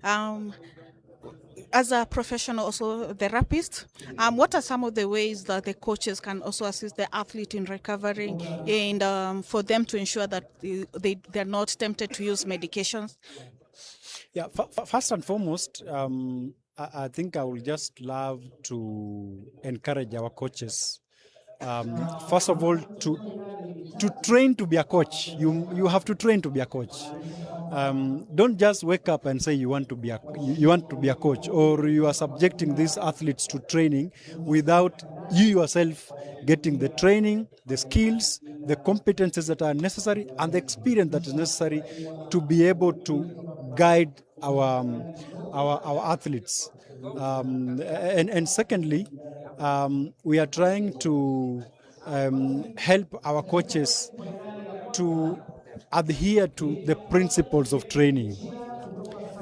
Um, as a professional, also therapist, what are some of the ways that the coaches can also assist the athlete in recovering and for them to ensure that they're not tempted to use medications? Yeah, first and foremost, I think I would just love to encourage our coaches. First of all, to train to be a coach. You have to train to be a coach. Don't just wake up and say you want to be a coach, or you are subjecting these athletes to training without you yourself getting the training, the skills, the competences that are necessary, and the experience that is necessary to be able to guide our athletes. And secondly, we are trying to help our coaches to adhere to the principles of training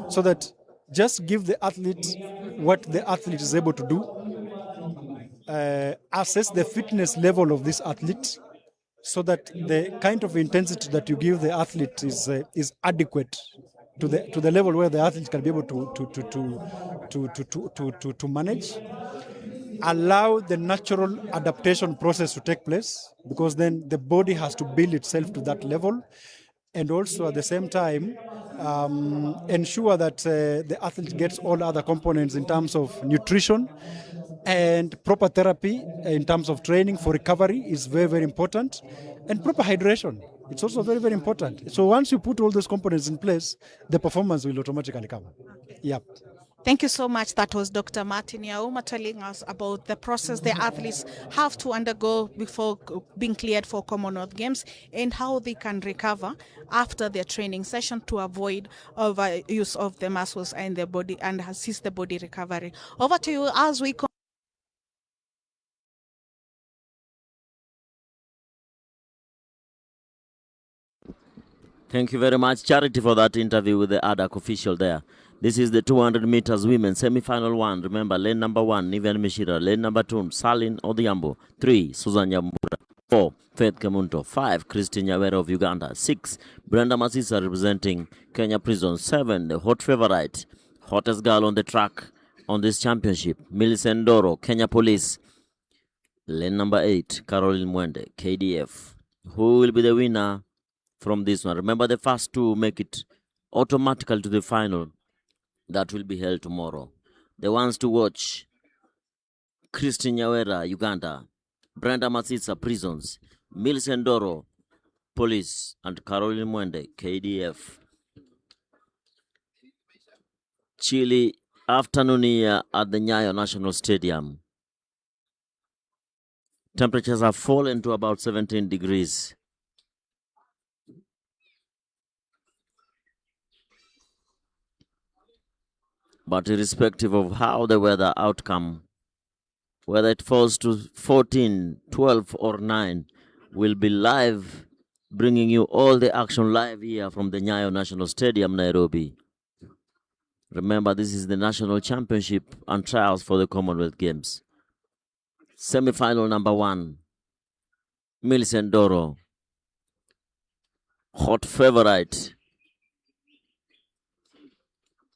so that just give the athlete what the athlete is able to do, assess the fitness level of this athlete so that the kind of intensity that you give the athlete is adequate to the level where the athlete can be able to manage. Allow the natural adaptation process to take place, because then the body has to build itself to that level, and also at the same time ensure that the athlete gets all other components in terms of nutrition and proper therapy in terms of training for recovery is very, very important, and proper hydration. It's also very, very important. So once you put all those components in place, the performance will automatically come. Yep. Thank you so much. That was Dr. Martin Yauma telling us about the process the athletes have to undergo before being cleared for Commonwealth Games and how they can recover after their training session to avoid overuse of the muscles and the body and assist the body recovery. Over to you as we Thank you very much, Charity, for that interview with the ADAC official there. This is the 200 meters women semi-final one. Remember, lane number 1, Nivian Mishira. Lane number 2, Salin Odhiambo. 3, Susan Nyambura. 4, Faith Kemunto. 5, Christine Nyawera of Uganda. 6, Brenda Masisa representing Kenya Prison. 7, the hot favorite, hottest girl on the track on this championship, Millicent Doro, Kenya Police. Lane number 8, Caroline Mwende, KDF. Who will be the winner from this one? Remember, the first two make it automatically to the final that will be held tomorrow. The ones to watch: Christine Nyawera, Uganda; Brenda Masisa, Prisons; Millicent Doro, Police; and Caroline Mwende, KDF. Chilly afternoon here at the Nyayo National Stadium. Temperatures have fallen to about 17 degrees. But irrespective of how the weather outcome, whether it falls to 14, 12, or 9, we'll be live, bringing you all the action live here from the Nyayo National Stadium, Nairobi. Remember, this is the national championship and trials for the Commonwealth Games. Semi-final number 1, Millicent Doro, hot favorite,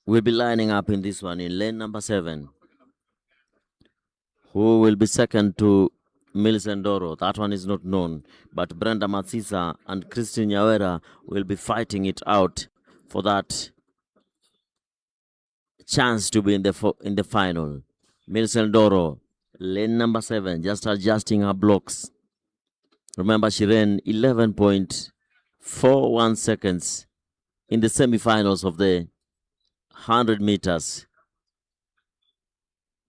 will be lining up in this one in lane number 7. Who will be second to Millicent Doro? That one is not known. But Brenda Masisa and Christine Nyawera will be fighting it out for that chance to be in the final. Millicent Doro, lane number 7, just adjusting her blocks. Remember, she ran 11.41 seconds in the semifinals of the 100 meters.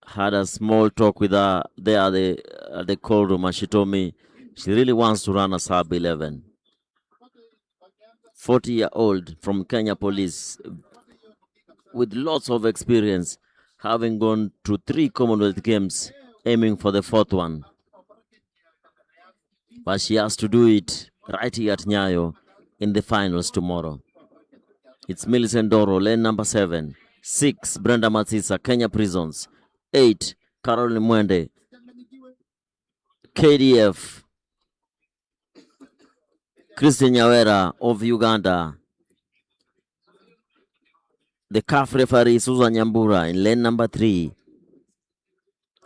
Had a small talk with her there at the call room, and she told me she really wants to run a sub 11. 40-year-old from Kenya Police with lots of experience, having gone to 3 Commonwealth Games, aiming for the 4th one. But she has to do it right here at Nyayo in the finals tomorrow. It's Millicent Doro, lane number 7. 6, Brenda Masisa, Kenya Prisons. 8, Caroline Mwende, KDF. Christine Nyawera of Uganda. the CAF referee Susan Nyambura in lane number 3.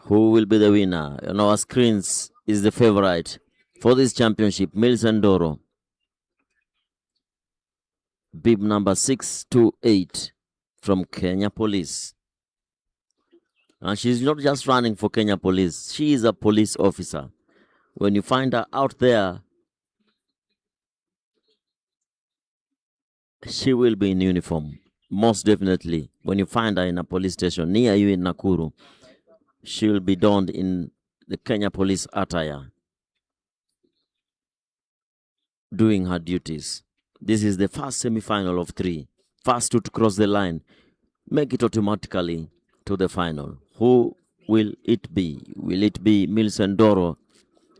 Who will be the winner? On our screens is the favorite for this championship, Millicent Doro. Bib number 628 from Kenya Police. And she's not just running for Kenya Police. She is a police officer. When you find her out there, she will be in uniform. Most definitely. When you find her in a police station near you in Nakuru, she will be donned in the Kenya Police attire, doing her duties. This is the first semi-final of 3. First two to cross the line. Make it automatically to the final. Who will it be? Will it be Millicent Doro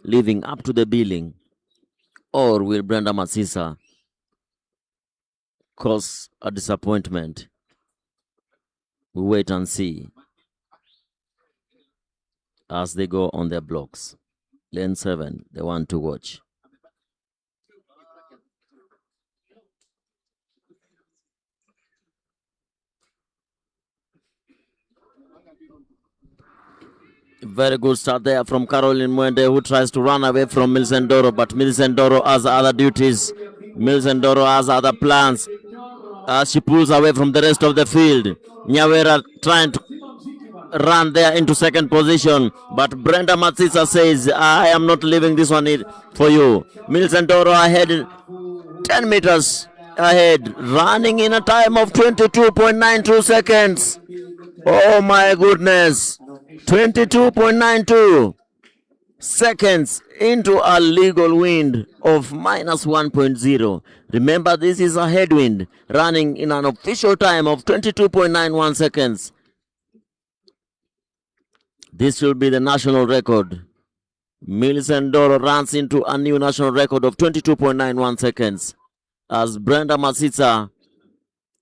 living up to the billing? Or will Brenda Masisa cause a disappointment? We wait and see as they go on their blocks. Lane 7, the one to watch. Very good start there from Caroline Mwende, who tries to run away from Millicent Doro, but Millicent Doro has other duties. Millicent Doro has other plans as she pulls away from the rest of the field. Nyawera trying to run there into second position, but Brenda Matsisa says, I am not leaving this one for you. Millicent Doro ahead 10 meters ahead, running in a time of 22.92 seconds. Oh my goodness. 22.92 seconds into a legal wind of minus 1.0. Remember, this is a headwind running in an official time of 22.91 seconds. This will be the national record. Millicent Doro runs into a new national record of 22.91 seconds as Brenda Masisa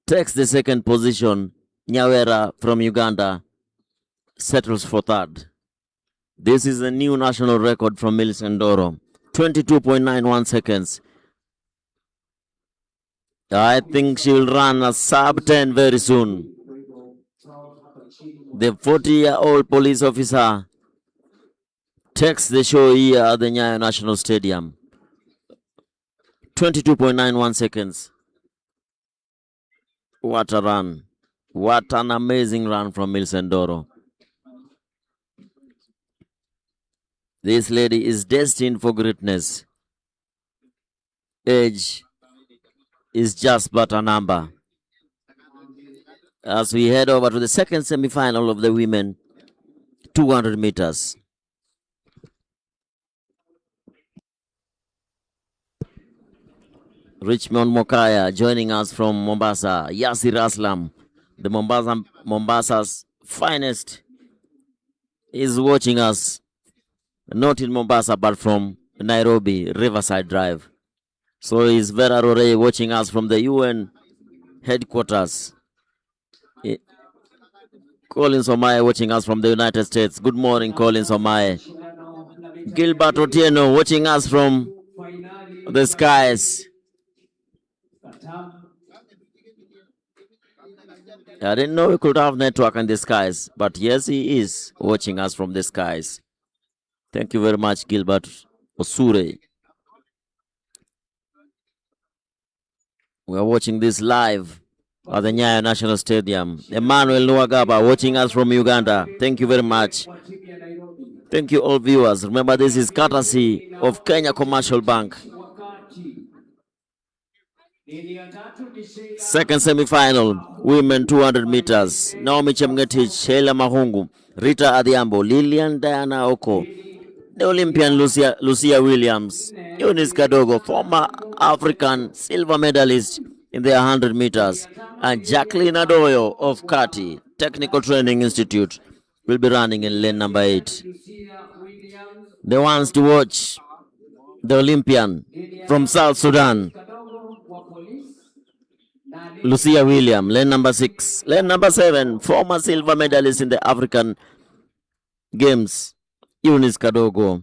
takes the second position. Nyawera from Uganda settles for third. This is a new national record from Millicent Doro. 22.91 seconds. I think she will run a sub 10 very soon. The 40-year-old police officer takes the show here at the Nyayo National Stadium. 22.91 seconds. What a run. What an amazing run from Millicent Doro. This lady is destined for greatness. Age is just but a number. As we head over to the second semi-final of the women 200 meters. Richmond Mokaya joining us from Mombasa. Yasir Aslam, the Mombasa's finest, is watching us. Not in Mombasa, but from Nairobi, Riverside Drive. So is Vera Rore watching us from the UN headquarters. Collins Omae watching us from the United States. Good morning, Collins Omae. Gilbert Otieno watching us from the skies. I didn't know we could have network in the skies, but yes, he is watching us from the skies. Thank you very much, Gilbert Osure. We are watching this live at the Nyayo National Stadium. Emmanuel Nuagaba watching us from Uganda. Thank you very much. Thank you all viewers. Remember, this is courtesy of Kenya Commercial Bank. Second semi-final, women 200 meters. Naomi Chemgetich, Sheila Mahungu, Rita Adhiambo, Lillian Diana Oko, the Olympian Lucia Williams, Eunice Kadogo, former African silver medalist in the 100 meters, and Jacqueline Adoyo of Kati Technical Training Institute will be running in lane number 8. The ones to watch, the Olympian from South Sudan, Lucia Williams, lane number 6. Lane number 7, former silver medalist in the African Games, Eunice Kadogo.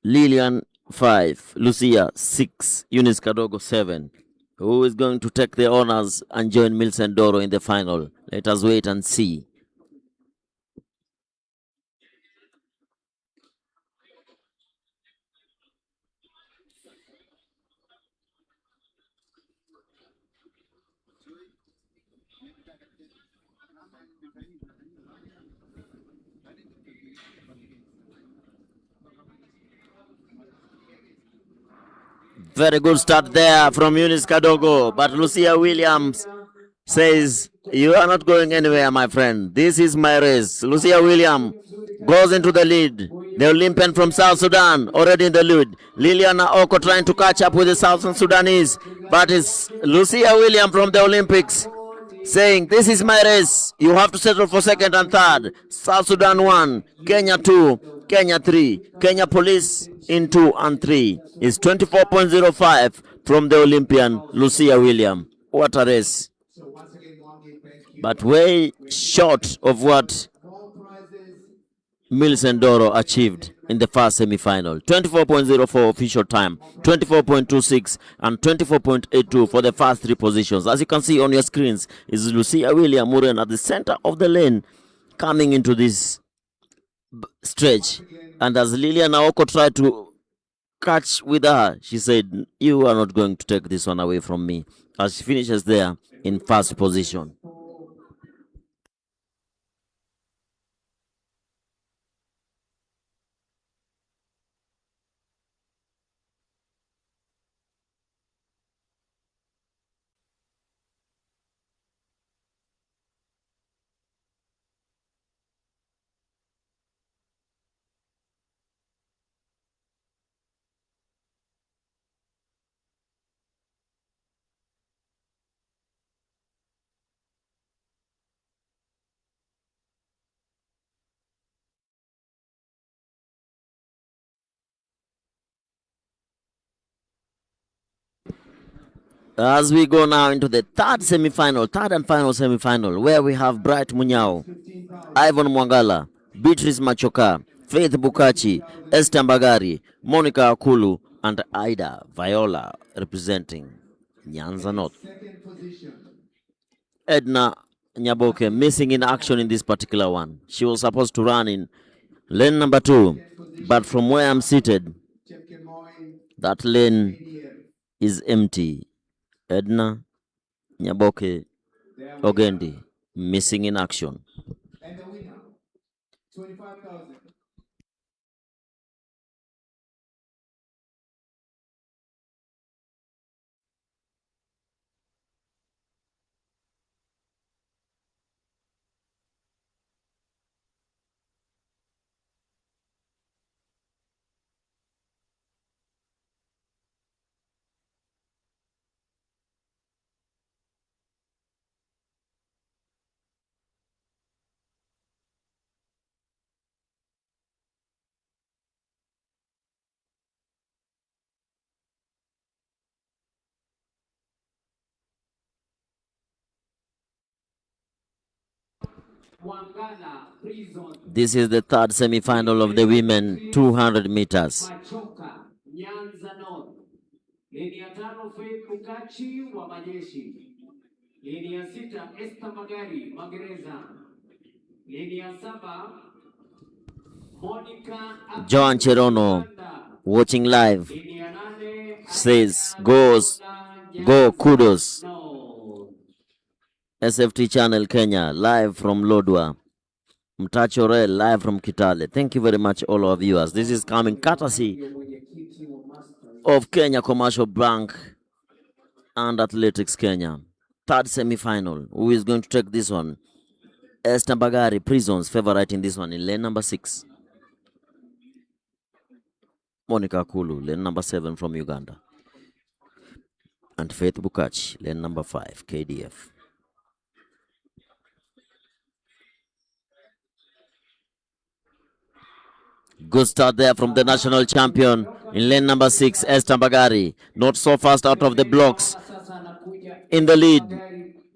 Lillian 5, Lucia 6, Eunice Kadogo 7. Who is going to take the honors and join Milson Doro in the final? Let us wait and see. Very good start there from Eunice Kadogo, but Lucia Williams says, you are not going anywhere, my friend. This is my race. Lucia Williams goes into the lead. The Olympian from South Sudan already in the lead. Liliana Oko trying to catch up with the Southern Sudanese, but it's Lucia Williams from the Olympics saying, this is my race. You have to settle for second and third. South Sudan 1, Kenya 2, Kenya 3, Kenya Police in 2 and 3 is 24.05 from the Olympian Lucia Williams. What a race. But way short of what Milson Doro achieved in the first semi-final. 24.04 official time, 24.26 and 24.82 for the first three positions. As you can see on your screens, is Lucia Williams Muren at the center of the lane coming into this stretch. And as Lilian Naoko tried to catch with her, she said, you are not going to take this one away from me, as she finishes there in first position. As we go now into the third and final semi-final, where we have Bright Munyao, Ivan Mwangala, Beatrice Machoka, Faith Bukachi, Esther Mbagari, Monica Akulu, and Ida Viola representing Nyanza North. Edna Nyaboke missing in action in this particular one. She was supposed to run in lane number 2, but from where I'm seated, that lane is empty. Edna Nyaboke Ogendi missing in action. And the winner, 25,000. This is the third semi-final of the women 200 meters. Nyanza North. Lini ya 5 Faith Bukachi wa Majeshi. Lini ya 6 Esther Magari Magereza. Lini ya 7 Monica Joan Cherono watching live says go kudos. SFT Channel Kenya live from Lodwa. Mtachorel live from Kitale. Thank you very much, all our viewers. This is coming courtesy of Kenya Commercial Bank and Athletics Kenya. Third semi-final. Who is going to take this one? Esther Bagari, Prisons, favorite in this one in lane number 6. Monica Kulu, lane number 7 from Uganda. And Faith Bukachi, lane number 5, KDF. Good start there from the national champion in lane number 6, Esther Bagari. Not so fast out of the blocks. In the lead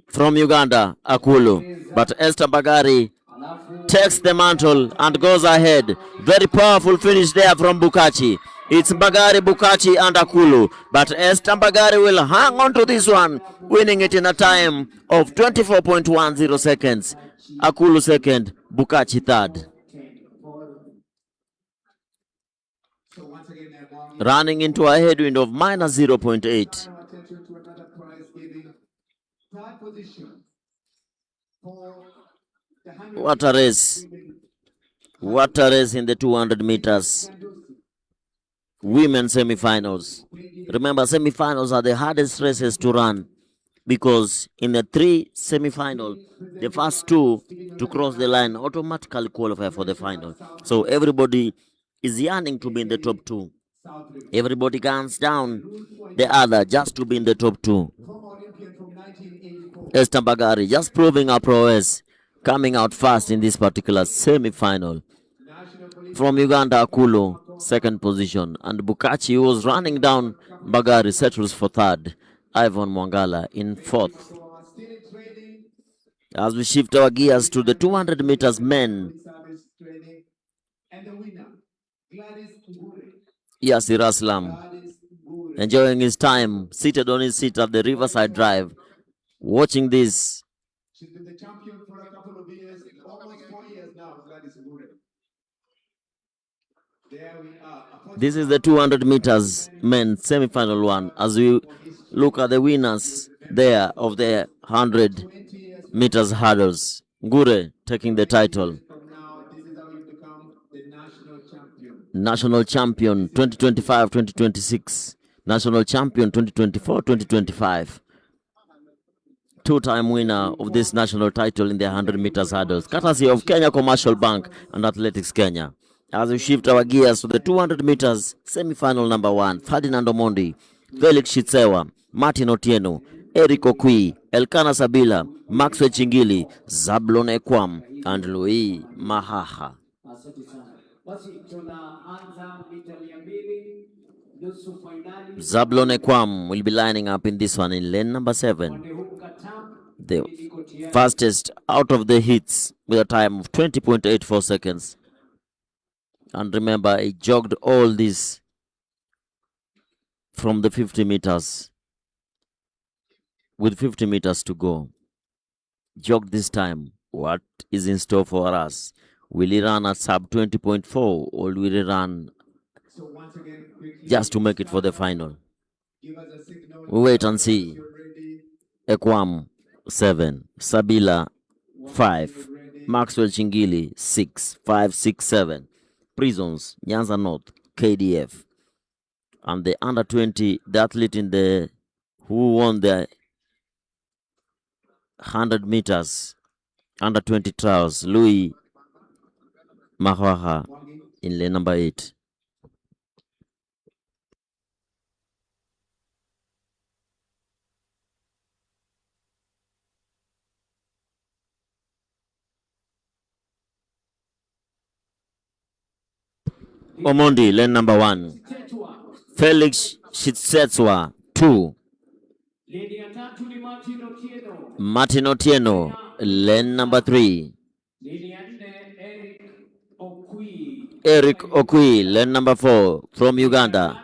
from Uganda, Akulu. But Esther Bagari takes the mantle and goes ahead. Very powerful finish there from Bukachi. It's Bagari, Bukachi, and Akulu. But Esther Bagari will hang on to this one, winning it in a time of 24.10 seconds. Akulu second, Bukachi third. Running into a headwind of minus 0.8. What a race. What a race in the 200 meters. Women semifinals. Remember, semifinals are the hardest races to run because in the 3 semifinal, the first 2 to cross the line automatically qualify for the final. So everybody is yearning to be in the top 2. Everybody guns down the other just to be in the top 2. Esther Bagari just proving her prowess, coming out fast in this particular semi-final. From Uganda, Akulu, second position, and Bukachi, who was running down Bagari, settles for third. Ivan Mwangala in fourth. As we shift our gears to the 200 meters men, Yasir Aslam, enjoying his time, seated on his seat at the Riverside Drive, watching this. She's been the champion for a couple of years, almost 4 years now, Gladys Ngure. There we are. This is the 200 meters men semi-final one. As we look at the winners there of the 100 meters hurdles, Ngure taking the title. From now, this is how you become the national champion. National champion 2025-2026. National champion 2024-2025. Two-time winner of this national title in the 100 meters hurdles, courtesy of Kenya Commercial Bank and Athletics Kenya. As we shift our gears to the 200 meters semi-final number 1, Ferdinand Omondi, Felix Shitsewa, Martin Otieno, Eric Okwi, Elkana Sabila, Maxwell Chingili, Zablon Ekwam, and Louis Mahaha. Zablon Ekwam will be lining up in this one in lane number 7. The fastest out of the hits with a time of 20.84 seconds. And remember, he jogged all this from the 50 meters with 50 meters to go. Jogged this time. What is in store for us? Will he run at sub 20.4 or will he run just to make it for the final? We wait and see. Ekwam 7, Sabila 5, Maxwell Chingili 6, 5, 6, 7, Prisons, Nyanza North, KDF, and the under 20, the athlete in the who won the 100 meters under 20 trials, Louis Mahaha in lane number 8. Omondi, lane number 1. Felix Shitsetswa, 2. Martin Otieno, lane number 3. Eric Okwi, lane number 4 from Uganda.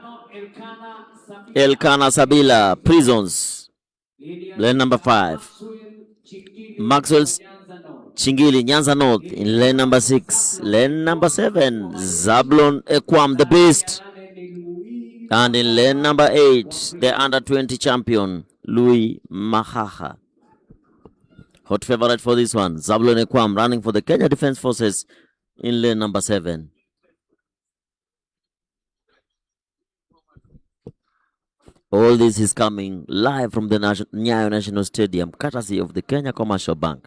Elkana Sabila, Prisons, lane number 5. Maxwell Chingili, Nyanza North in lane number 6. Lane number 7, Zablon Ekwam, the Beast. And in lane number 8, the under 20 champion, Louis Mahaha. Hot favorite for this one, Zablon Ekwam, running for the Kenya Defense Forces in lane number 7. All this is coming live from the Nyayo National Stadium, courtesy of the Kenya Commercial Bank.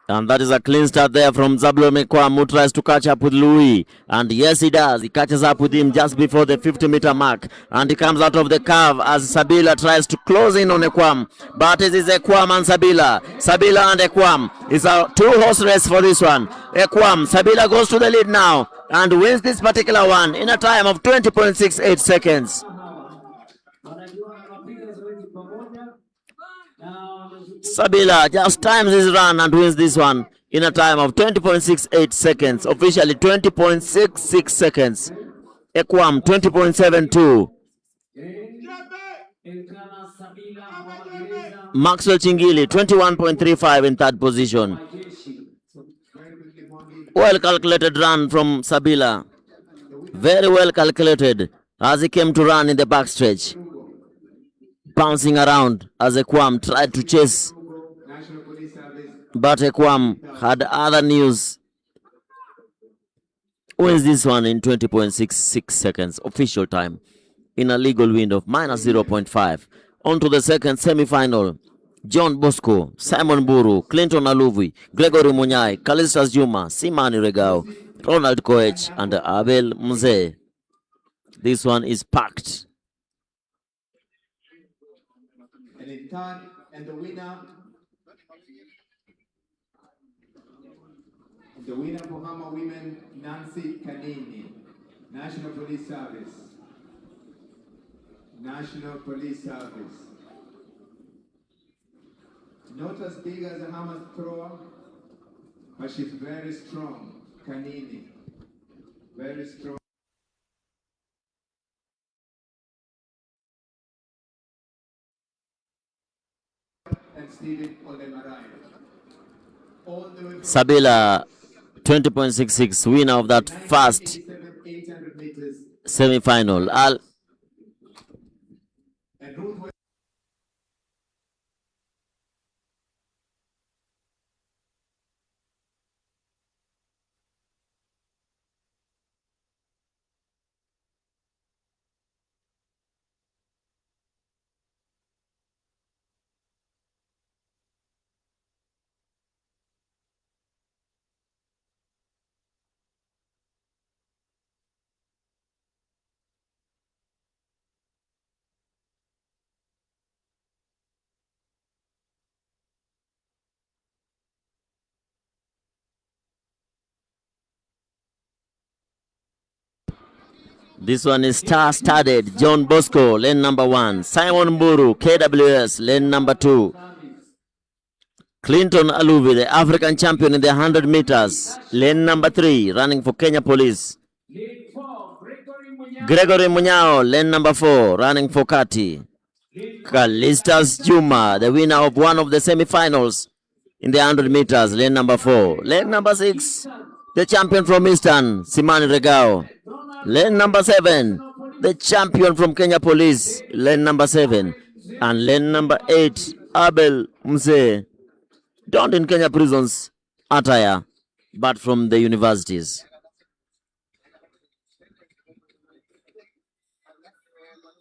And that is a clean start there from Zabulon Ekwam, who tries to catch up with Louis. And yes, he does. He catches up with him just before the 50-meter mark. And he comes out of the curve as Sabila tries to close in on Ekwam. But it is Ekwam and Sabila. Sabila and Ekwam. It's a two-horse race for this one. Ekwam. Sabila goes to the lead now and wins this particular one in a time of 20.68 seconds. Sabila just times his run and wins this one in a time of 20.68 seconds. Officially 20.66 seconds. Ekwam 20.72. Maxwell Chingili 21.35 in third position. Well calculated run from Sabila. Very well calculated as he came to run in the backstretch. Bouncing around as Ekwam tried to chase, but Ekwam had other news. Wins this one in 20.66 seconds official time in a legal wind of minus 0.5. On to the second semi-final. John Bosco, Simon Buru, Clinton Aluvi, Gregory Munyai, Kalistas Juma, Simani Regao, Ronald Koech, and Abel Mzee. This one is packed. And in third, and the winner for Hama Women, Nancy Kanini, National Police Service. National Police Service. Not as big as a hammer thrower, but she's very strong. Kanini, very strong. And Stephen Odemarai. Sabila 20.66 winner of that first semi-final. This one is star-studded. John Bosco, lane number 1. Simon Buru, KWS, lane number 2. Clinton Aluvi, the African champion in the 100 meters, lane number 3, running for Kenya Police. Gregory Munyao, lane number 4, running for Kati. Kalistas Juma, the winner of one of the semi-finals in the 100 meters, lane number 4. Lane number 6, the champion from Eastern, Simani Regao. Lane number 7, the champion from Kenya Police, lane number 7. And lane number 8, Abel Mzee, donned in Kenya prisons attire, but from the universities.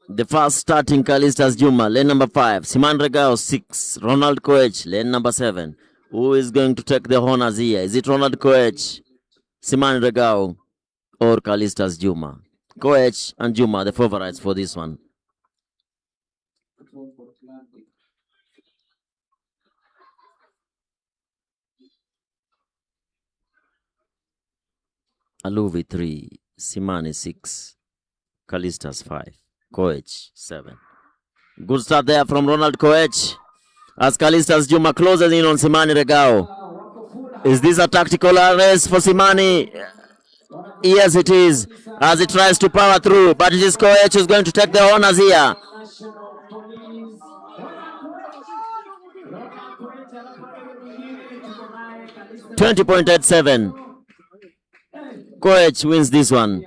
The first starting Kalistas Juma, lane number 5. Simani Regao, 6. Ronald Koech, lane number 7. Who is going to take the honors here? Is it Ronald Koech, Simani Regao, or Kalistas Juma? Koech and Juma, the favorites for this one. Aluvi 3, Simani 6, Kalistas 5, Koech 7. Good start there from Ronald Koech as Kalistas Juma closes in on Simani Regao. Is this a tactical race for Simani? Yes, it is, as he tries to power through, but it is Koech who's going to take the honors here. 20.87. Koech wins this one.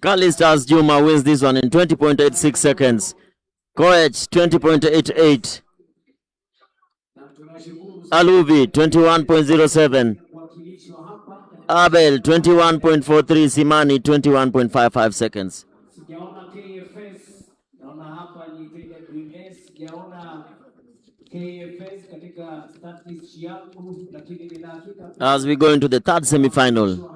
Kalistas Juma wins this one in 20.86 seconds. Koech 20.88. Aluvi 21.07. Abel 21.43. Simani 21.55 seconds. As we go into the third semi-final.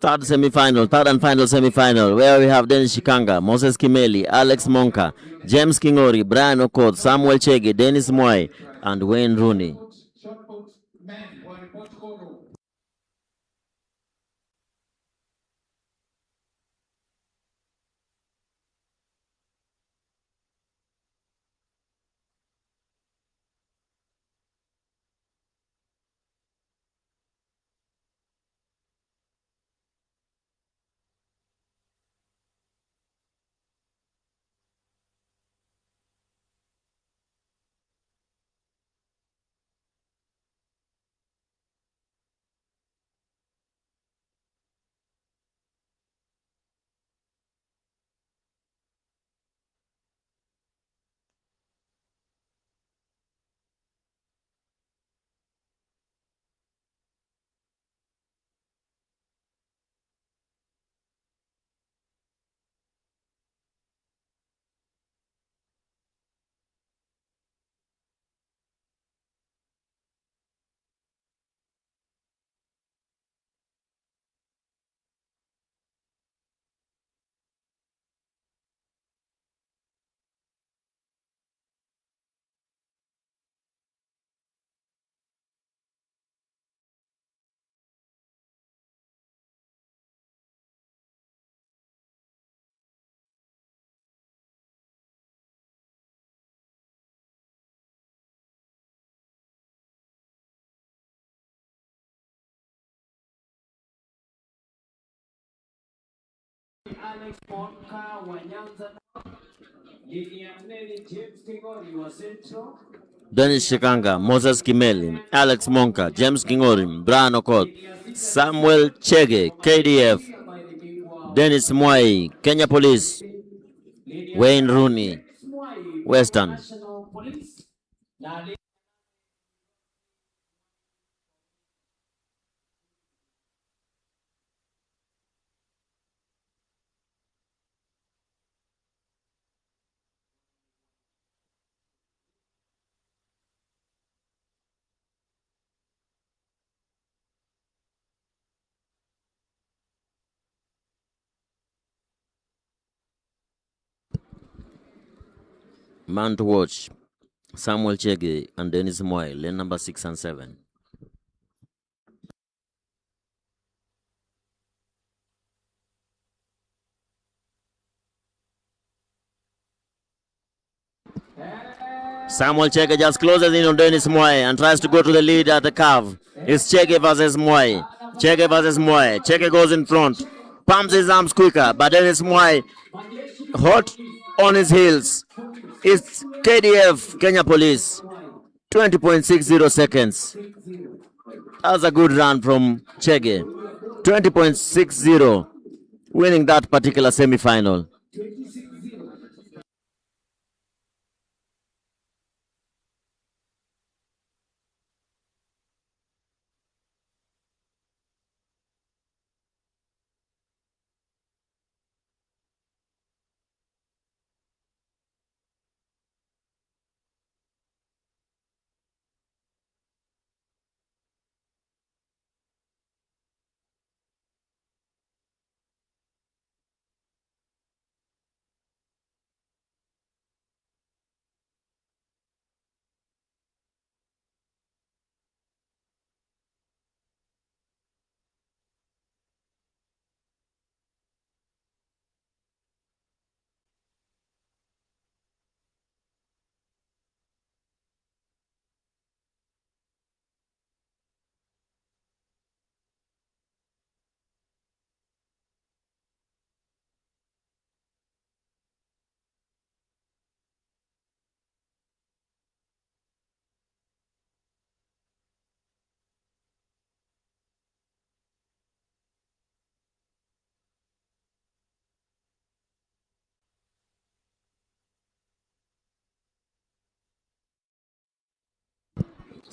Third semi-final, third and final semi-final, where we have Dennis Shikanga, Moses Kimeli, Alex Monka, James Kingori, Brian Okoth, Samuel Chege, Dennis Mwai, and Wayne Rooney. Dennis Shikanga, Moses Kimeli, Alex Monka, James Kingori, Brian Okoth, Samuel Chege, KDF, Dennis Mwai, Kenya Police, Wayne Rooney, Western. Man to watch, Samuel Chege and Dennis Mwai, lane number 6 and 7. Samuel Chege just closes in on Dennis Mwai and tries to go to the lead at the curve. It's Chege versus Mwai. Chege versus Mwai. Chege goes in front, pumps his arms quicker, but Dennis Mwai hot on his heels. It's KDF, Kenya Police, 20.60 seconds. That's a good run from Chege. 20.60, winning that particular semi-final.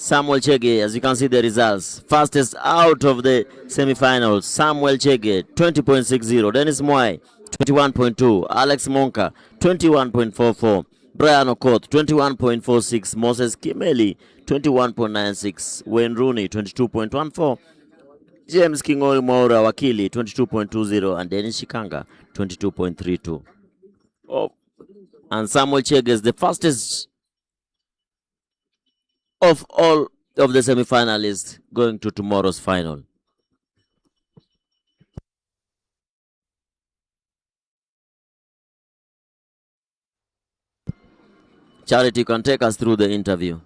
Samuel Chege, as you can see the results, fastest out of the semi-finals. Samuel Chege, 20.60. Dennis Mwai, 21.2. Alex Monka, 21.44. Brian Okoth, 21.46. Moses Kimeli, 21.96. Wayne Rooney, 22.14. James Kingori Mwaura Wakili, 22.20. And Dennis Shikanga, 22.32. Oh, and Samuel Chege is the fastest of all of the semi-finalists going to tomorrow's final. Charity, you can take us through the interview.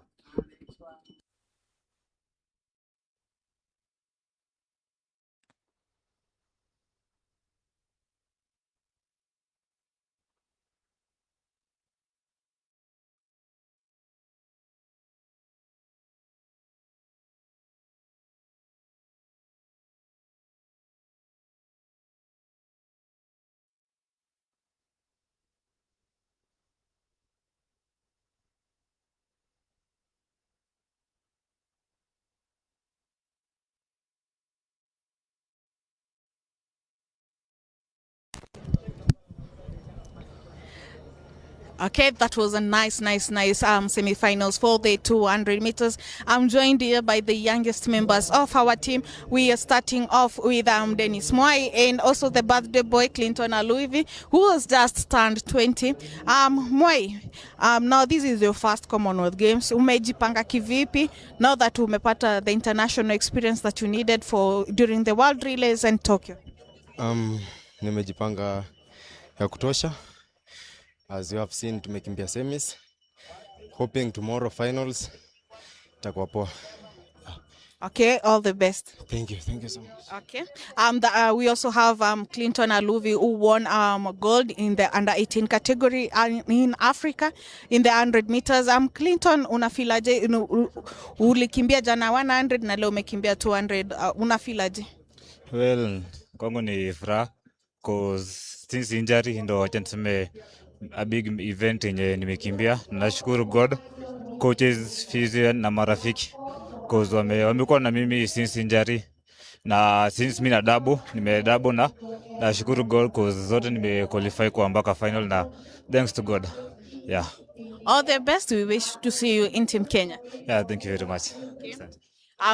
Okay, that was a nice semi-finals for the 200 meters. I'm joined here by the youngest members of our team. We are starting off with Dennis Mwai and also the birthday boy Clinton Aluivi, who has just turned 20. Mwai, now this is your first Commonwealth Games. Umejipanga kivipi now that umepata the international experience that you needed for during the World Relays and Tokyo? Nimejipanga ya kutosha. As you have seen, tumekimbia semis. Hoping tomorrow finals itakuwa poa. Okay, all the best. Thank you so much. Okay. We also have Clinton Aluvi, who won gold in the under 18 category in Africa in the 100 meters. Clinton, unafilaje? Ulikimbia jana 100 na leo umekimbia 200. Unafilaje? Well, kwangu ni furaha cause since injury ndo wacha niseme a big event yenye nimekimbia. Nashukuru God, coaches, physio na marafiki cause wamekuwa na mimi since injury, na since mimi nimedouble na nashukuru God cause zote nimequalify kwa mpaka final, na thanks to God. Yeah. All the best. We wish to see you in Team Kenya. Yeah, thank you very much.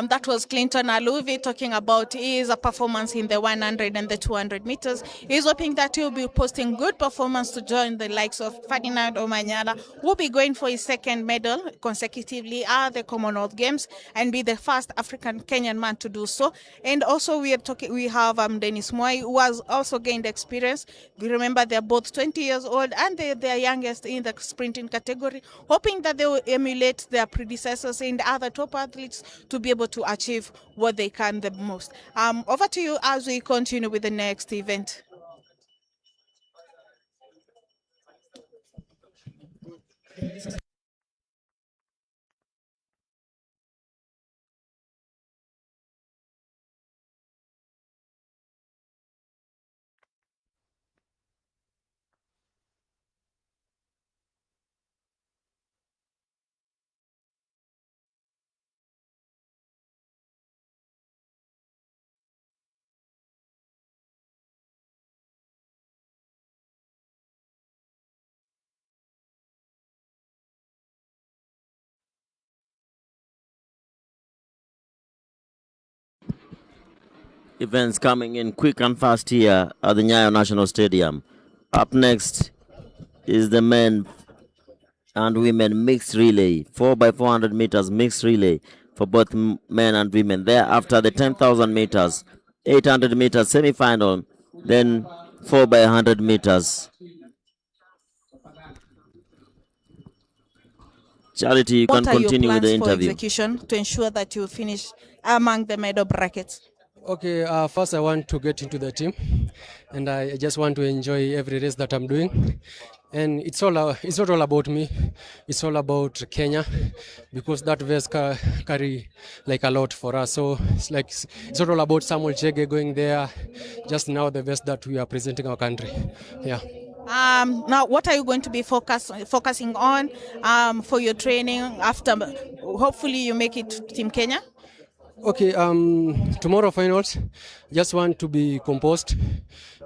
That was Clinton Aluvi talking about his performance in the 100 and the 200 meters. He's hoping that he'll be posting good performance to join the likes of Ferdinand Omanyala, who will be going for his second medal consecutively at the Commonwealth Games and be the first African Kenyan man to do so. And also we have Dennis Mwai, who has also gained experience. We remember they're both 20 years old and they're youngest in the sprinting category, hoping that they will emulate their predecessors and other top athletes to be able to achieve what they can the most. Over to you as we continue with the next event. Events coming in quick and fast here at the Nyayo National Stadium. Up next is the men and women mixed relay, 4x400 meters mixed relay for both men and women. Thereafter, the 10,000 meters, 800 meters semi-final, then 4x100 meters. Charity, you can continue with the interview. What are your plans for execution to ensure that you finish among the medal brackets? Okay, first I want to get into the team, and I just want to enjoy every race that I'm doing. And it's not all about me, it's all about Kenya, because that race carry like a lot for us. So it's not all about Samuel Chege going there, just now the best that we are presenting our country. Yeah. Now, what are you going to be focusing on for your training after? Hopefully, you make it to Team Kenya. Okay, tomorrow finals, just want to be composed,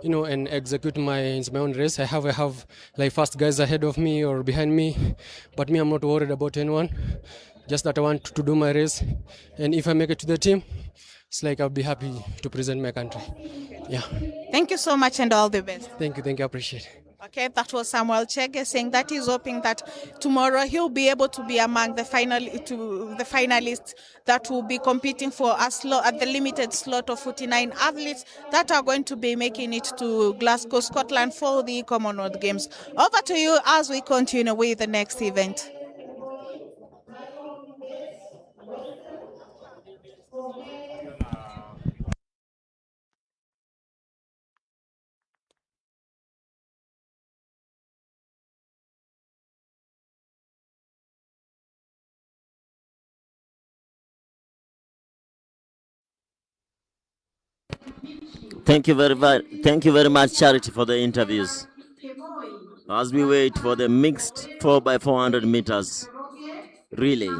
and execute my own race. I have like fast guys ahead of me or behind me, but me, I'm not worried about anyone. Just that I want to do my race, and if I make it to the team, it's like I'll be happy to present my country. Yeah. Thank you so much and all the best. Thank you. I appreciate it. Okay, that was Samuel Chege saying that he's hoping that tomorrow he'll be able to be among the finalists that will be competing for at the limited slot of 49 athletes that are going to be making it to Glasgow, Scotland for the Commonwealth Games. Over to you as we continue with the next event. Thank you very much, Charity, for the interviews. As we wait for the mixed 4x400 meters relay.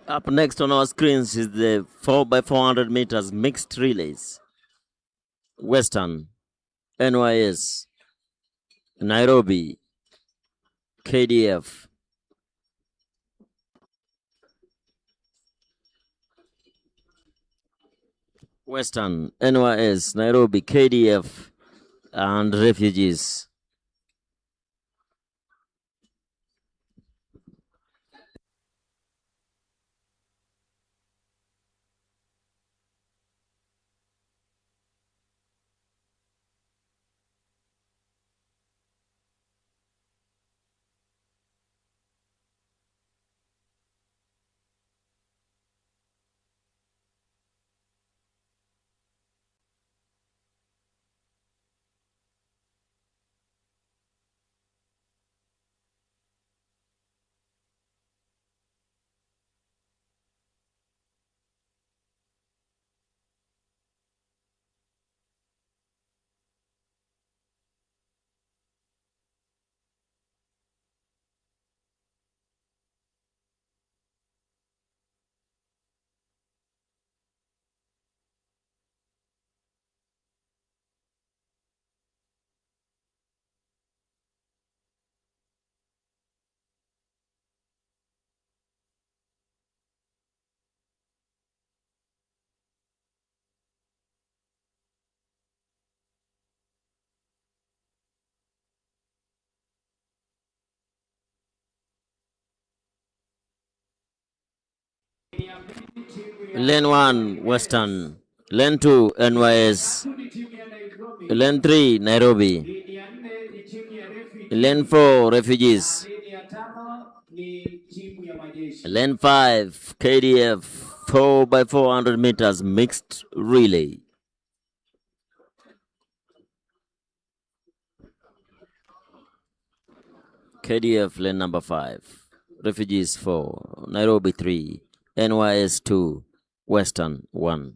Up next on our screens is the 4x400 meters mixed relays. Western, NYS, Nairobi, KDF. Western, NYS, Nairobi, KDF, and refugees. Lane 1, Western. Lane 2, NYS. Lane 3, Nairobi. Lane 4, Refugees. Lane 5, KDF, 4 by 400 meters mixed relay. KDF lane number 5, Refugees 4, Nairobi 3, NYS 2, Western 1.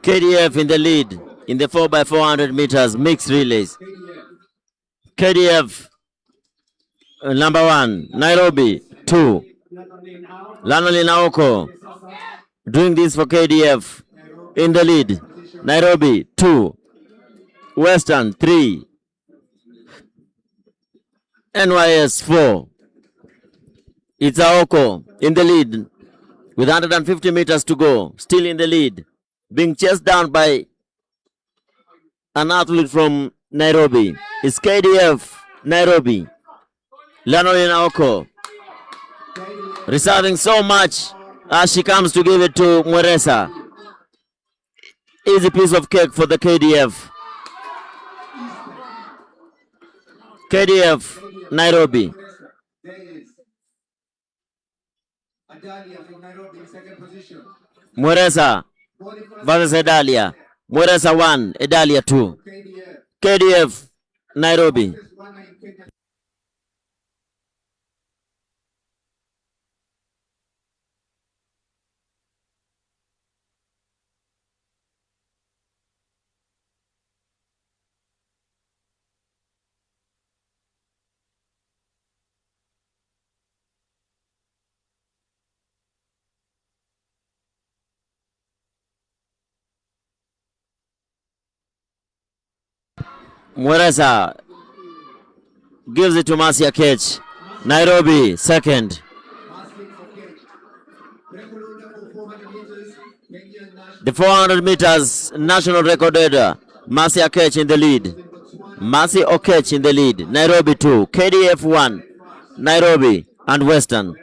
KDF in the lead in the 4 by 400 meters mixed relays. KDF number 1, Nairobi 2, Lanoli Naoko doing this for KDF in the lead. Nairobi 2, Western 3, NYS 4. It's Aoko in the lead with 150 meters to go, still in the lead, being chased down by an athlete from Nairobi. It's KDF Nairobi. Lanoli Naoko reserving so much as she comes to give it to Mweresa. Easy piece of cake for the KDF. KDF, Nairobi. Adalia from Nairobi in second position. Mweresa versus Edalia. Mweresa 1, Edalia 2. KDF. KDF, Nairobi. Mweresa gives it to Masia Kech. Nairobi, second. The 400 meters national record holder, Masia Kech in the lead. Masi Okech in the lead. Nairobi 2, KDF 1, Nairobi and Western.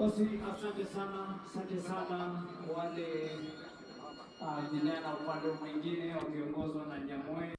Basi asante sana wale vijana upande mwingine wakiongozwa na Nyayo.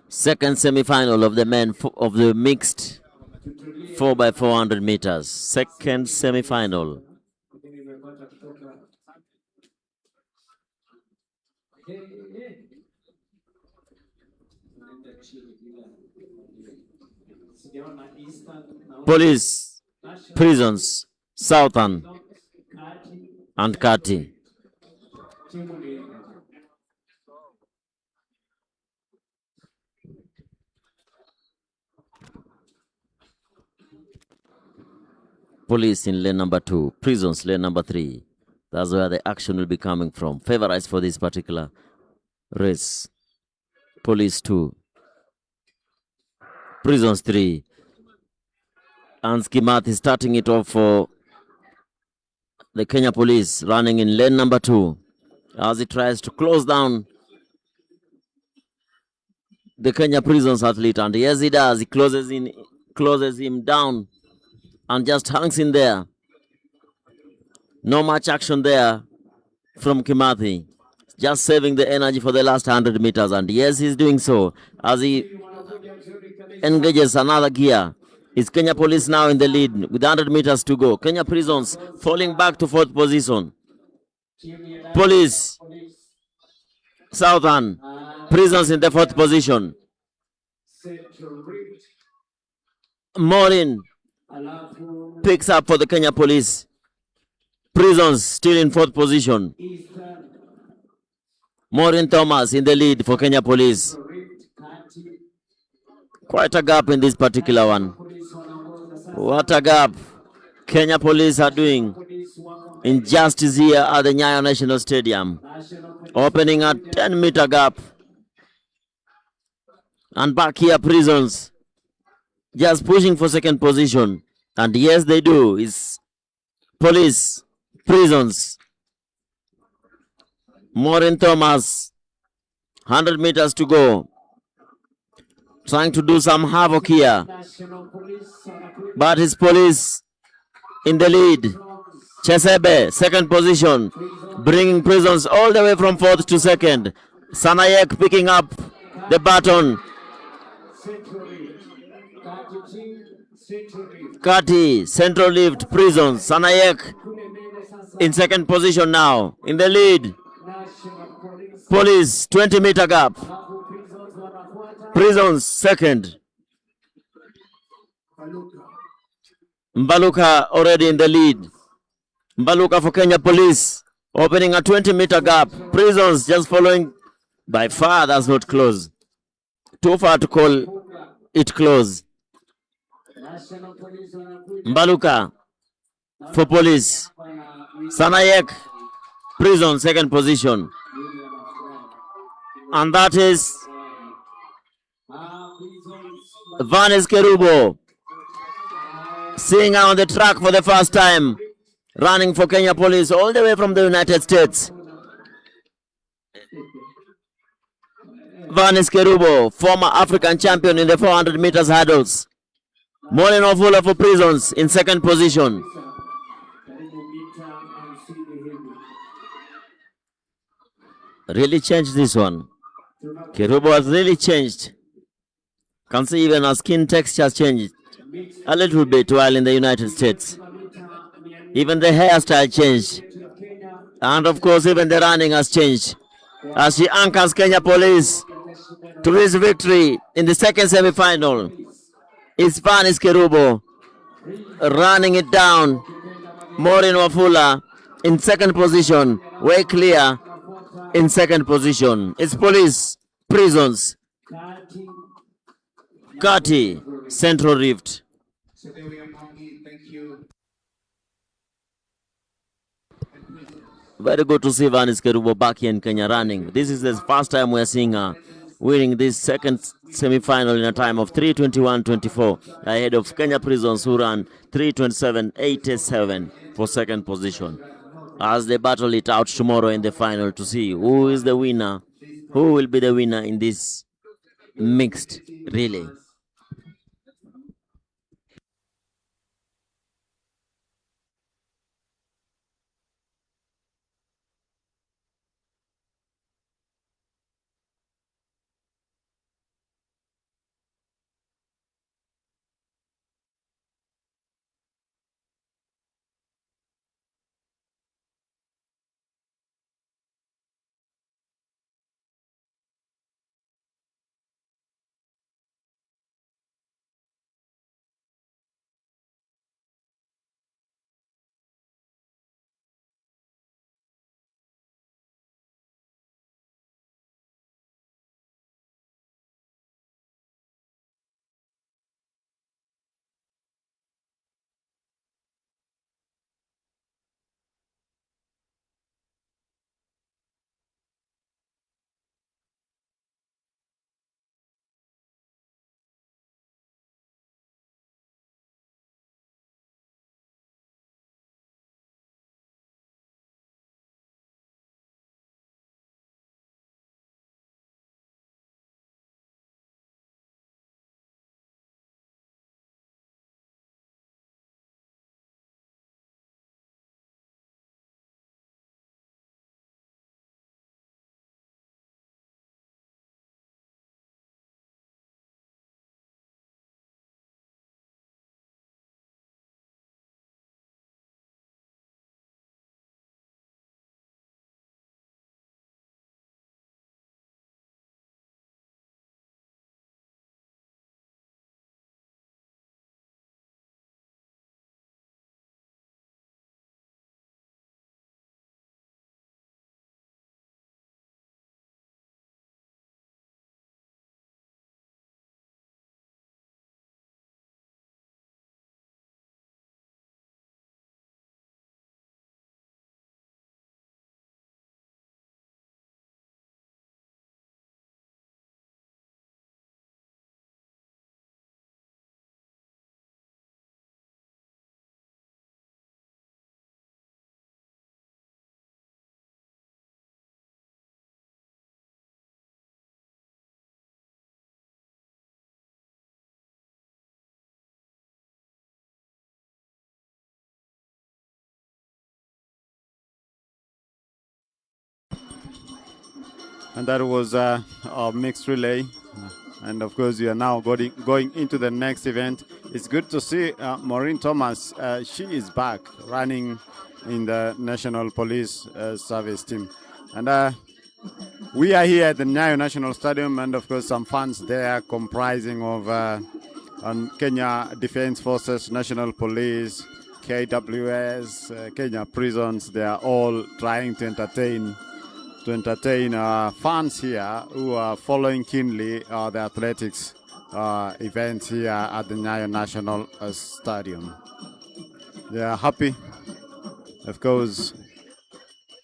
Second semi-final of the men of the mixed 4x400 meters. Second semi-final. Police, Prisons, Southern, and Kati. Police in lane number 2, Prisons lane number 3. That's where the action will be coming from. Favorites for this particular race. Police 2, Prisons 3. And Skimath is starting it off for the Kenya Police, running in lane number 2 as he tries to close down the Kenya Prisons athlete. And yes, he does. He closes him down and just hangs in there. No much action there from Kimathi. Just saving the energy for the last 100 meters. And yes, he's doing so as he engages another gear. It's Kenya Police now in the lead with 100 meters to go. Kenya Prisons falling back to 4th position. Police, Southern, Prisons in the 4th position. Morin picks up for the Kenya Police. Prisons still in 4th position. Maureen Thomas in the lead for Kenya Police. Quite a gap in this particular one. What a gap Kenya Police are doing. Injustice here at the Nyayo National Stadium. Opening a 10-meter gap. And back here, Prisons just pushing for 2nd position. And yes, they do. It's Police, Prisons. Maureen Thomas, 100 meters to go. Trying to do some havoc here. But it's Police in the lead. Chesebe, 2nd position. Bringing Prisons all the way from 4th to 2nd. Sanayek picking up the baton. Kati, Central Lift, Prisons. Sanayek in 2nd position now. In the lead. Police, 20-meter gap. Prisons, 2nd. Mbaluka already in the lead. Mbaluka for Kenya Police. Opening a 20-meter gap. Prisons just following by far. That's not close. Too far to call it close. Mbaluka for Police. Sanayek, Prison, 2nd position. And that is Vanes Kerubo, seeing her on the track for the first time, running for Kenya Police all the way from the United States. Vanes Kerubo, former African champion in the 400 meters hurdles. Molen Ofula for Prisons in 2nd position. Really changed this one. Kerubo has really changed. Can see even her skin texture has changed a little bit while in the United States. Even the hairstyle changed. And of course, even the running has changed. As she anchors Kenya Police to his victory in the 2nd semi-final. It's Vanes Kerubo running it down Maureen Wafula in second position. Way clear in second position. It's police, prisons, Kati, Central Rift. So there we are, Mongi. Thank you. Very good to see Vanis Kerubo back here in Kenya running. This is the first time we're seeing her winning this second semi-final in a time of 3:21.24 ahead of Kenya Prisons who ran 3:27.87 for second position. As they battle it out tomorrow in the final to see who is the winner, who will be the winner in this mixed relay. And that was a mixed relay. And of course, we are now going into the next event. It's good to see Maureen Thomas. She is back running in the National Police Service team. And we are here at the Nyayo National Stadium, and of course, some fans there comprising of Kenya Defense Forces, National Police, KWS, Kenya Prisons. They are all trying to entertain fans here who are following keenly the athletics events here at the Nyayo National Stadium. They are happy, of course,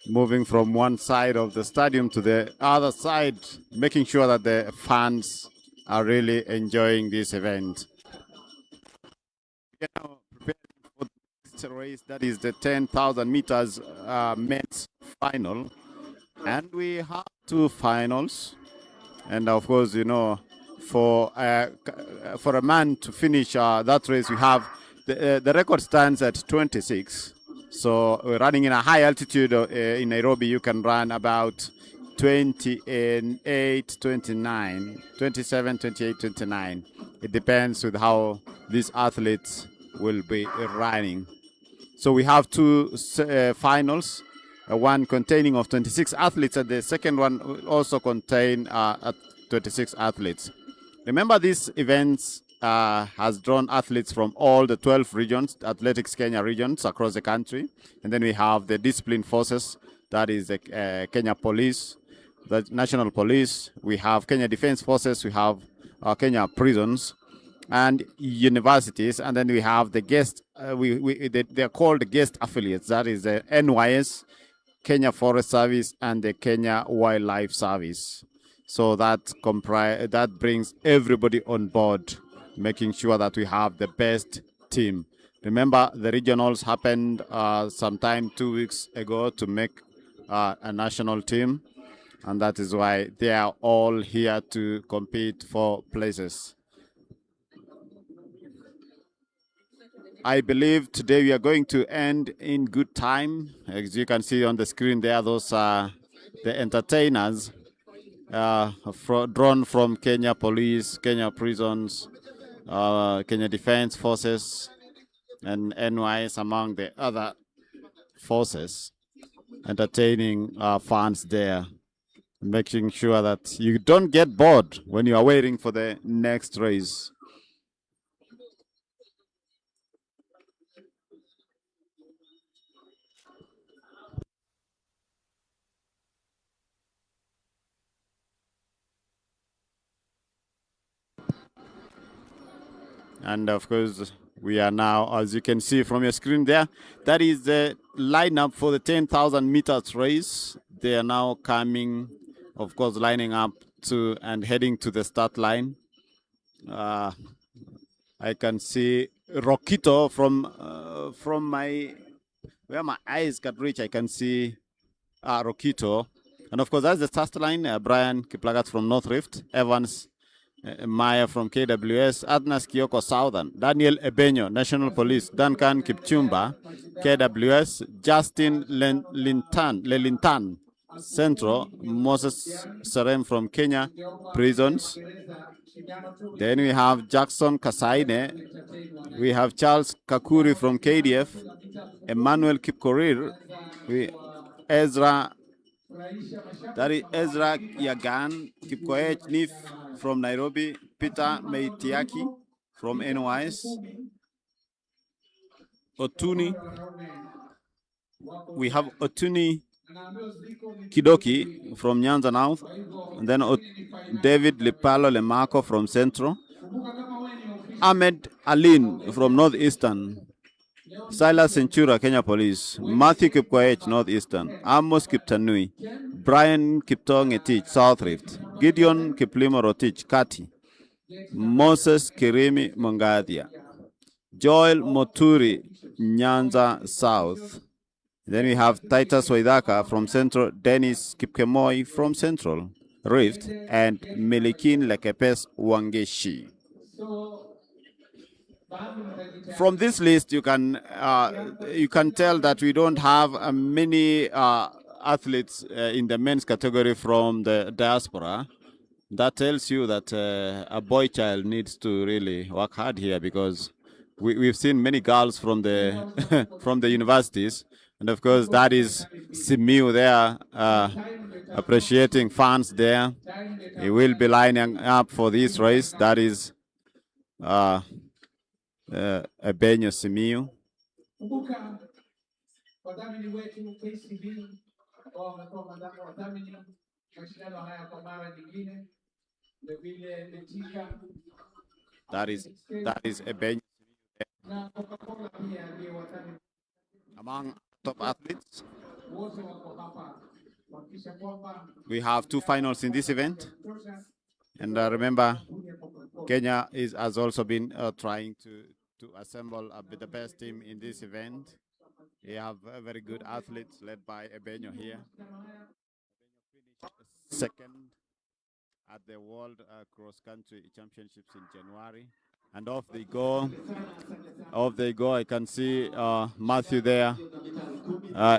moving from one side of the stadium to the other side, making sure that the fans are really enjoying this event. We are now preparing for the next race, that is the 10,000 meters men's final. And we have two finals, and of course, you know, for a man to finish that race, we have the record stands at 26. So we're running in a high altitude in Nairobi. You can run about 28, 29, 27, 28, 29. It depends with how these athletes will be running. So we have two finals. One containing of 26 athletes, and the second one will also contain 26 athletes. Remember, these events has drawn athletes from all the 12 regions, Athletics Kenya regions across the country. And then we have the discipline forces, that is the Kenya Police, the National Police. We have Kenya Defense Forces, we have Kenya Prisons, and universities. And then we have the guest, they're called guest affiliates, that is the NYS, Kenya Forest Service, and the Kenya Wildlife Service. So that brings everybody on board, making sure that we have the best team. Remember, the regionals happened sometime 2 weeks ago to make a national team, and that is why they are all here to compete for places. I believe today we are going to end in good time. As you can see on the screen there, those are the entertainers drawn from Kenya Police, Kenya Prisons, Kenya Defense Forces, and NYS, among the other forces, entertaining fans there, making sure that you don't get bored when you are waiting for the next race. And of course, we are now, as you can see from your screen there, that is the lineup for the 10,000 meters race. They are now coming, of course, lining up to and heading to the start line. I can see Rokito from where my eyes can reach. I can see Rokito. And of course, that's the start line. Brian Kiplagat from North Rift, Evans Maya from KWS, Adnas Kioko Southern, Daniel Ebenyo, National Police, Duncan Kipchumba, KWS, Justin Lelintan, Central, Moses Serem from Kenya Prisons. Then we have Jackson Kasaine, we have Charles Kakuri from KDF, Emmanuel Kipkorir, Ezra Yagan, Kipkoech Nif from Nairobi, Peter Meitiaki from NYS, Otuni. We have Otuni Kidoki from Nyanza North, and then David Lipalo Lemako from Central, Ahmed Alin from Northeastern, Silas Centura, Kenya Police, Matthew Kipkoech, Northeastern, Amos Kiptanui, Brian Kiptong Etich, South Rift, Gideon Kiplimo Rotich, Kati, Moses Kirimi Mongadia, Joel Moturi, Nyanza South. Then we have Titus Waidaka from Central, Dennis Kipkemoi from Central Rift, and Melikin Lekepes Wangeshi. From this list, you can tell that we don't have many athletes in the men's category from the diaspora. That tells you that a boy child needs to really work hard here, because we've seen many girls from the from the universities, and of course that is Simiu there, appreciating fans there. He will be lining up for this race. That is Ebenyo Simiu. That is Ebenyo among top athletes. We have 2 finals in this event, and remember, Kenya has also been trying to assemble the best team in this event. We have very good athletes led by Ebenyo here. Second at the World Cross Country Championships in January. And off they go. Off they go. I can see Matthew there.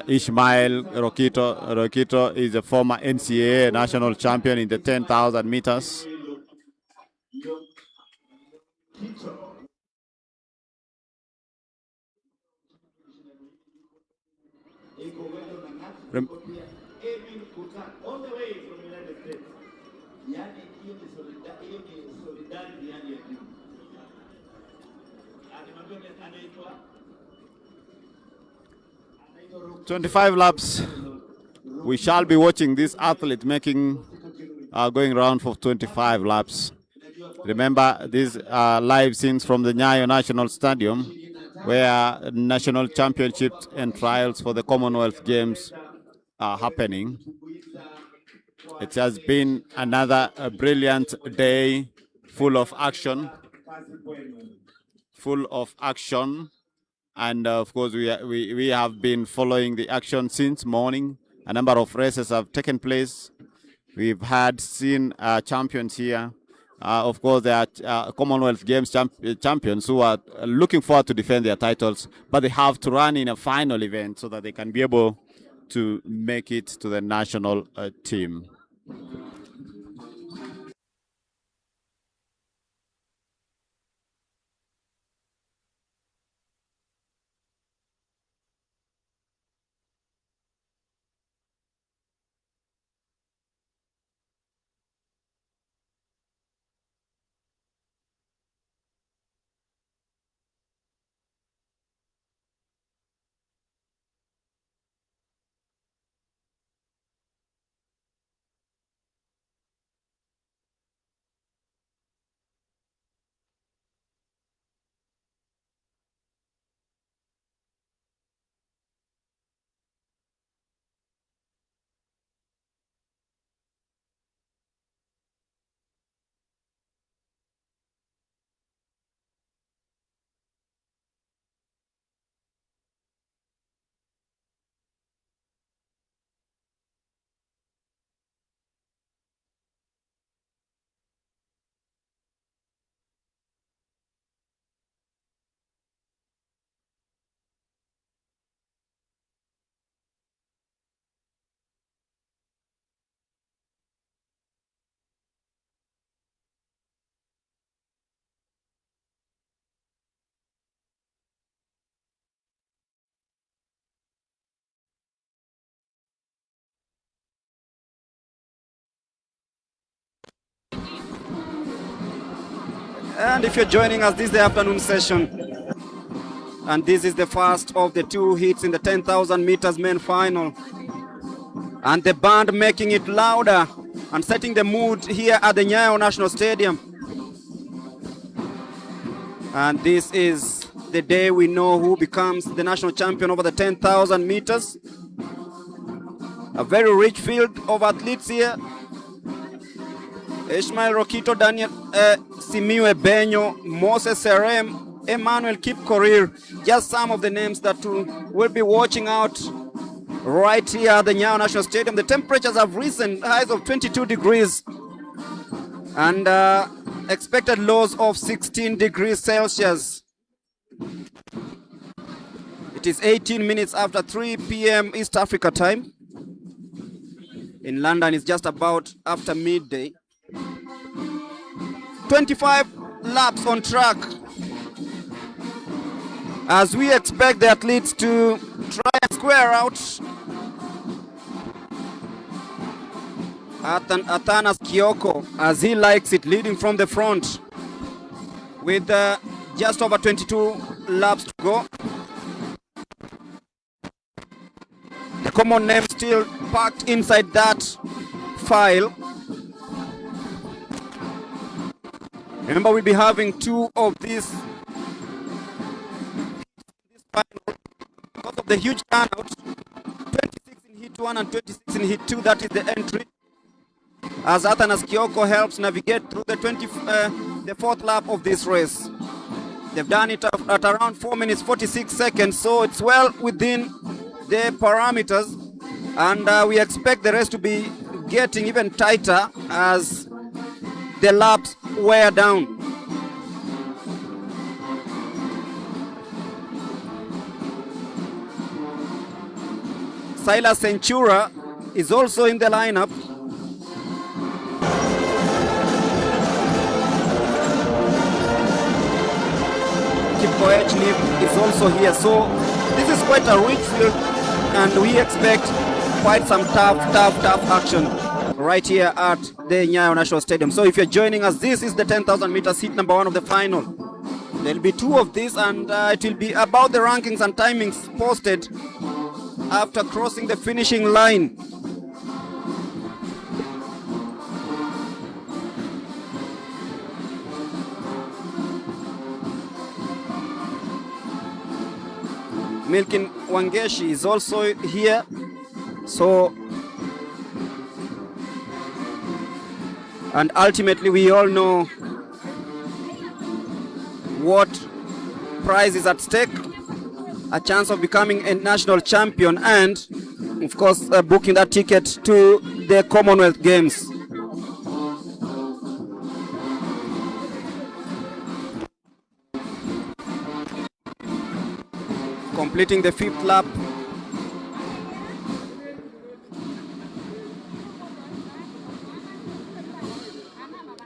Ishmael Rokito. Rokito is a former NCAA national champion in the 10,000 meters. All the way from the United States. 25 laps. We shall be watching this athlete going around for 25 laps. Remember, these are live scenes from the Nyayo National Stadium, where national championships and trials for the Commonwealth Games are happening. It has been another brilliant day, full of action. And of course, we have been following the action since morning. A number of races have taken place. We've seen champions here. Of course, there are Commonwealth Games champions who are looking forward to defend their titles, but they have to run in a final event so that they can be able to make it to the national team. And if you're joining us, this is the afternoon session. And this is the first of the two heats in the 10,000 meters men final. And the band making it louder and setting the mood here at the Nyayo National Stadium. And this is the day we know who becomes the national champion over the 10,000 meters. A very rich field of athletes here. Ishmael Rokito, Daniel Simiu Ebenyo, Moses Serem, Emmanuel Kipkorir, just some of the names that we'll be watching out right here at the Nyayo National Stadium. The temperatures have risen, highs of 22 degrees and expected lows of 16 degrees Celsius. It is 18 minutes after 3 p.m. East Africa time. In London, it's just about after midday. 25 laps on track as we expect the athletes to try and square out Athanas Kioko, as he likes it, leading from the front with just over 22 laps to go. The common name still packed inside that file. Remember, we'll be having two of these final because of the huge turnout. 26 in hit 1 and 26 in hit 2, that is the entry. As Athanas Kioko helps navigate through the fourth lap of this race. They've done it at around 4 minutes 46 seconds, so it's well within the parameters, and we expect the race to be getting even tighter as the laps wear down. Silas Centura is also in the lineup. Kipkoech is also here, so this is quite a rich field, and we expect quite some tough action right here at the Nyayo National Stadium. So if you're joining us, this is the 10,000 meters heat number 1 of the final. There'll be 2 of these, and it will be about the rankings and timings posted after crossing the finishing line. Milkin Wangeshi is also here, so and ultimately we all know what prize is at stake: a chance of becoming a national champion and of course booking that ticket to the Commonwealth Games. Completing the 5th lap.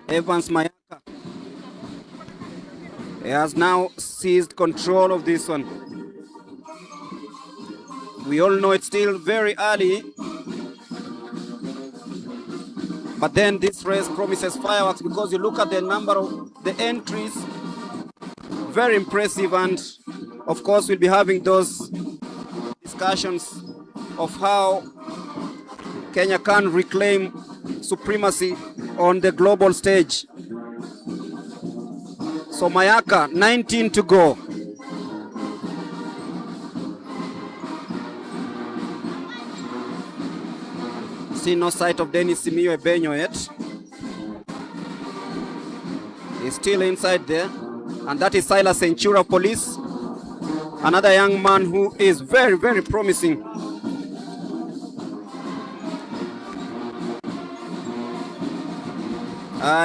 Evans Mayaka has now seized control of this one. We all know it's still very early, but then this race promises fireworks because you look at the number of the entries, very impressive, and of course we'll be having those discussions of how Kenya can reclaim supremacy on the global stage. So Mayaka, 19 to go. See no sight of Dennis Simiyu Ebenyo yet. He's still inside there. And that is Silas Centura of Police. Another young man who is very, very promising.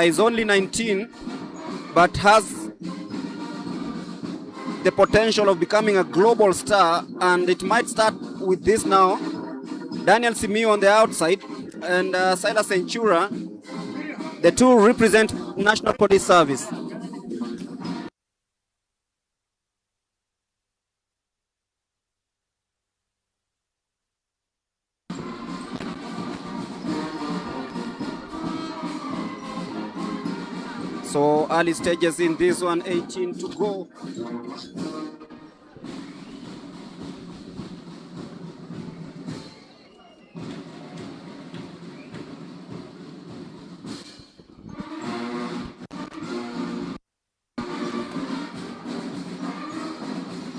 He's only 19, but has the potential of becoming a global star, and it might start with this now. Daniel Simiyu on the outside, and Silas Centura. The 2 represent National Police Service. So early stages in this one, 18 to go.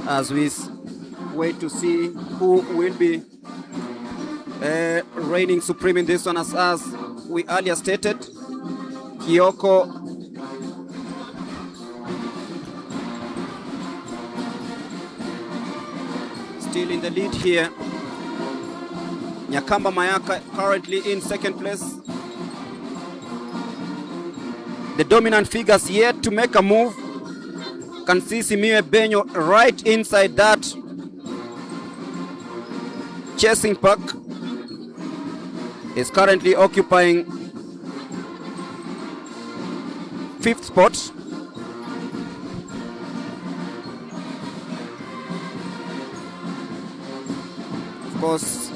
As we wait to see who will be reigning supreme in this one, as we earlier stated, Kioko still in the lead here. Nyakamba Mayaka currently in 2nd place. The dominant figures yet to make a move. Can see Simiyu Ebenyo right inside that chasing pack. Is currently occupying 5th spot. Of course,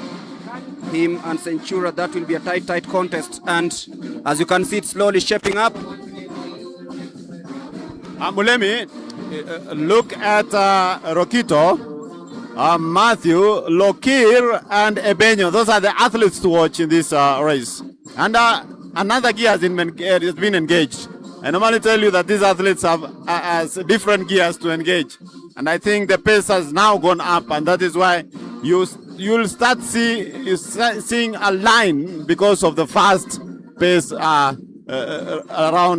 him and Centura, that will be a tight contest, and as you can see, it's slowly shaping up. Mulemi, look at Rokito, Matthew, Lokir, and Ebenyo. Those are the athletes to watch in this race. And another gear has been engaged. I normally tell you that these athletes have different gears to engage. And I think the pace has now gone up, and that is why you'll start seeing a line because of the fast pace around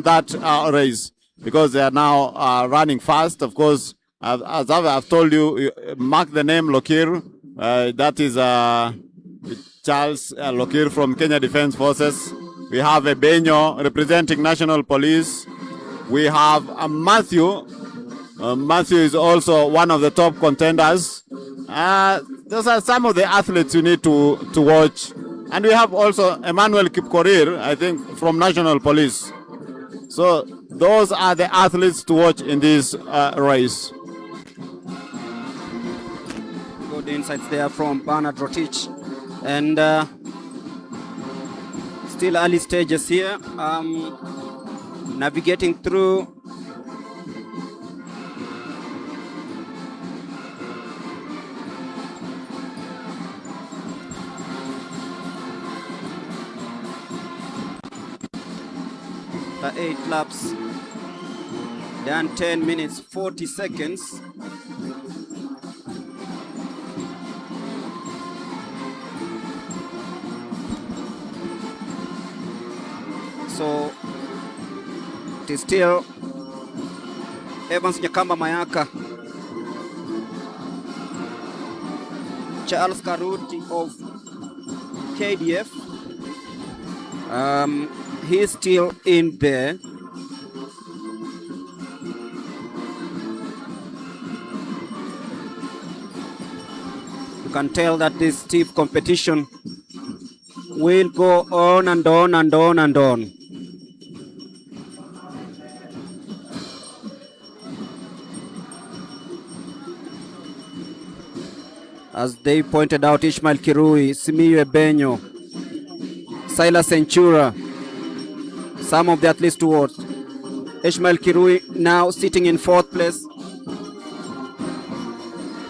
that race. Because they are now running fast. Of course, as I've told you, mark the name Lokir. That is Charles Lokir from Kenya Defence Forces. We have Ebenyo representing National Police. We have Matthew. Matthew is also one of the top contenders. Those are some of the athletes you need to watch. And we have also Emmanuel Kipkorir, I think, from National Police. So those are the athletes to watch in this race. Good insights there from Bernard Rotich. And still early stages here. Navigating through 8 laps. Done 10 minutes 40 seconds. So it is still Evans Nyakamba Mayaka, Charles Karuti of KDF. He's still in there. You can tell that this stiff competition will go on and on and on and on. As they pointed out, Ishmael Kirui, Simiyu Ebenyo, Silas Centura, some of the athletes towards. Ishmael Kirui now sitting in 4th place.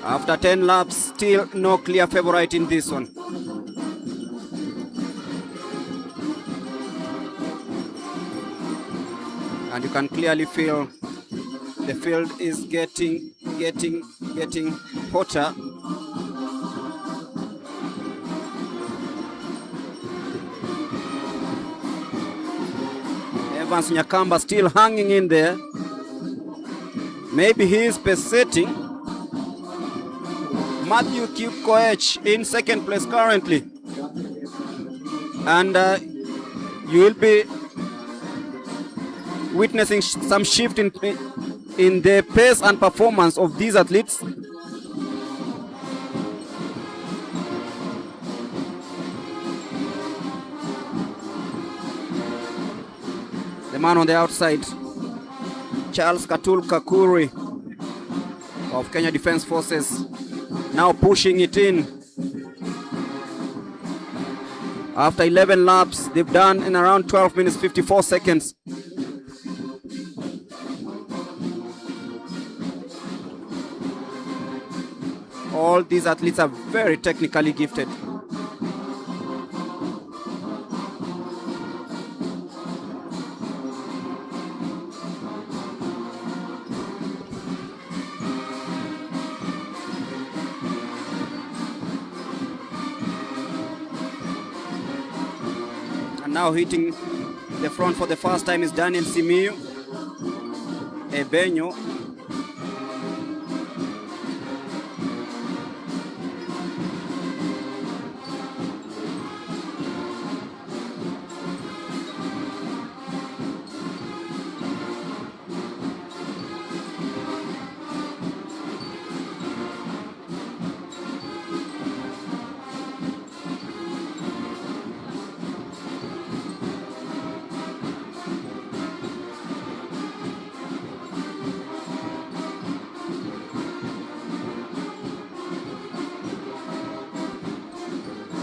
After 10 laps, still no clear favorite in this one. And you can clearly feel the field is getting hotter. Evans Nyakamba still hanging in there. Maybe he is pursuing. Matthew Kipkoech in 2nd place currently. And you will be witnessing some shift in the pace and performance of these athletes. The man on the outside, Charles Katul Kakuri of Kenya Defence Forces, now pushing it in. After 11 laps, they've done in around 12 minutes 54 seconds. All these athletes are very technically gifted. And now hitting the front for the first time is Daniel Simiyu Ebenyo.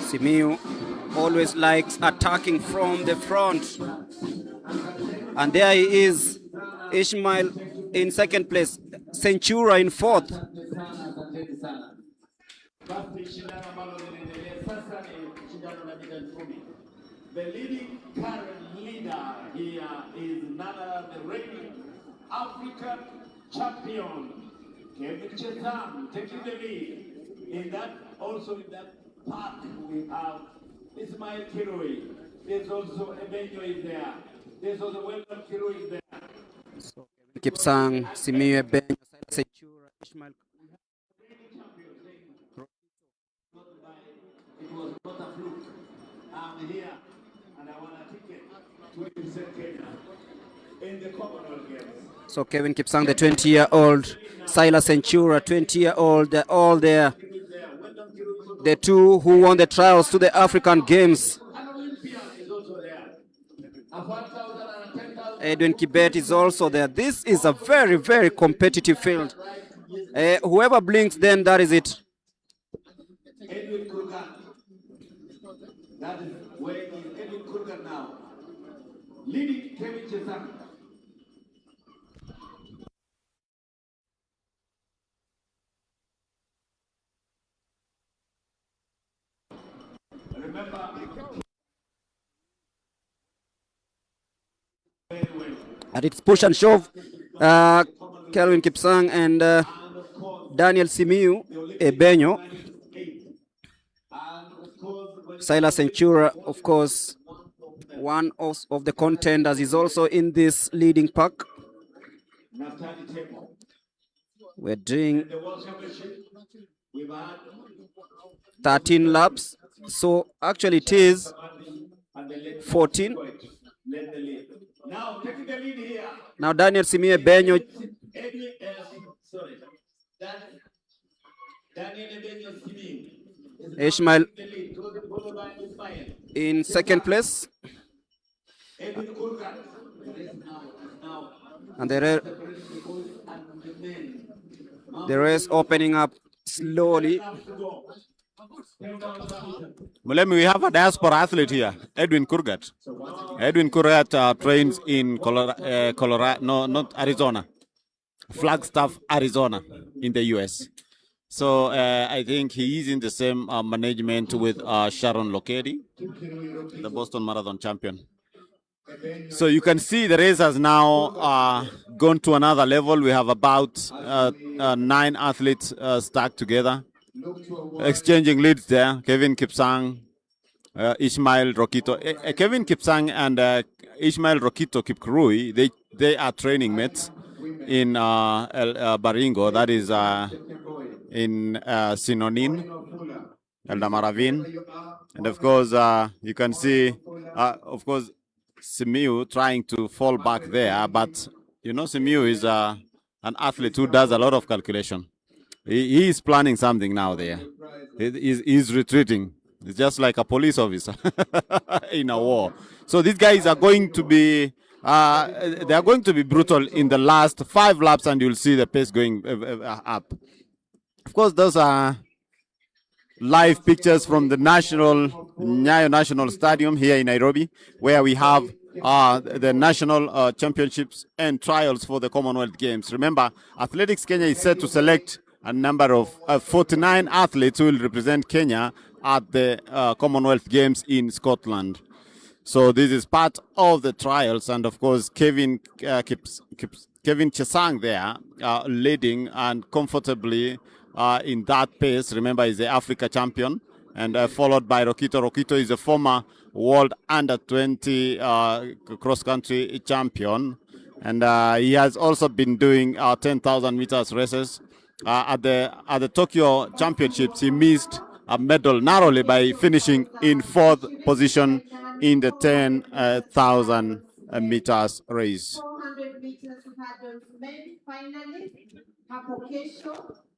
Simiyu always likes attacking from the front. And there he is, Ishmael in 2nd place, Centura in 4th. The leading current leader here is none other than the reigning African champion, Kevin Chetam, taking the lead. In that, also in that park, we have Ismail Kirui. There's also Ebenyo is there. There's also Welcome Kirui is there. So Kipsang, Simiyu Ebenyo, Centura, Ishmael. It was not a fluke. I'm here and I want a ticket to represent Kenya in the Commonwealth Games. So Kevin Kipsang, the 20-year-old, Silas Centura, 20-year-old, they're all there. The two who won the trials to the African Games. Edwin Kibet is also there. This is a very, very competitive field. Whoever blinks, then that is it. Edwin Kurgan. That is where is Edwin Kurgan now. Leading Kevin Chetam. Remember, very well. And it's push and shove. Kelvin Kipsang and Daniel Simiu Ebenyo. Silas Centura, of course, one of the contenders, is also in this leading pack. We're doing 13 laps. So actually it is 14. Now Daniel Simiu Ebenyo. Ishmael in second place. And the race opening up slowly. Mulemi, we have a diaspora athlete here, Edwin Kurgat. Edwin Kurgat trains in Colorado, no, not Arizona, Flagstaff, Arizona, in the US. So I think he is in the same management with Sharon Lokedi, the Boston Marathon champion. So you can see the race has now gone to another level. We have about 9 athletes stacked together, exchanging leads there. Kevin Kipsang, Ishmael Rokito. Kevin Kipsang and Ishmael Rokito Kipkurui, they are training mates in Baringo, that is in Sinonin, El Damaravin. And of course, you can see, of course, Simiu trying to fall back there, but you know, Simiu is an athlete who does a lot of calculation. He is planning something now there. He's retreating. It's just like a police officer in a war. So these guys are going to be, they are going to be brutal in the last 5 laps, and you'll see the pace going up. Of course, those are live pictures from the Nyayo National Stadium here in Nairobi, where we have the national championships and trials for the Commonwealth Games. Remember, Athletics Kenya is set to select a number of 49 athletes who will represent Kenya at the Commonwealth Games in Scotland. So this is part of the trials, and of course Kevin Chesang there leading and comfortably in that pace. Remember, he's the Africa champion, and followed by Rokito. Rokito is a former world under-20 cross-country champion, and he has also been doing 10,000 meters races. At the Tokyo Championships, he missed a medal narrowly by finishing in 4th position in the 10,000 meters race.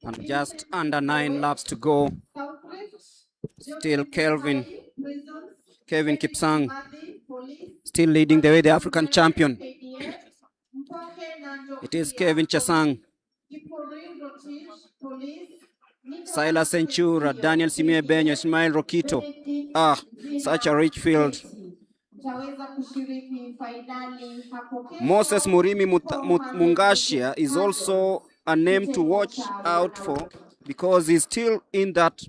And just under 9 laps to go. Still Kevin Kipsang still leading the way, the African champion. It is Kevin Chesang, Silas Centura, Daniel Simiu Ebenyo, Ishmael Rokito. Such a rich field. Moses Murimi Mungashia is also a name to watch out for, because he's still in that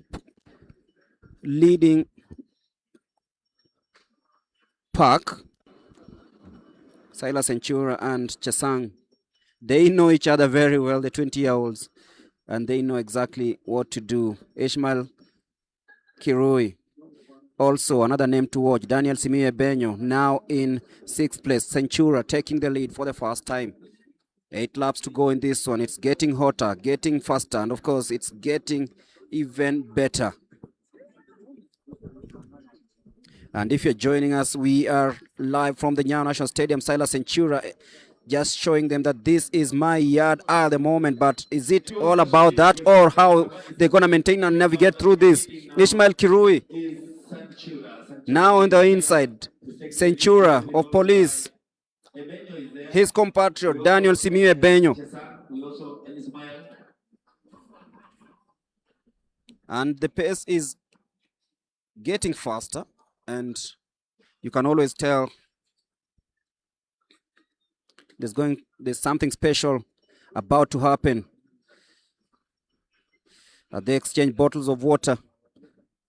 leading pack. Silas Centura and Chesang, they know each other very well, the 20-year-olds, and they know exactly what to do. Ishmael Kirui, also another name to watch. Daniel Simiu Ebenyo now in 6th place. Centura taking the lead for the first time. 8 laps to go in this one. It's getting hotter, getting faster, and of course it's getting even better. And if you're joining us, we are live from the Nyayo National Stadium. Silas Centura just showing them that this is my yard at the moment, but is it all about that, or how they're going to maintain and navigate through this? Ishmael Kirui now on the inside. Centura of Police, his compatriot Daniel Simiu Ebenyo. And the pace is getting faster, and you can always tell there's something special about to happen. They exchange bottles of water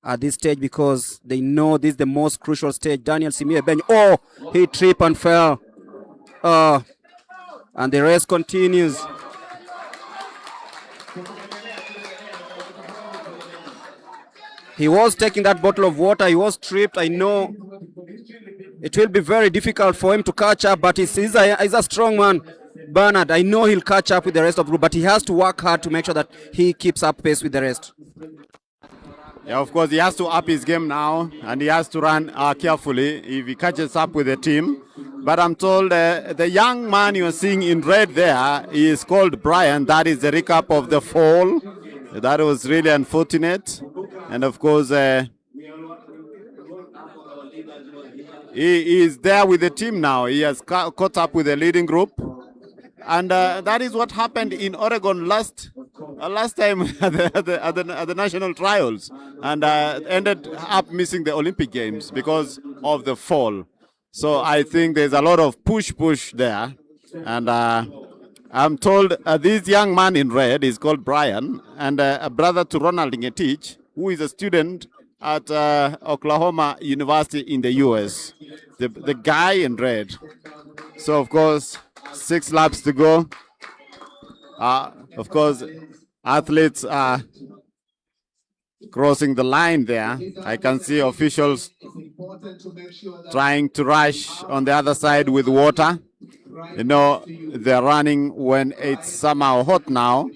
at this stage, because they know this is the most crucial stage. Daniel Simiu Ebenyo, he tripped and fell. And the race continues. He was taking that bottle of water. He was tripped. I know it will be very difficult for him to catch up, but he's a strong man. Bernard, I know he'll catch up with the rest of the group, but he has to work hard to make sure that he keeps up pace with the rest. Yeah, of course, he has to up his game now, and he has to run carefully if he catches up with the team. But I'm told the young man you're seeing in red there is called Brian. That is the recap of the fall. That was really unfortunate. And of course, he is there with the team now. He has caught up with the leading group. And that is what happened in Oregon last time at the national trials, and ended up missing the Olympic Games because of the fall. So I think there's a lot of push there. And I'm told this young man in red is called Brian, and a brother to Ronald Ngetich, who is a student at Oklahoma University in the US. The guy in red. So, of course, 6 laps to go. Of course, athletes are crossing the line there. I can see officials trying to rush on the other side with water. You know, they're running when it's somehow hot now.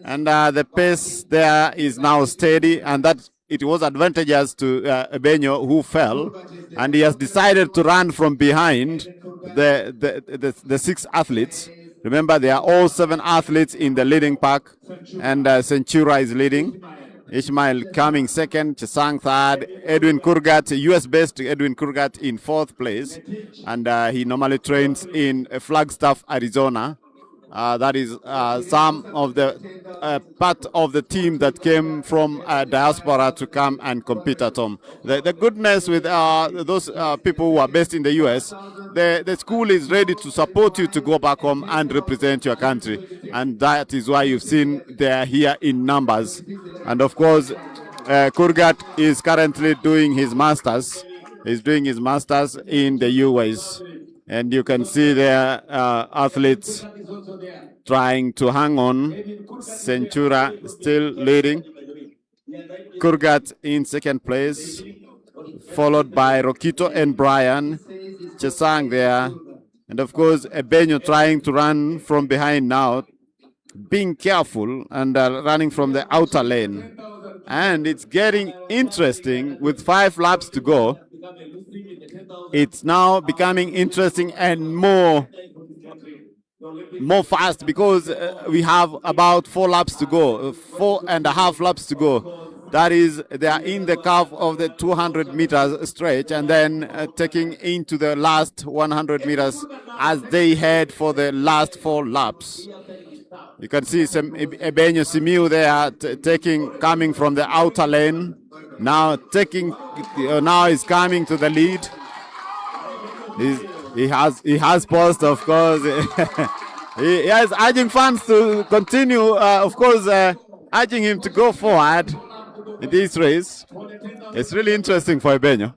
And the pace there is now steady, and that it was advantageous to Ebenyo, who fell, and he has decided to run from behind the 6 athletes. Remember, they are all 7 athletes in the leading pack, and Centura is leading. Ishmael coming second, Chesang third, Edwin Kurgat, US-based Edwin Kurgat in 4th place, and he normally trains in Flagstaff, Arizona. That is some of the part of the team that came from diaspora to come and compete at home. The goodness with those people who are based in the US, the school is ready to support you to go back home and represent your country. And that is why you've seen they're here in numbers. And of course, Kurgat is currently doing his master's. He's doing his master's in the US. And you can see there athletes trying to hang on. Centura still leading. Kurgat in 2nd place, followed by Rokito and Brian. Chesang there. And of course, Ebenyo trying to run from behind now, being careful and running from the outer lane. And it's getting interesting with 5 laps to go. It's now becoming interesting and more fast, because we have about 4 laps to go, 4.5 laps to go. That is, they are in the curve of the 200 meters stretch, and then taking into the last 100 meters as they head for the last 4 laps. You can see some Ebenyo Simiu there coming from the outer lane. Now is coming to the lead. He has paused, of course. He is urging fans to continue, of course, urging him to go forward in this race. It's really interesting for Ebenyo.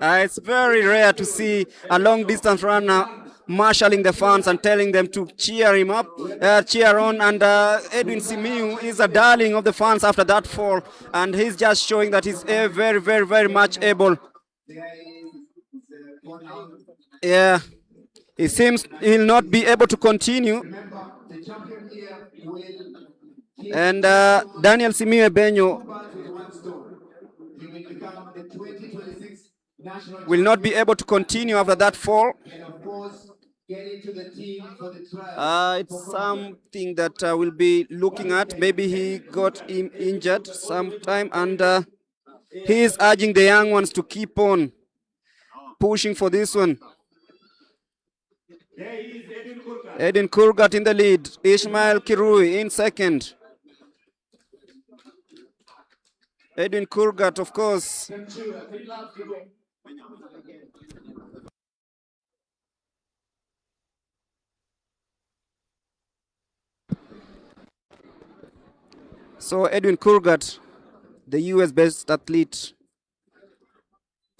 It's very rare to see a long distance runner marshalling the fans and telling them to cheer him up, cheer on. And Edwin Simiu is a darling of the fans after that fall, and he's just showing that he's very, very, very much able. Yeah, it seems he'll not be able to continue. And Daniel Simiu Ebenyo will not be able to continue after that fall. It's something that we'll be looking at. Maybe he got injured sometime, and he is urging the young ones to keep on pushing for this one. Edin Kurgat in the lead, Ishmael Kirui in 2nd. Edwin Kurgat, of course. So Edwin Kurgat, the US-based athlete,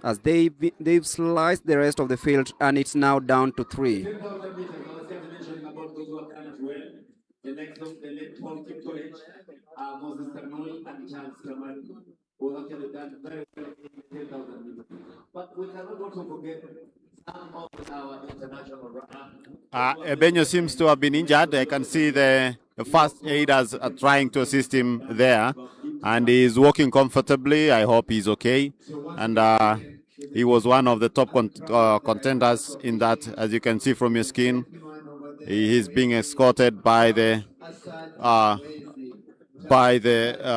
as they've sliced the rest of the field, and it's now down to 3. The next of the late Paul College, Moses Tanui and Charles Kamal, who actually done very well in 10,000 meters. But we cannot also forget some of our international runners. Ebenyo seems to have been injured. I can see the first aiders are trying to assist him there, and he's walking comfortably. I hope he's okay. And he was one of the top contenders in that, as you can see from your screen. He is being escorted by the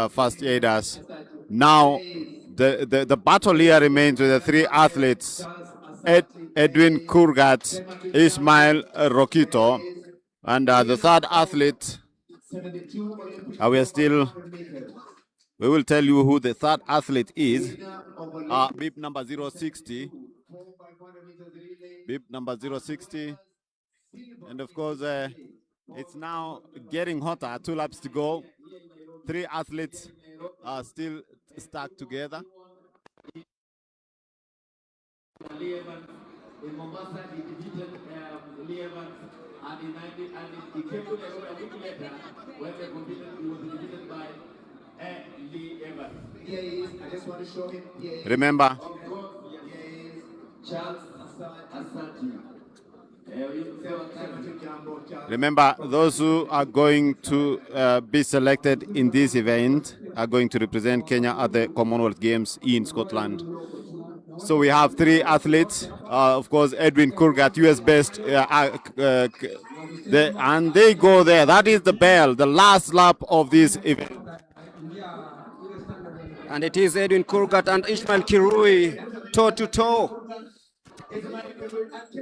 first aiders. Now, the battle here remains with the 3 athletes: Edwin Kurgat, Ismail Rokito, and the third athlete. We will tell you who the third athlete is. Bib number 060. Bib number 060. And of course, it's now getting hotter. 2 laps to go. 3 athletes are still stuck together. In Mombasa, he defeated Lee Evans, and he came to a week later when they competed, he was defeated by Lee Evans. I just want to show him. Remember, Charles Asante. Remember, those who are going to be selected in this event are going to represent Kenya at the Commonwealth Games in Scotland. So we have 3 athletes. Of course, Edwin Kurgat, US-based, and they go there. That is the bell, the last lap of this event. And it is Edwin Kurgat and Ishmael Kirui toe to toe.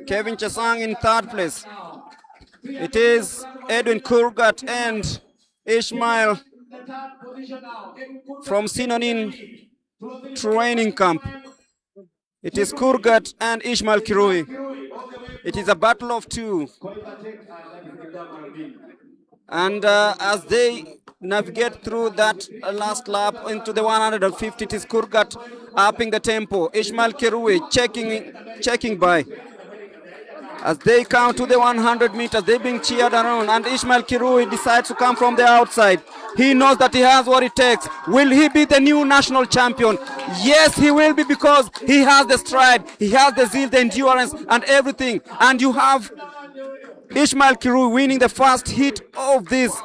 Kevin Chesang in 3rd place. It is Edwin Kurgat and Ishmael from Sinonin training camp. It is Kurgat and Ishmael Kirui. It is a battle of 2. And as they navigate through that last lap into the 150, it is Kurgat upping the tempo. Ishmael Kirui checking by. As they count to the 100 meters, they're being cheered around, and Ishmael Kirui decides to come from the outside. He knows that he has what it takes. Will he be the new national champion? Yes, he will be, because he has the stride, he has the zeal, the endurance, and everything. And you have Ishmael Kirui winning the first heat of this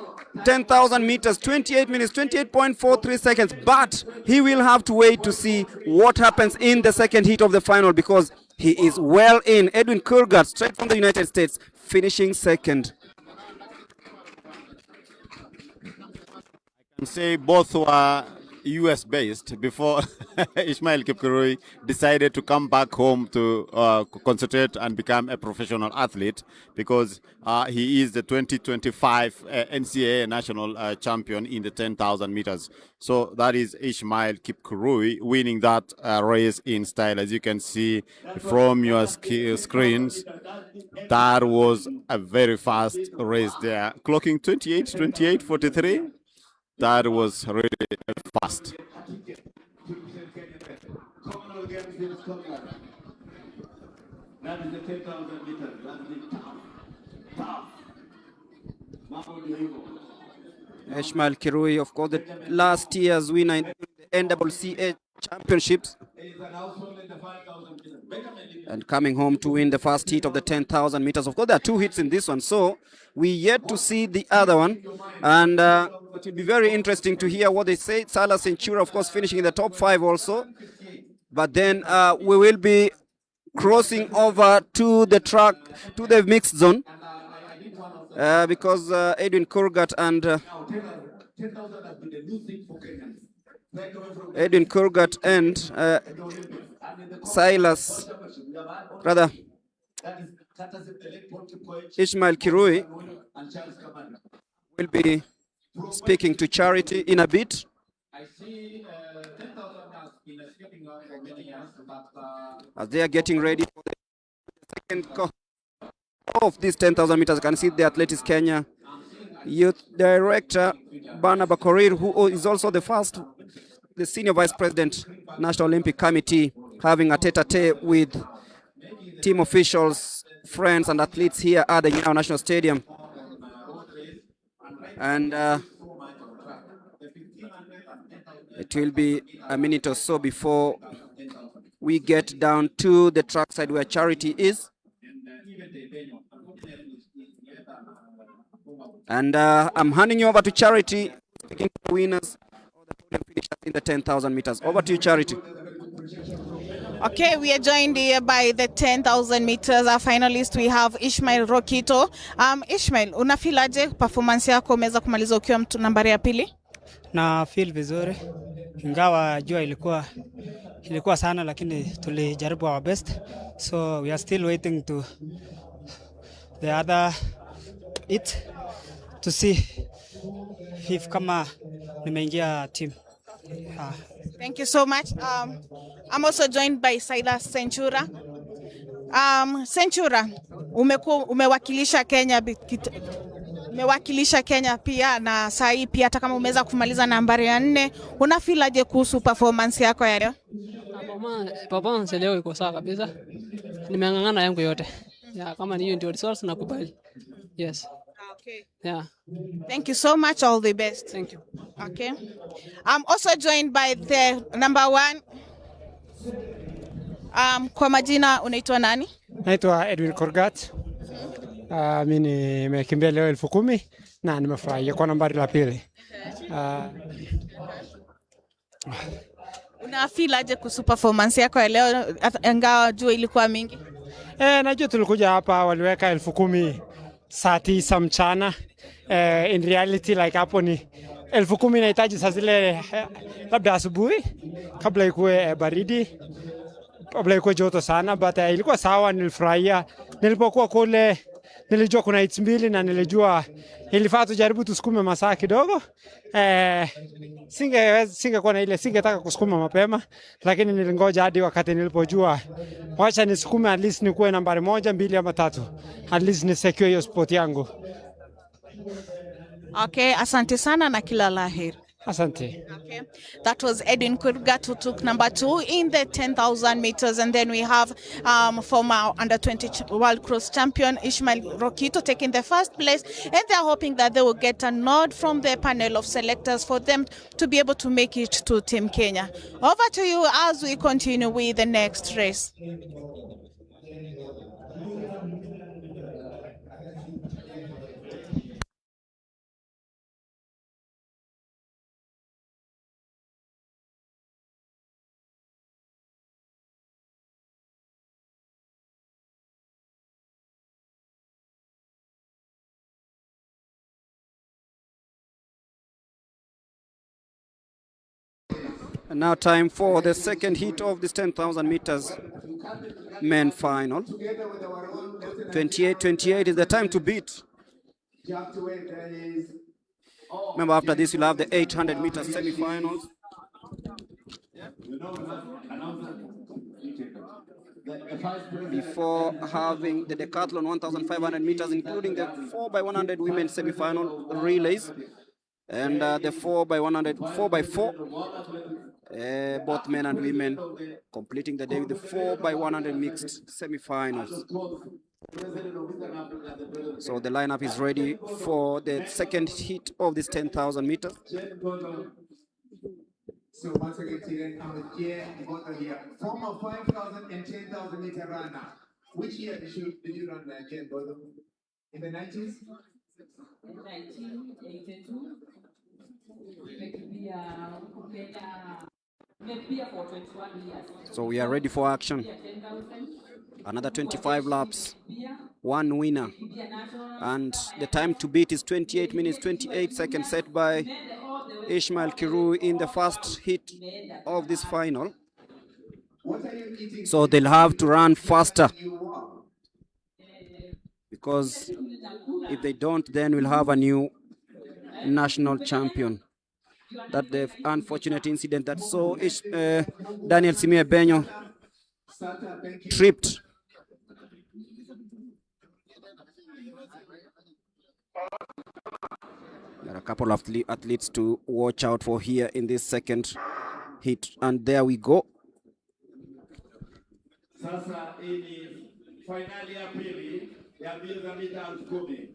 10,000 meters, 28 minutes, 28.43 seconds. But he will have to wait to see what happens in the second heat of the final, because he is well in. Edwin Kurgat, straight from the United States, finishing 2nd. I can say both were US-based before Ishmael Kipkurui decided to come back home to concentrate and become a professional athlete, because he is the 2025 NCAA national champion in the 10,000 meters. So that is Ishmael Kipkurui winning that race in style. As you can see from your screens, that was a very fast race there, clocking 28:43. That was really fast. Commonwealth Games in Scotland. That is the 10,000 meters. That's the tough. Ishmael Kirui, of course, the last year's winner in the NCAA championships, and coming home to win the first heat of the 10,000 meters. Of course, there are 2 hits in this one, so we yet to see the other one, and it will be very interesting to hear what they say. Salah Centura, of course, finishing in the top 5 also, but then we will be crossing over to the track, to the mixed zone, because Edwin Kurgat and Silas, rather Ishmael Kirui, will be speaking to Charity in a bit. As they are getting ready for the second of this 10,000 meters, you can see the Athletics Kenya Youth Director Bana Bakorir, who is also the senior vice president, National Olympic Committee, having a tete-a-tete with team officials, friends, and athletes here at the Nyayo National Stadium. And it will be a minute or so before we get down to the trackside where Charity is. And I'm handing you over to Charity, speaking to the winners or the podium finishers in the 10,000 meters. Over to you, Charity. Okay, we are joined here by the 10,000 meters. Our finalist, we have Ishmael Rokito. Ishmael, unafilaje performance yako umeweza kumaliza ukiwa nambari ya pili? Na feel vizuri, ingawa jua ilikuwa sana, lakini tulijaribu our best, so we are still waiting to the other to see if kama nimeingia team. Thank you so much. I'm also joined by Silas Senchura. Senchura, umewakilisha Kenya pia, na saa hii pia hata kama umeweza kumaliza nambari ya 4, unafilaje kuhusu performance yako ya leo? Performance leo iko sawa kabisa. Nimeng'ang'ana yangu yote. Kama hiyo ndio results nakubali. Yes. Okay. Yeah. Thank you so much. All the best. Thank you. Okay. I'm also joined by the number 1. Kwa majina unaitwa nani? Naitwa Edwin Korgat. Mimi nimekimbia leo 10,000 na nimefurahia kwa nambari la pili. Unafilaje kuhusu performance yako ya leo ingawa jua ilikuwa mingi? Najua tulikuja hapa waliweka 10,000 saa 9 mchana. In reality like hapo ni 10,000 inahitaji saa zile labda asubuhi kabla ikuwe baridi, kabla ikuwe joto sana, but ilikuwa sawa, nilifurahia. Nilipokuwa kule nilijua kuna hits 2 na nilijua ilifaa tujaribu tusukume masaa kidogo. Singekuwa na ile, singetaka kusukuma mapema, lakini nilingoja hadi wakati nilipojua wacha nisukume at least nikuwe nambari 1, 2 ama 3. At least ni secure hiyo spot yangu. Okay, asante sana na kila laheri. Asante. Okay. That was Edwin Kurgat, who took number 2 in the 10,000 meters. And then we have former under-20 world cross champion Ishmael Rokito taking the first place. And they're hoping that they will get a nod from the panel of selectors for them to be able to make it to Team Kenya. Over to you as we continue with the next race. And now time for the second heat of this 10,000 meters men final. 28-28 is the time to beat. Remember, after this we'll have the 800 meters semi-finals. Before having the decathlon 1,500 meters, including the 4x100 women semi-final relays and the 4x100, 4x4, both men and women completing the day with the 4x100 mixed semi-finals. So the lineup is ready for the second heat of this 10,000 meters. So once again, both of you, former 5,000 and 10,000 meter runner. Which year did you run again, both of you? In the 90s? 1982. So we are ready for action. Another 25 laps, one winner. And the time to beat is 28 minutes, 28 seconds set by Ishmael Kirui in the first hit of this final. So they'll have to run faster, because if they don't, then we'll have a new national champion. That the unfortunate incident that saw Daniel Simie Benyo tripped. There are a couple of athletes to watch out for here in this second hit. And there we go. Sasa hii ni finali ya pili ya mbio za mita 10,000.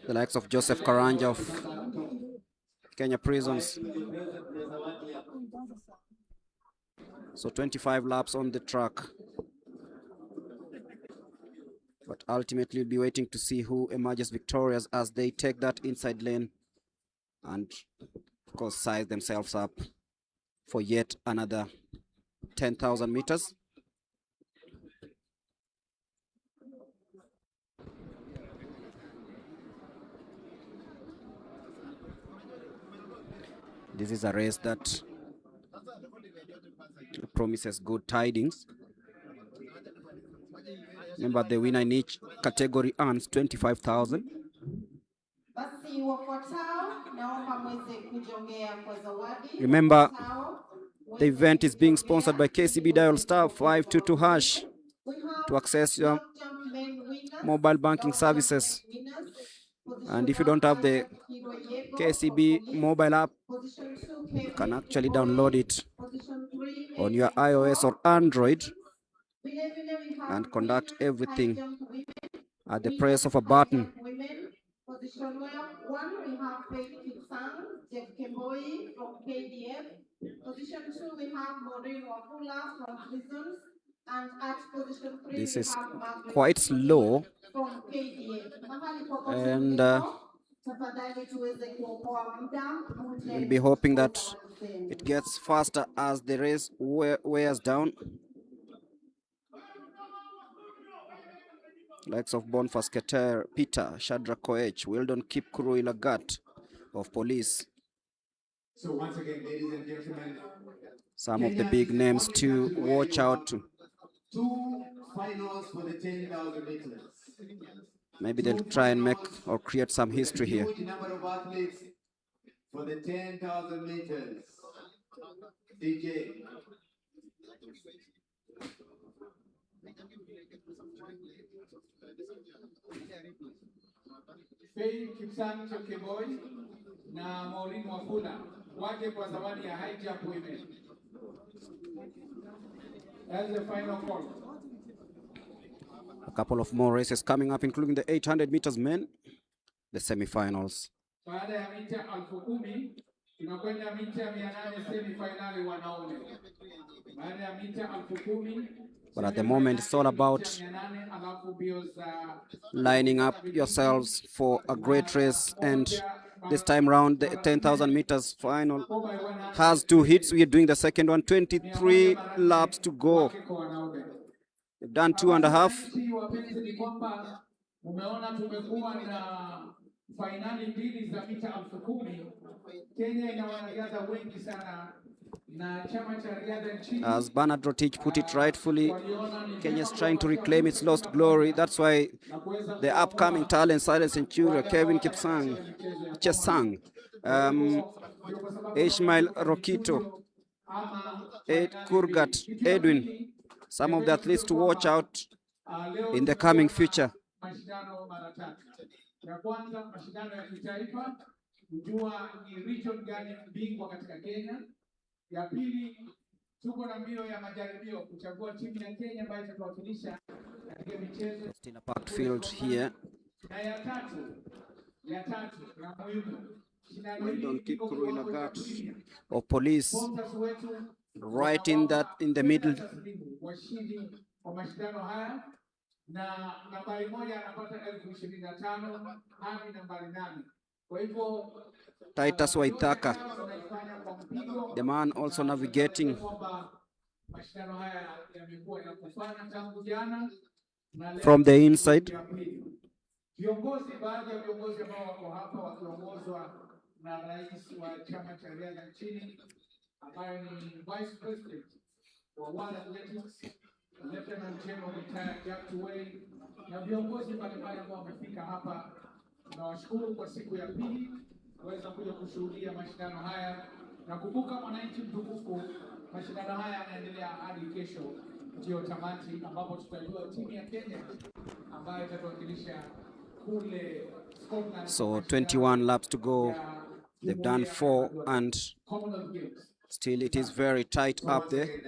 The likes of Joseph Karanja of Kenya Prisons. So 25 laps on the track. But ultimately, we'll be waiting to see who emerges victorious as they take that inside lane and, of course, size themselves up for yet another 10,000 meters. This is a race that promises good tidings. Remember, the winner in each category earns 25,000. Remember, the event is being sponsored by KCB. Dial star 522 hash to access your mobile banking services. And if you don't have the KCB mobile app, you can actually download it on your iOS or Android and conduct everything at the press of a button. Position 1, we have Faith Kipsang, Jeff Kemboi from KDF. Position 2, we have Maureen Wafula from Prisons. And at position 3, This we is have Margaret quite slow. from KDF. And we'll be hoping that it gets faster as the race wears down. Likes of Boniface Keter, Peter, Shadrach Koech, Weldon Kipkuru Ilagat of Police. So once again, ladies and gentlemen, Some of the big names to watch out to. 2 finals for the 10,000 meters. Maybe they'll try and make or create some history here. Huge number of athletes for the 10,000 meters. DJ. Faith Kipsang Chokeboy na Maureen Wafula waje kwa zawadi ya high jump women. That's the final call. A couple of more races coming up, including the 800 meters men, the semi-finals. Baada ya mita 10,000 tunakwenda mita 800 semi-finali wanaume. Baada ya mita 10,000. But at the moment, it's all about lining up yourselves for a great race. And this time round, the 10,000 meters final has 2 hits. We are doing the second one, 23 laps to go. They've done 2.5. Umeona tumekuwa na finali mbili za mita 10,000. Kenya ina wanariadha wengi sana. As Bernard Rotich put it rightfully, Kenya is trying to reclaim its lost glory. That's why the upcoming talent, Silent Centurion, Kevin Kipsang, Chesang, Ishmael Rokito, Ed Kurgat, Edwin, some of the athletes to watch out in the coming future. Ya kwanza mashindano ya kitaifa kujua ni region gani bingwa katika Kenya. Ya pili tuko na mbio ya majaribio kuchagua timu ya Kenya ambayo itatuwakilisha katika michezo. Still a packed field here. Na ya tatu na muhimu Weldon Kipkuru Ilagat of Police right in the middle. Washindi wa mashindano haya na nambari 1 anapata 25,000 hadi nambari 8. Kwa hivyo Titus Waithaka, the man also navigating from the inside. Viongozi, baadhi ya viongozi ambao wako hapa wakiongozwa na rais wa chama cha riadha nchini ambaye ni vice president wa World Athletics, Lieutenant General retired Jack Tuwei, na viongozi mbalimbali ambao wamefika hapa. Tunawashukuru kwa siku ya pili kuweza kuja kushuhudia mashindano haya, na kumbuka mwananchi mtukufu, mashindano haya yanaendelea hadi kesho ndio tamati, ambapo tutajua timu ya Kenya ambayo itatuwakilisha kule Scotland. So 21 laps to go. They've done 4 and still it is very tight up there.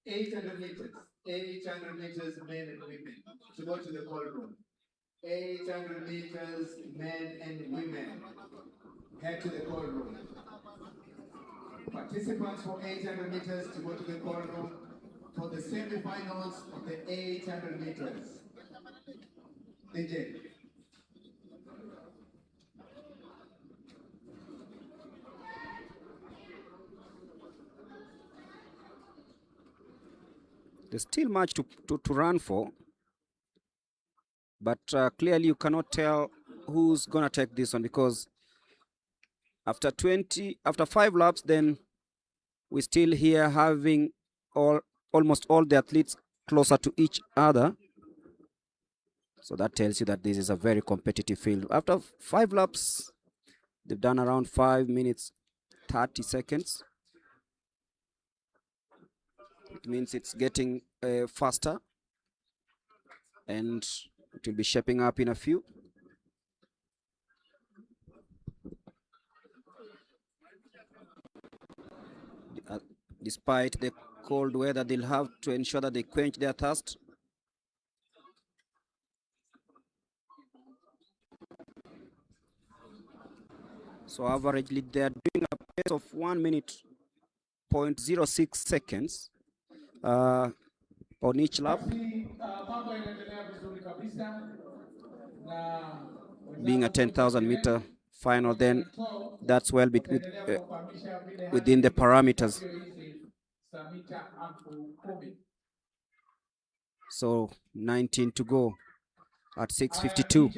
800 meters. 800 meters, men and women. To go to the ballroom. 800 meters, men and women. Head to the ballroom. Participants for 800 meters to go to the ballroom for the semi-finals of the 800 meters. DJ. There's still much to run for, but clearly you cannot tell who's gonna take this one, because after 5 laps, then we still here having almost all the athletes closer to each other. So that tells you that this is a very competitive field. After 5 laps, they've done around 5 minutes 30 seconds. It means it's getting faster, and it will be shaping up in a few. Despite the cold weather, they'll have to ensure that they quench their thirst. So averagely, they are doing a pace of 1 minute 0.06 seconds on each lap. Being a 10,000 meter final, then that's well within the parameters. So 19 to go at 6:52.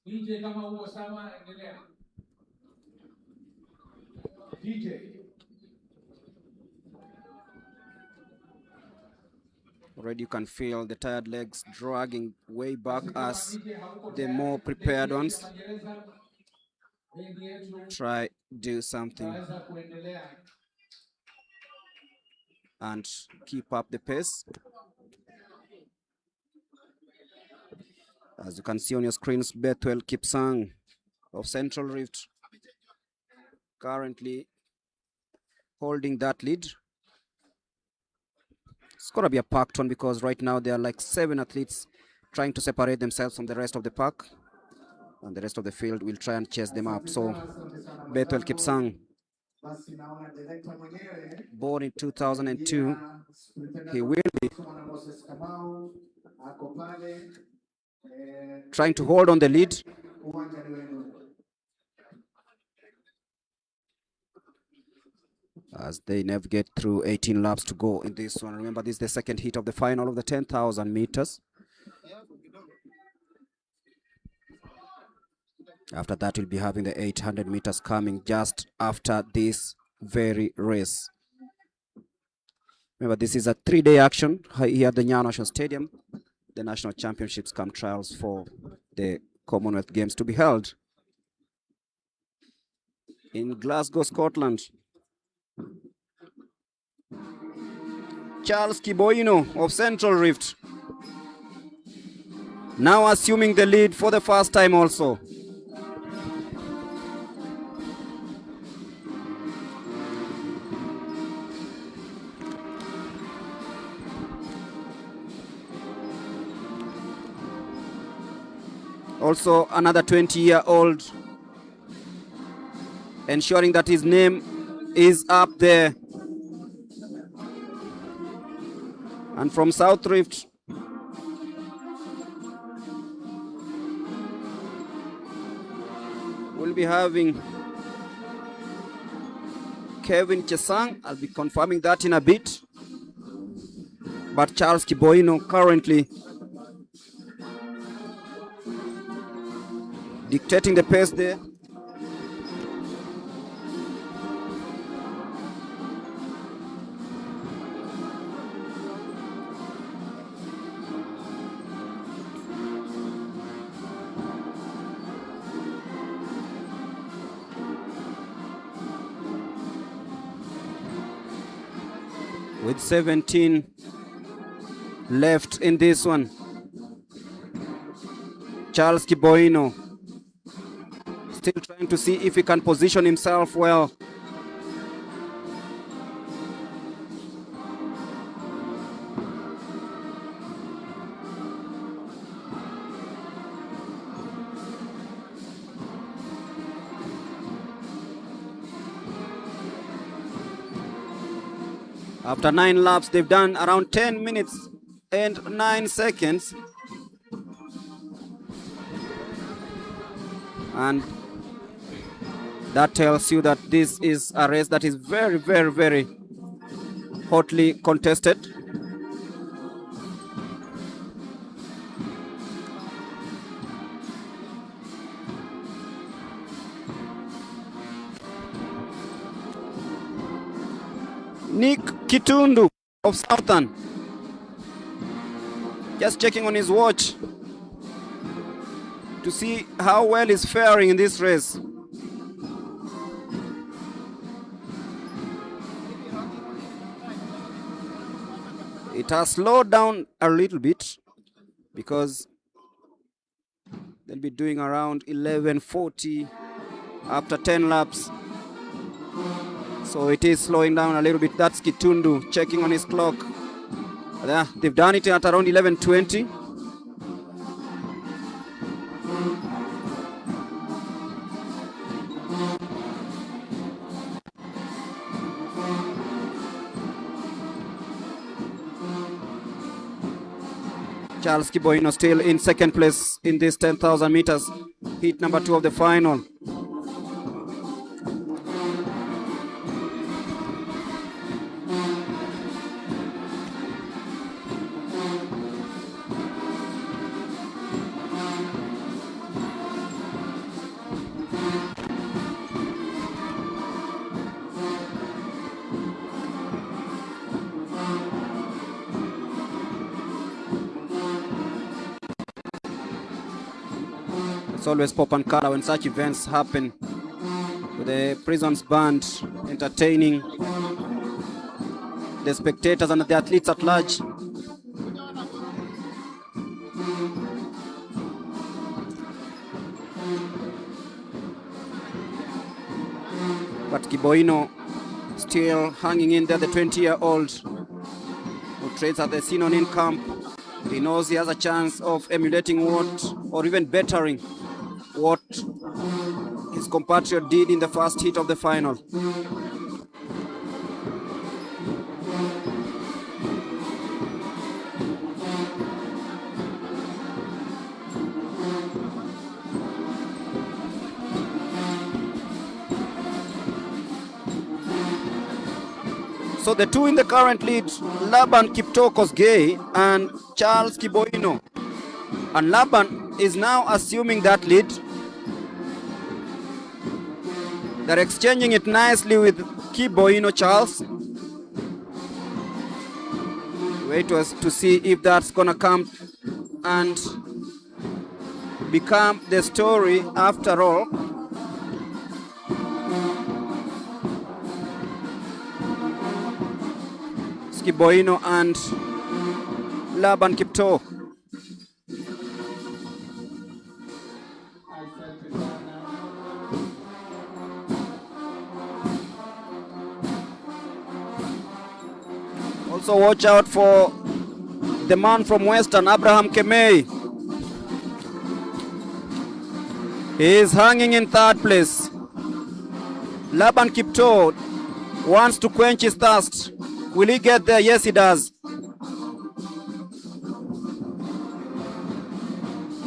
DJ kama uko sawa, endelea. DJ. Already you can feel the tired legs dragging way back as the more prepared ones try do something and keep up the pace. As you can see on your screens, Bethwell Kipsang of Central Rift currently holding that lead. It's going to be a packed one, because right now there are like 7 athletes trying to separate themselves from the rest of the pack, and the rest of the field will try and chase them up. So Bethwell Kipsang, born in 2002, he will be trying to hold on the lead. As they navigate through 18 laps to go in this one. Remember, this is the second heat of the final of the 10,000 meters. After that, we'll be having the 800 meters coming just after this very race. Remember, this is a 3-day action here at the Nyayo National Stadium. The national championships come trials for the Commonwealth Games to be held in Glasgow, Scotland. Charles Kiboino of Central Rift now assuming the lead for the first time also. Also another 20-year-old, ensuring that his name is up there. And from South Rift, we'll be having Kevin Chesang. I'll be confirming that in a bit. But Charles Kiboino currently dictating the pace there. With 17 left in this one, Charles Kiboino still trying to see if he can position himself well. After 9 laps, they've done around 10 minutes and 9 seconds. And that tells you that this is a race that is very, very, very hotly contested. Nick Kitundu of Southern, just checking on his watch to see how well he's faring in this race. It has slowed down a little bit because they'll be doing around 11:40 after 10 laps. So it is slowing down a little bit. That's Kitundu checking on his clock. There, they've done it at around 11:20. Charles Kiboino still in second place in this 10,000 meters, heat number 2 of the final. It's always pop and color when such events happen, with the prisons band entertaining the spectators and the athletes at large. But Kiboino still hanging in there, the 20-year-old who trains at the Sinonin camp. He knows he has a chance of emulating what, or even bettering what his compatriot did in the first heat of the final. So the two in the current lead, Laban Kiptoo-Kosgei and Charles Kiboino. And Laban is now assuming that lead. They're exchanging it nicely with Kiboino Charles. Wait to see if that's gonna come and become the story after all. Kiboino and Laban Kiptoo. Also watch out for the man from Western, Abraham Kemei. He is hanging in third place. Laban Kiptoo wants to quench his thirst. Will he get there? Yes, he does.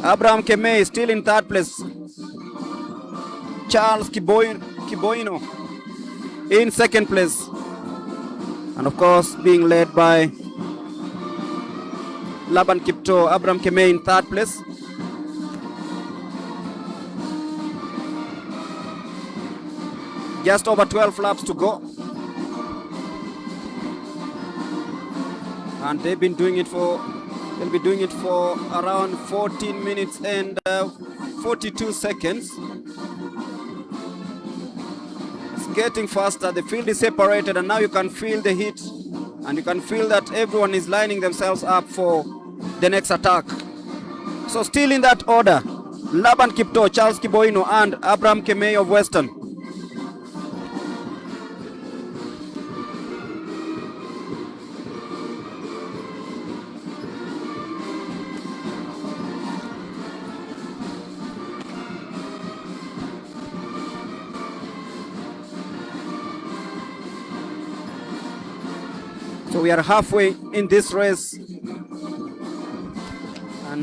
Abraham Kemei still in third place. Charles Kiboino in second place. And of course, being led by Laban Kiptoo, Abraham Kemei in third place. Just over 12 laps to go. And they'll be doing it for around 14 minutes and 42 seconds. It's getting faster. The field is separated, and now you can feel the heat, and you can feel that everyone is lining themselves up for the next attack. So still in that order, Laban Kiptoo, Charles Kiboino, and Abraham Kemei of Western. So we are halfway in this race, and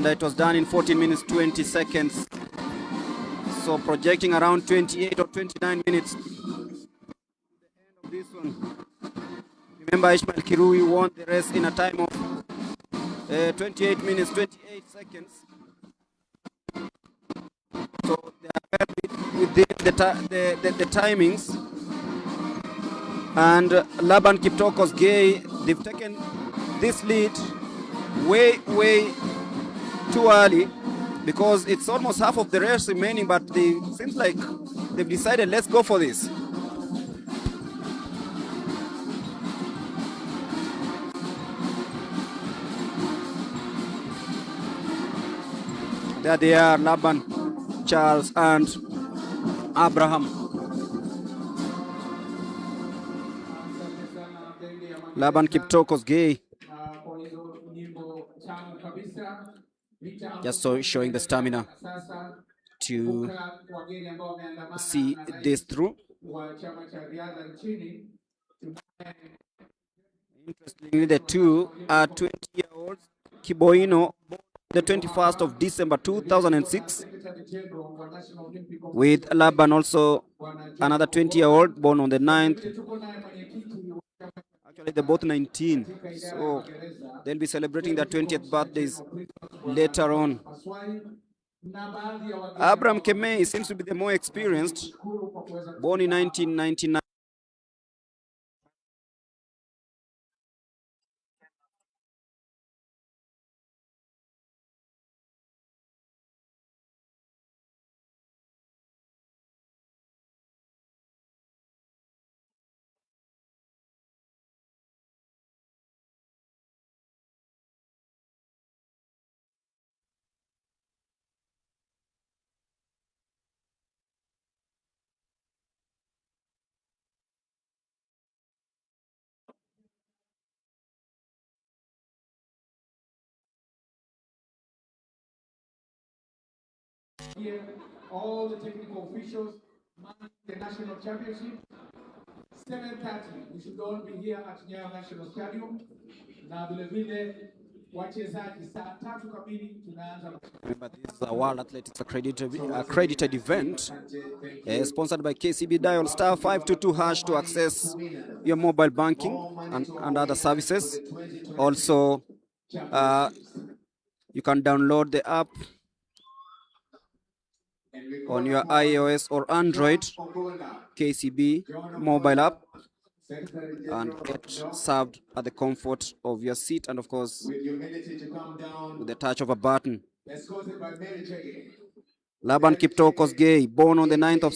it was done in 14 minutes 20 seconds. So projecting around 28 or 29 minutes. This one. Remember, Ishmael Kirui won the race in a time of 28 minutes 28 seconds. So they are well within the timings. And Laban Kiptokos Gay, they've taken this lead way too early, because it's almost half of the race remaining, but they seems like they've decided, let's go for this. There they are, Laban, Charles, and Abraham. Laban Kiptokos Gay. Just showing the stamina to see this through. Interestingly, the two are 20-year-olds. Kiboino, the 21st of December 2006, with Laban also another 20-year-old born on the 9th. Actually, they're both 19, so they'll be celebrating their 20th birthdays later on. Abraham Kemei seems to be the more experienced, born in 1999. Here, all the technical officials manage the national championship. 7:30, we should all be here at Nyayo National Stadium. Na vile vile wachezaji saa 3 kamili tunaanza. Remember, this is a World Athletics accredited event, sponsored by KCB. Dial star 522 hash to access your mobile banking and other services. Also, you can download the app on your iOS or Android KCB mobile app and get served at the comfort of your seat, and of course with the touch of a button. Laban Kiptokos Gay, born on the 9th of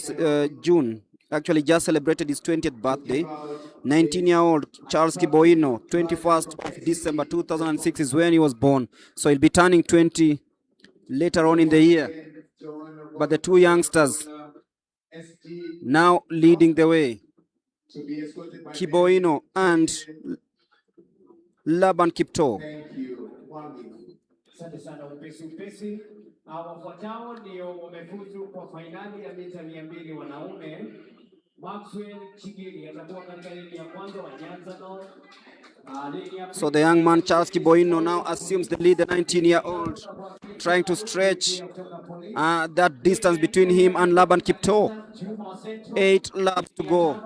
June, actually just celebrated his 20th birthday. 19-year-old Charles Kiboino, 21st of December 2006 is when he was born, so he'll be turning 20 later on in the year. But the two youngsters now leading the way, Kiboino and Laban Kipto. Asante sana, upesi. Wafuatao ndio wamefuzu kwa fainali ya mita 200 wanaume. Maxwell Chigiri atakuwa katika ligi ya kwanza wa Nyanza North. So the young man Charles Kiboino now assumes the lead, the 19-year-old, trying to stretch that distance between him and Laban Kipto. 8 laps to go.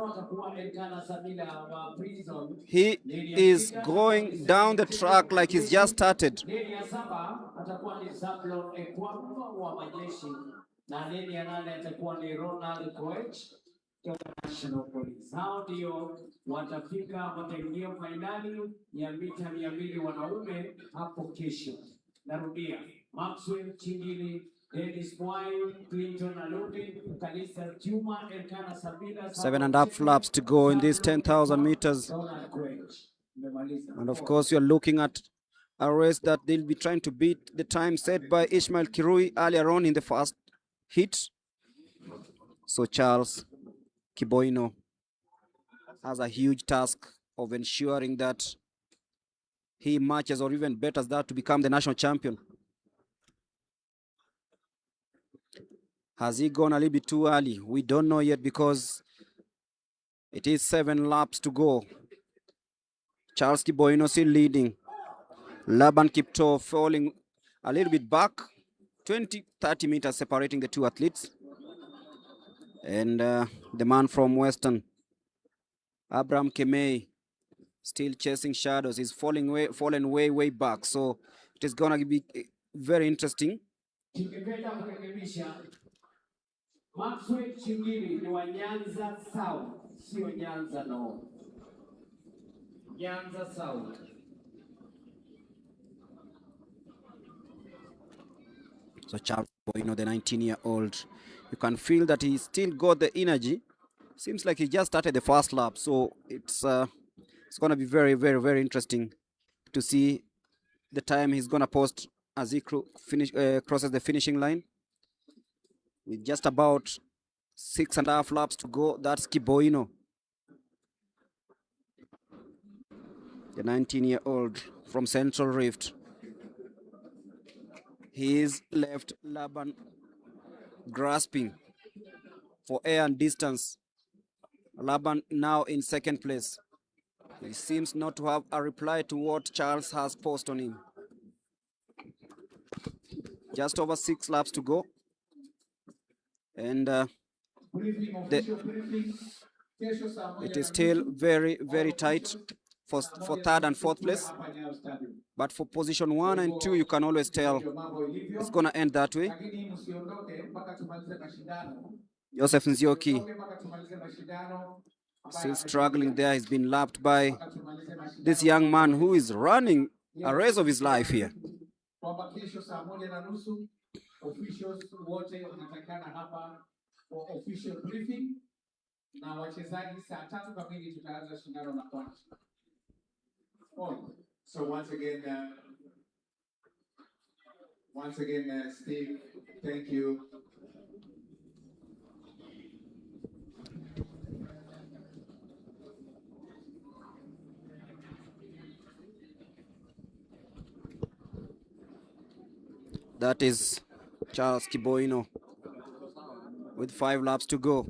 He is going down the track like he's just started. National Police. Hao ndio watafika wataingia fainali ya mita 200 wanaume hapo kesho. Narudia, Maxwell Chingili, Dennis Mwai, Clinton Alubi, Kalisa Juma, Elkana Sabila. 7.5 laps to go in these 10,000 meters. And of course, you're looking at a race that they'll be trying to beat the time set by Ishmael Kirui earlier on in the first hit. So Charles Kiboino has a huge task of ensuring that he matches or even betters that to become the national champion. Has he gone a little bit too early? We don't know yet, because it is 7 laps to go. Charles Kiboino still leading. Laban Kipto falling a little bit back, 20-30 meters separating the two athletes. And the man from Western, Abraham Kemei, still chasing shadows. He's fallen way back. So it is gonna be very interesting. Maxwell Chingiri ni wa Nyanza South, sio Nyanza North. Nyanza South. So Charles Boino, the 19-year-old, you can feel that he still got the energy. Seems like he just started the first lap, so it's going to be very interesting to see the time he's going to post as he crosses the finishing line. With just about 6.5 laps to go, that's Kiboino, the 19-year-old from Central Rift. He's left Laban grasping for air and distance. Laban now in second place. He seems not to have a reply to what Charles has posted on him. Just over 6 laps to go. And it is still very tight for third and fourth place. But for position 1 and 2, you can always tell it's going to end that way. Joseph Nzioki still struggling there. He's been lapped by this young man who is running a race of his life here. Officials wote wanatakana hapa for official briefing, na wachezaji saa 3 kamili tutaanza shindano la kwanza. So once again, Steve, thank you. That is Charles Kiboino with 5 laps to go.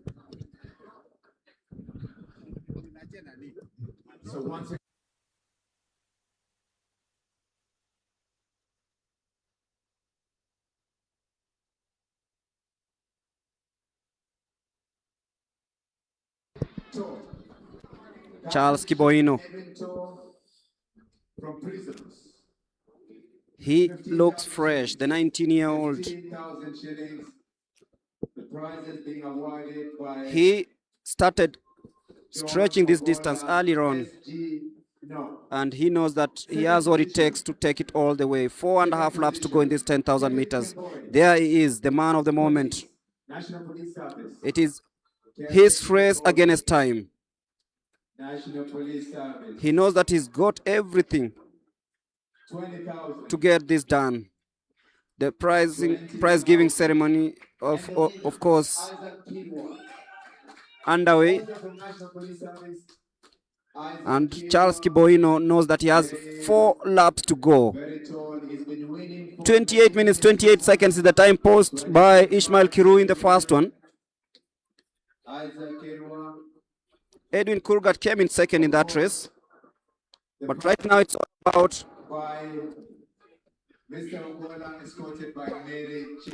So once again, Charles Kiboino. from prisons. He looks fresh, the 19-year-old. 15,000 shillings. The prize is being awarded by He started stretching this distance earlier on, and he knows that he has what it takes to take it all the way. 4.5 laps to go in this 10,000 meters. There he is, the man of the moment. National Police Service. It is his race against time. National Police Service. He knows that he's got everything 20,000. to get this done. The prize giving ceremony of course underway, and Charles Kiboino knows that he has 4 laps to go. 28 minutes 28 seconds is the time posted by Ishmael Kiru in the first one. Edwin Kurgat came in second in that race, but right now it's all about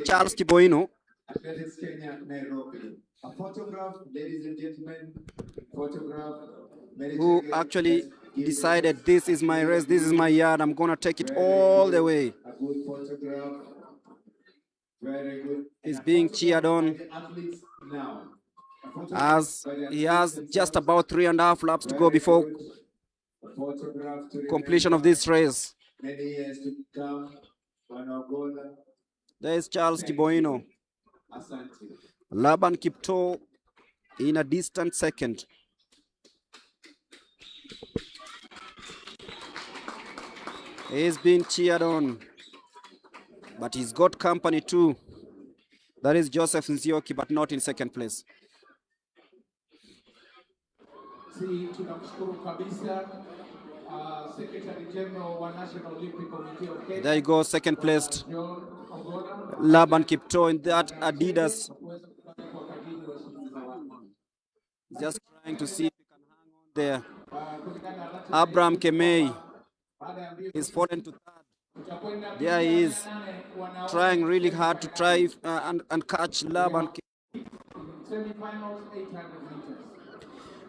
Charles Kiboino. AthleticsKenya AK National. A photograph, ladies and gentlemen, photograph. Who actually decided, this is my race, this is my yard, I'm gonna take it all the way. A good photograph. Very good. He's being cheered on as he has just about 3.5 laps to go before completion of this race. Many years to come. There is Charles Kiboino. Asante. Laban Kipto in a distant second. He's been cheered on, but he's got company too. That is Joseph Nzioki, but not in second place. Tunamshukuru kabisa Secretary General wa National Olympic Committee of Kenya. There you go, second placed Laban Kipto in that Adidas. Just trying to see if he can hang on there. Abraham Kemei is fallen to third. There he is, trying really hard to try and catch Laban. Semi-finals, 800 meters.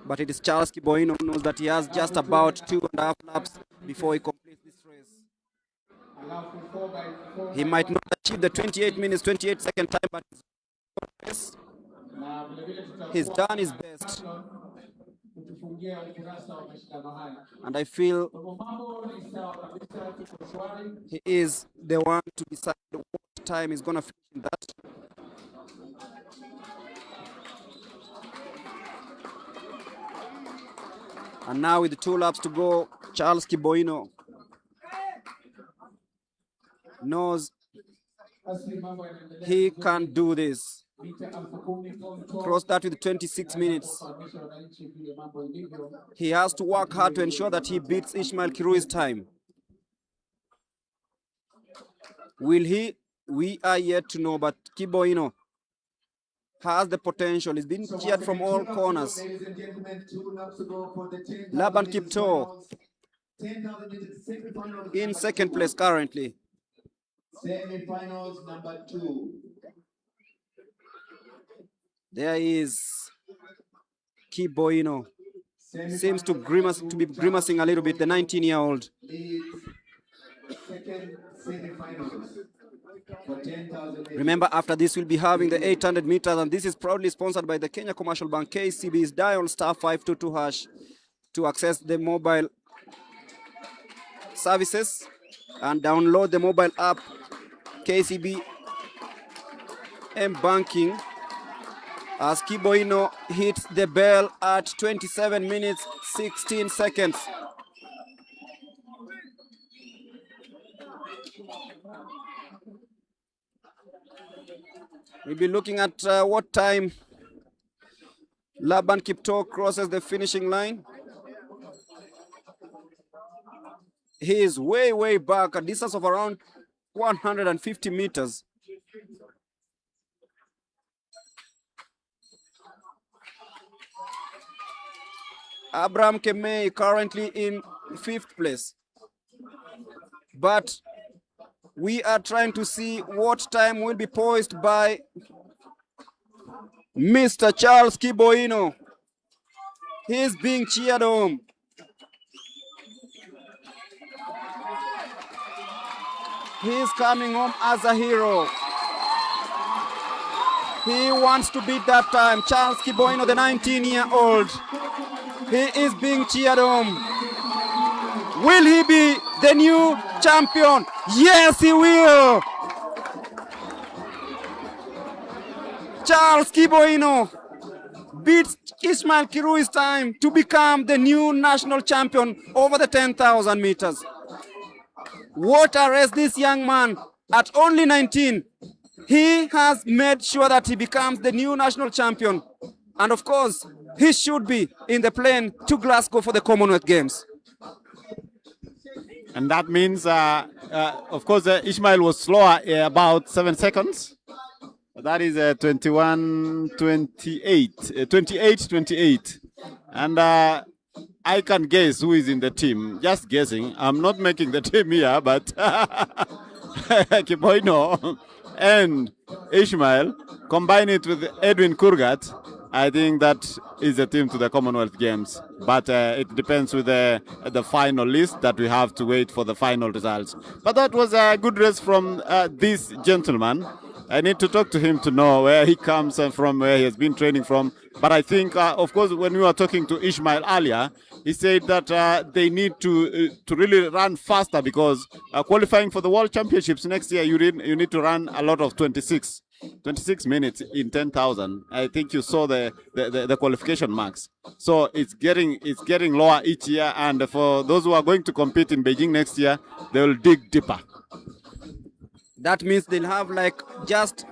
But it is Charles Kiboino who knows that he has just about 2.5 laps before he completes this race. He might not achieve the 28 minutes, 28 second time, but he's done his best. And I feel he is the one to decide what time he's going to finish in that. And now with the 2 laps to go, Charles Kiboino knows he can do this. Cross that with 26 minutes. He has to work hard to ensure that he beats Ishmael Kirui's time. Will he? We are yet to know, but Kiboino has the potential. He's been cheered from all corners. Laban Kipto in second place currently. Semi-finals number 2. There is Kiboino. Seems to be grimacing a little bit, the 19-year-old. Second semi-finals for 10,000. Remember, after this, we'll be having the 800 meters, and this is proudly sponsored by the Kenya Commercial Bank. KCB's dial *522# to access the mobile services and download the mobile app KCB M-Banking as Kiboino hits the bell at 27 minutes 16 seconds. We'll be looking at what time Laban Kipto crosses the finishing line. He is way, way back, a distance of around 150 meters. Abraham Kemei currently in 5th place. But we are trying to see what time will be poised by Mr. Charles Kiboino. He is being cheered home. He is coming home as a hero. He wants to beat that time. Charles Kiboino, the 19-year-old. He is being cheered home. Will he be the new champion? Yes, he will. Charles Kiboino beats Ishmael Kirui's time to become the new national champion over the 10,000 meters. What a race this young man at only 19. He has made sure that he becomes the new national champion. And of course, he should be in the plane to Glasgow for the Commonwealth Games. And that means, of course, Ishmael was slower about 7 seconds. That is 28. And I can guess who is in the team. Just guessing. I'm not making the team here, but Kiboino and Ishmael, combine it with Edwin Kurgat, I think that is a team to the Commonwealth Games. But it depends with the final list that we have to wait for the final results. But that was a good race from this gentleman. I need to talk to him to know where he comes from, where he has been training from. But I think, of course, when we were talking to Ishmael earlier, he said that they need to really run faster because qualifying for the World Championships next year, you need to run a lot of 26 minutes in 10,000. I think you saw the qualification marks. So it's getting lower each year, and for those who are going to compete in Beijing next year, they will dig deeper. That means they'll have like just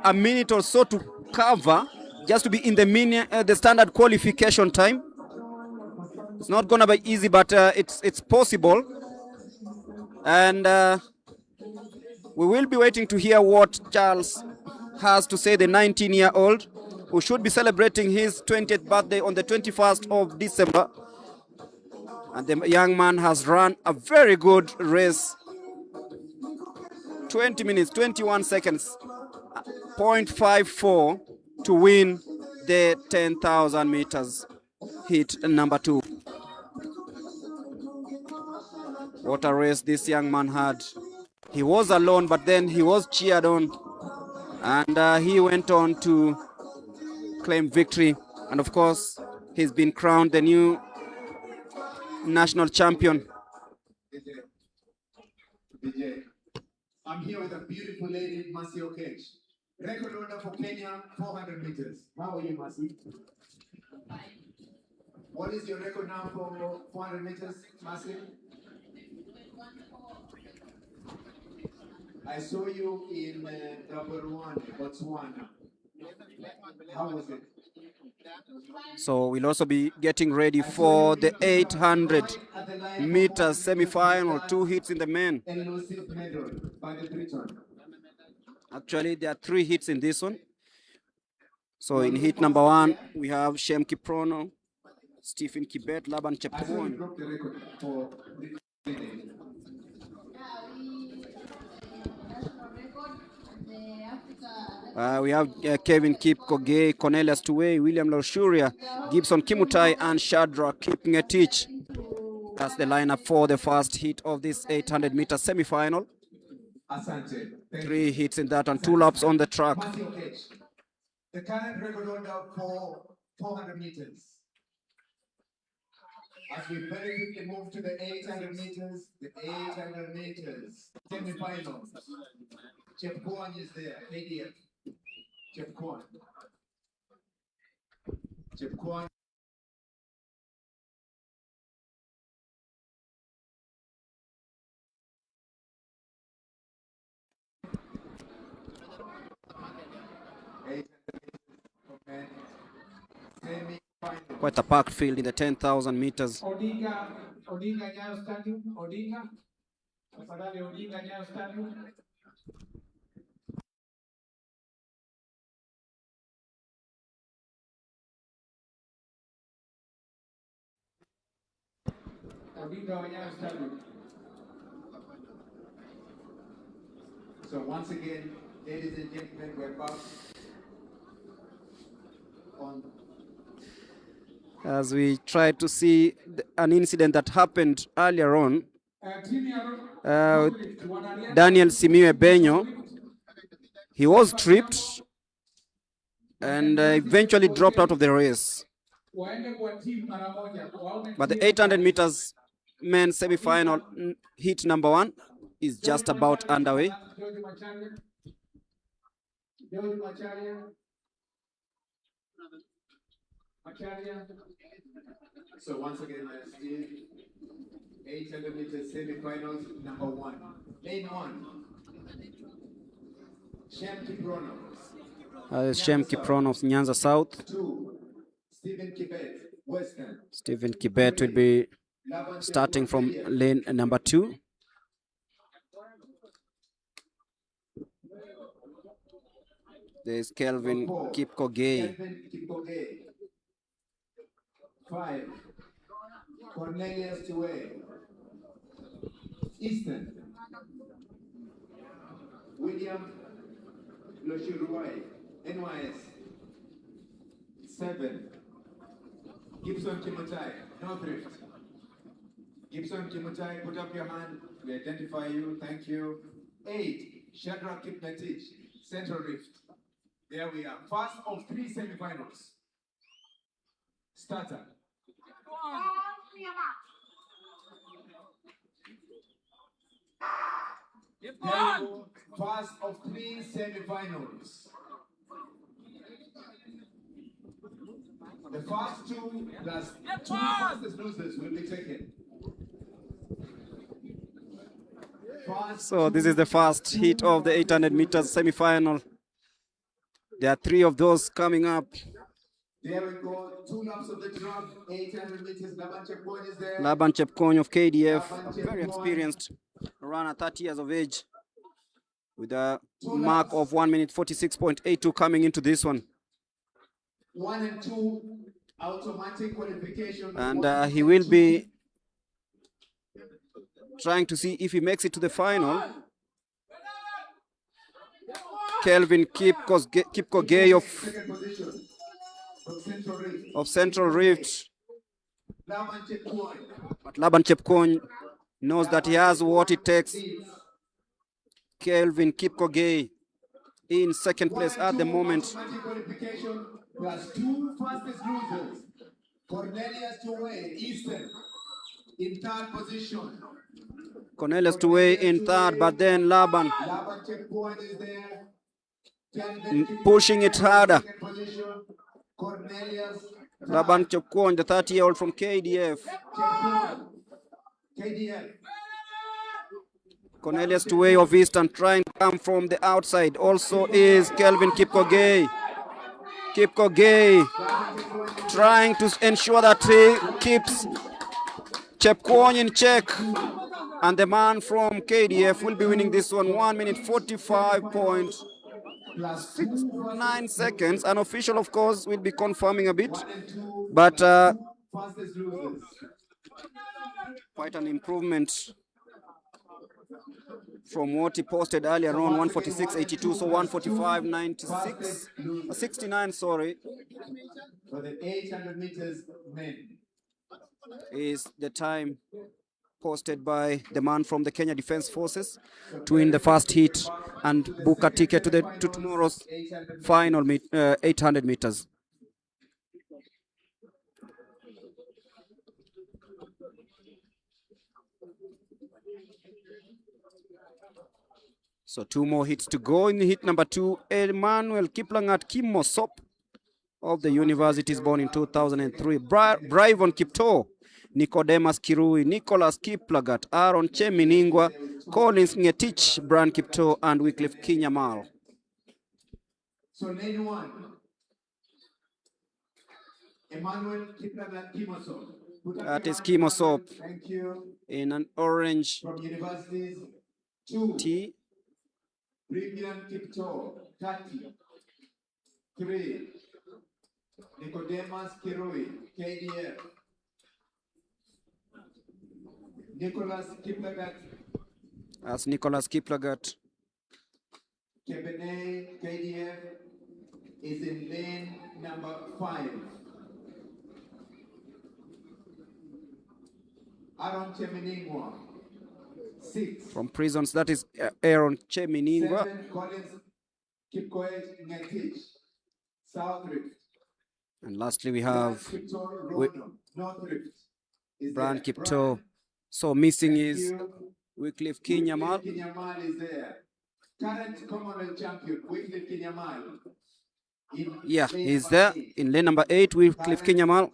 a minute or so to cover, just to be in the standard qualification time. It's not gonna be easy, but it's possible, and we will be waiting to hear what Charles has to say, the 19-year-old who should be celebrating his 20th birthday on the 21st of December. And the young man has run a very good race. 20 minutes, 21 seconds, 0.54 to win the 10,000 meters heat number 2. What a race this young man had. He was alone, but then he was cheered on, and he went on to claim victory. And of course, he's been crowned the new national champion. I'm here with a beautiful lady, Mercy Okech. Record holder for Kenya, 400 meters. How are you, Mercy? What is your record now for 400 meters, Mercy? I saw you in Gaborone, Botswana. How was it? So we'll also be getting ready for the 800 meters semi-final. 2 hits in the men. Actually, there are 3 hits in this one. So in hit number 1, we have Shem Kiprono, Stephen Kibet, Laban Chepkwony. We have Kevin Kipkoge, Cornelius Tuwei, William Loshuria, Gibson Kimutai, and Shadrach Kipngetich. That's the lineup for the first hit of this 800 meter semi-final. 3 hits in that and 2 laps on the track. The current record holder for 400 meters. As we very quickly move to the 800 meters, semi-finals. Chepkwony is there, ADF. Chepkwony. Chepkwony. Quite a packed field in the 10,000 meters. Odinga Nyayo Stadium. Odinga. Odinga Nyayo Stadium. So once again, ladies and gentlemen, we're back on. As we try to see an incident that happened earlier on, Daniel Simiyu Benyo, he was tripped and eventually dropped out of the race. But the 800 meters men's semi-final heat number 1 is just about underway. So once again, let's do 800 meters semi-finals number 1. Lane 1. Shem Kiprono. Shem Kiprono of Nyanza South. 2. Stephen Kibet, Western. Stephen Kibet will be starting from lane number 2. There's Kelvin Kipkoge. 5. Cornelius Tuwei. Eastern. William Loshuruai, NYS. 7. Gibson Kimutai, North Rift. Gibson Kimutai, put up your hand. We identify you. Thank you. 8. Shadrach Kipngetich, Central Rift. There we are. First of 3 semifinals. Starter. First of 3 semifinals. The first 2 plus 2 fastest losers will be taken. So this is the first heat of the 800 meters semi-final. There are 3 of those coming up. There we go. 2 laps of the track. 800 meters. Laban Chepkwony is there. Laban Chepkwony of KDF, very experienced runner, 30 years of age, with a mark of 1 minute 46.82 coming into this one. 1 and 2 automatic qualification. And he will be trying to see if he makes it to the final. Kelvin Kipkogei of Central Rift. But Laban Chepkwony knows that he has what it takes. Kelvin Kipkogei in second place at the moment. Plus 2 fastest losers. Cornelius Tuwe, Eastern, in third position. Cornelius Tuwe in third, but then Laban Checkpoint is there. pushing it harder. Cornelius. Laban Chepkwony, the 30-year-old from KDF. KDF. Cornelius Tuwe of Eastern trying to come from the outside. Also is Kelvin Kipkogei. Kipkogei trying to ensure that he keeps Chepkwony in check. And the man from KDF will be winning this one. 1 minute 45.69 seconds. Unofficial, of course, will be confirming a bit. But quite an improvement from what he posted earlier on, 146.82, so 145.96, 69, sorry. For the 800 meters men. Is the time posted by the man from the Kenya Defence Forces to win the first heat and book a ticket to tomorrow's final 800 meters. So 2 more hits to go. In hit number 2, Emmanuel Kiplangat Kimosop of the universities born in 2003. Bryvon Kipto, Nicodemus Kirui, Nicholas Kiplagat, Aaron Cheminingwa, Collins Ngetich, Brian Kipto, and Wycliffe Kinyamal. So lane 1, Emmanuel Kiplagat Kimosop. That is Kimosop. Thank you. In an orange from universities 2. tee. Premium Kipto, 30. 3. Nicodemus Kirui, KDF. Nicholas Kiplagat. As Nicholas Kiplagat. Kebene, KDF, is in lane number 5. Aaron Cheminingwa, 6. From Prisons, that is Aaron Cheminingwa. 7. Collins Kipkoech Ngetich, South Rift. And lastly, we have North Rift. Brian Kipto. So missing is Wycliffe Kinyamal. Kinyamal is there. Current Commonwealth champion, Wycliffe Kinyamal. Yeah, he's there in lane number 8, Wycliffe Kinyamal,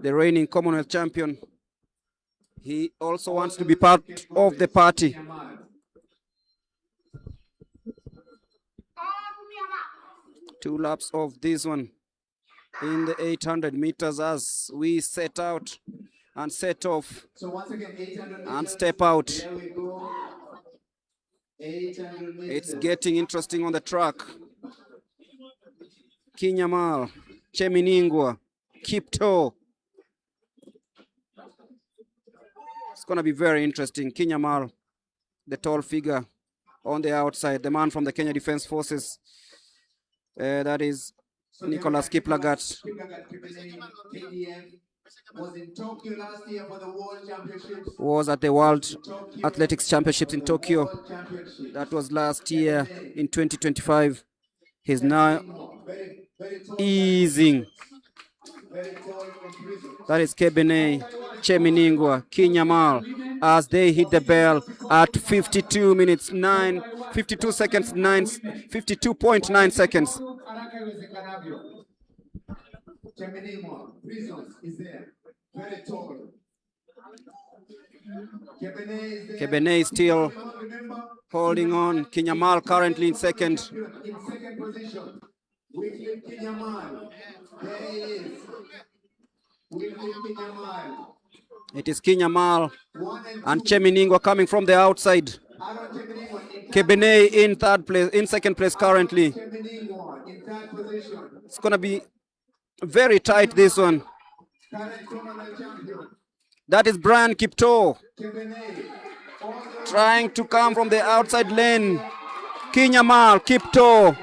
the reigning Commonwealth champion. He also wants to be part of the party. Two laps of this one in the 800 meters as we set out and set off and step out. It's getting interesting on the track. Kinyamal, Cheminingwa, Kipto. It's going to be very interesting. Kinyamal, the tall figure on the outside, the man from the Kenya Defence Forces. That is Nicholas Kiplagat. Was in Tokyo last year for the World Championships. Was at the World Athletics Championships in Tokyo. That was last year in 2025. He's now easing. That is Kebene, Cheminingwa, Kinyamal as they hit the bell at 52 minutes 9, 52 seconds 9, 52.9 seconds. Prisons is there. Very tall. Kebene is still holding on. Kinyamal currently in second. In second position. Wycliffe Kinyamal. There he is. Wycliffe Kinyamal. It is Kinyamal and Cheminingwa coming from the outside. Kebene in third place, in second place currently. It's gonna be very tight, this one. That is Brian Kipto trying to come from the outside lane. Kinyamal, Kipto,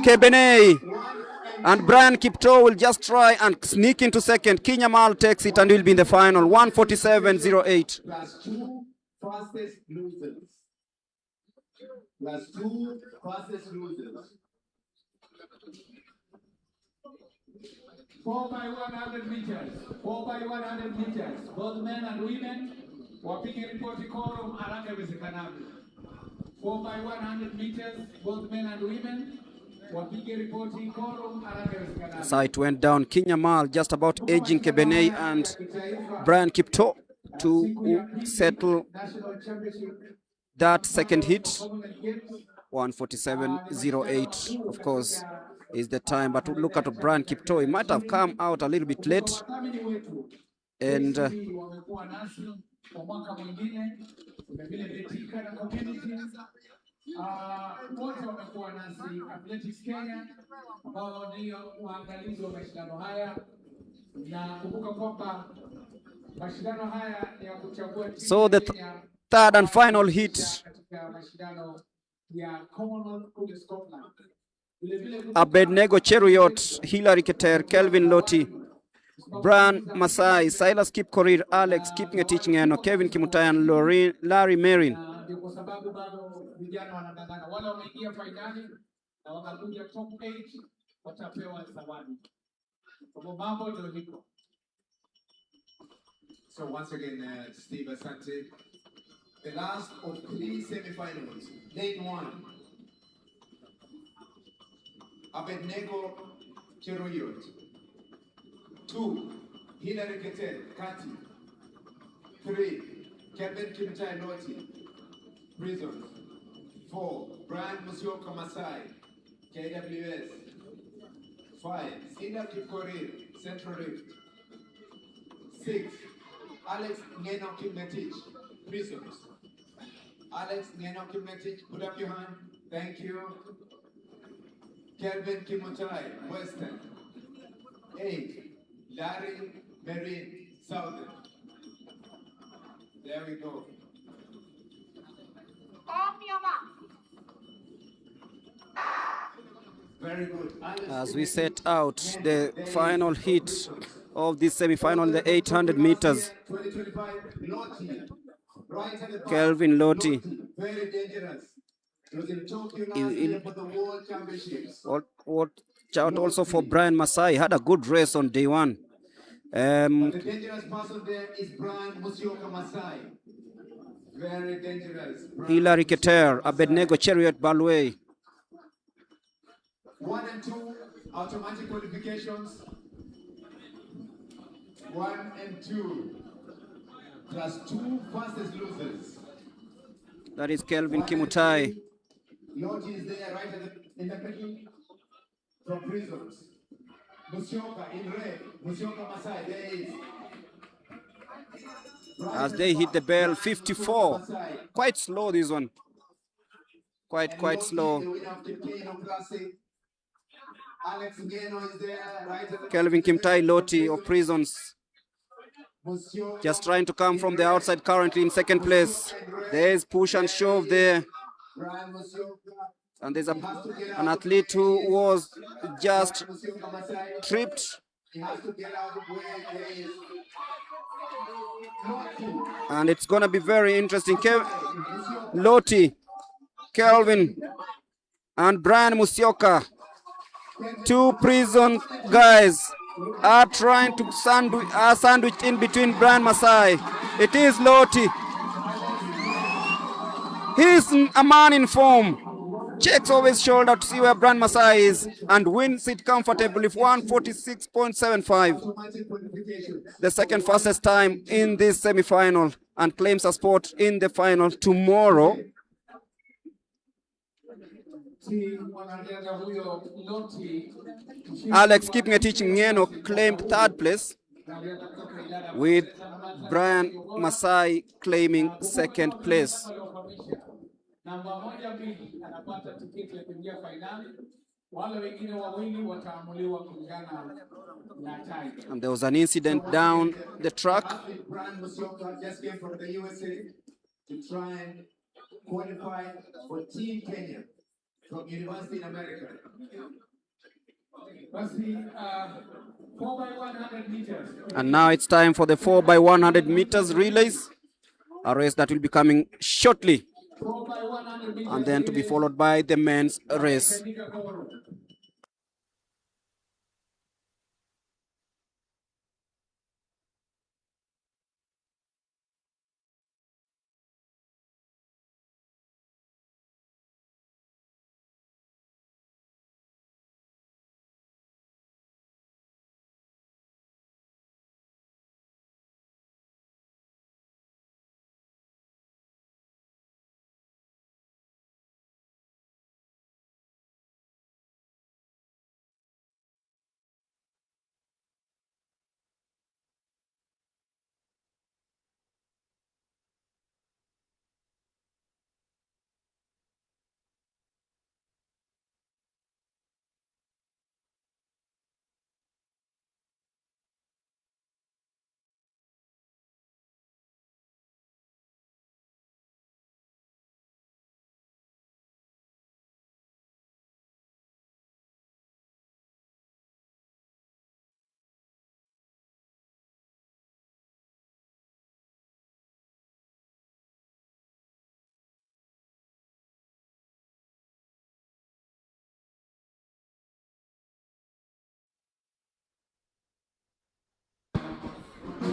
Kebene, and Brian Kipto will just try and sneak into second. Kinyamal takes it and will be in the final. 147.08. Plus 2 fastest losers. Plus 2 fastest losers. 4 by 100 meters. 4 by 100 meters. Both men and women wapige ripoti quorum haraka iwezekanavyo. 4 by 100 meters. Both men and women wapige ripoti quorum haraka iwezekanavyo. Sight went down. Kinyamal just about edging Kebene and Brian Kipto to settle that second hit. 147.08, of course, is the time. But look at Brian Kipto. He might have come out a little bit late. And wote wamekuwa nasi Athletics Kenya ambao ndio waangalizi wa mashindano haya, na kumbuka kwamba mashindano haya ni ya kuchagua timu. So the third and final hit, katika mashindano ya Commonwealth kule Scotland. Abednego Cheruiyot, Hilary Keter, Kelvin Loti, Brian Masai, Silas Kipkorir, Alex Kipngetich Ngeno, Kevin Kimutai, and Larry Marin. Ndio kwa sababu bado vijana wanang'ang'ana. Wale wameingia finali na wakakuja top 8 watapewa zawadi. Kwa mambo ndio hiko. So once again, Steve Asante, the last of 3 semi-finals. Lane 1, Abednego Cheruiyot. 2, Hilary Keter, Kati. 3, Kevin Kimutai Loti, Prisons. 4, Brian Musioka Masai, KWS. 5, Sina Kipkorir, Central Rift. 6, Alex Ngeno Kipngetich, Prisons. Alex Ngeno Kipngetich, put up your hand. Thank you. Kelvin Kimutai, Western. 8, Larry Marine, Southern. There we go. Very good. As we set out the final hit of this semi-final, the 800 meters. 2025, Loti. Right at the back. Kelvin Loti. Very dangerous. It was in Tokyo last year for the World Championships. Watch out also for Brian Masai. Had a good race on day one. But the dangerous person there is Brian Musioka Masai. Very dangerous. Hilary Keter, Abednego Cheruiyot Balway. 1 and 2 automatic qualifications. 1 and 2 plus 2 fastest losers. That is Kelvin Kimutai. Loti is there right in the middle from Prisons. Musioka in red. Musioka Masai, there is. As they hit the bell, 54. Quite slow this one. Quite slow. Alex Ngeno is there right at the Kelvin Kimutai Loti of Prisons. Just trying to come from the outside, currently in second place. There's push and shove there. And there's an athlete who was just tripped. And it's going to be very interesting. Loti, Kelvin, and Brian Musioka, 2 prison guys, are trying to sandwich in between Brian Masai. It is Loti. He's a man in form. Checks over his shoulder to see where Brian Masai is and wins it comfortably, 146.75. The second fastest time in this semi-final, and claims a spot in the final tomorrow. Alex Kipngetich Ngeno claimed third place, with Brian Masai claiming second place. Namba 1, 2 anapata tiketi ya kuingia finali. Wale wengine wawili wataamuliwa kulingana na time. And there was an incident down the track. Brand Musyoka just came from the USA to try and qualify for Team Kenya from University in America. Basi 4 by 100 meters. And now it's time for the 4 by 100 meters relays, a race that will be coming shortly, 4 by 100 meters. and then to be followed by the men's race.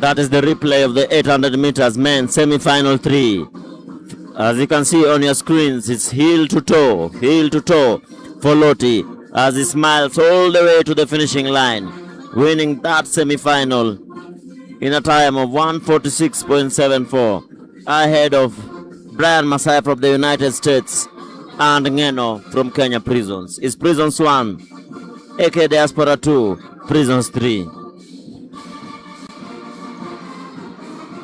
That is the replay of the 800 meters men semi-final 3. As you can see on your screens, it's heel to toe for Loti as he smiles all the way to the finishing line, winning that semi-final in a time of 1:46.74, ahead of Brian Masai from the United States and Ngeno from Kenya Prisons. It's Prisons 1, AK Diaspora 2, Prisons 3.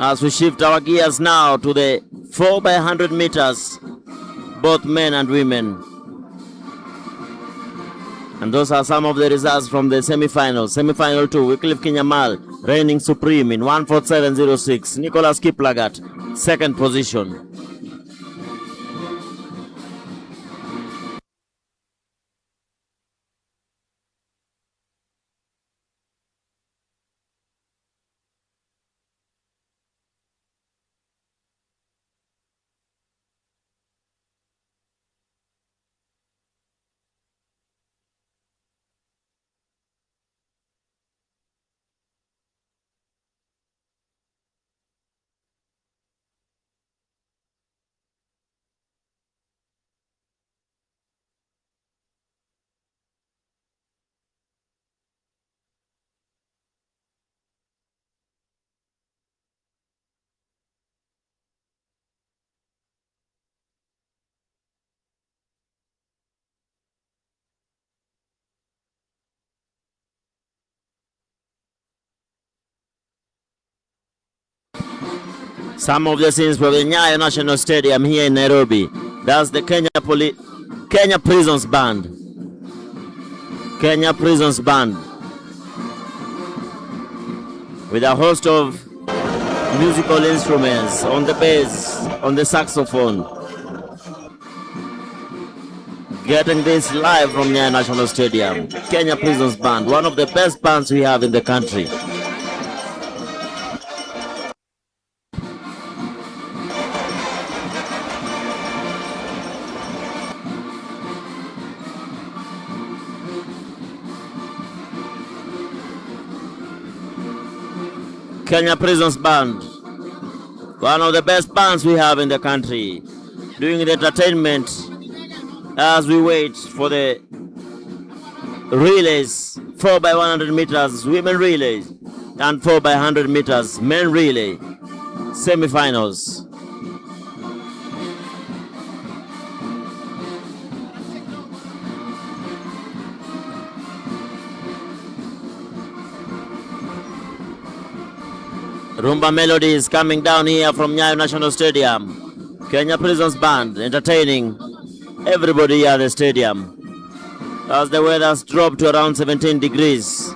As we shift our gears now to the 4 by 100 meters, both men and women. And those are some of the results from the semi-finals. Semi-final 2, Wycliffe Kinyamal reigning supreme in 1:47.06. Nicholas Kiplagat, second position. Some of the scenes from the Nyayo National Stadium here in Nairobi. That's the Kenya Prisons Band. Kenya Prisons Band. With a host of musical instruments on the bass, on the saxophone. Getting this live from Nyayo National Stadium. Kenya Prisons Band, one of the best bands we have in the country. Kenya Prisons Band, one of the best bands we have in the country, doing the entertainment as we wait for the relays, 4 by 100 meters women relays and 4 by 100 meters men relay semi-finals. Rumba melody is coming down here from Nyayo National Stadium. Kenya Prisons Band entertaining everybody at the stadium. as the weather has dropped to around 17 degrees.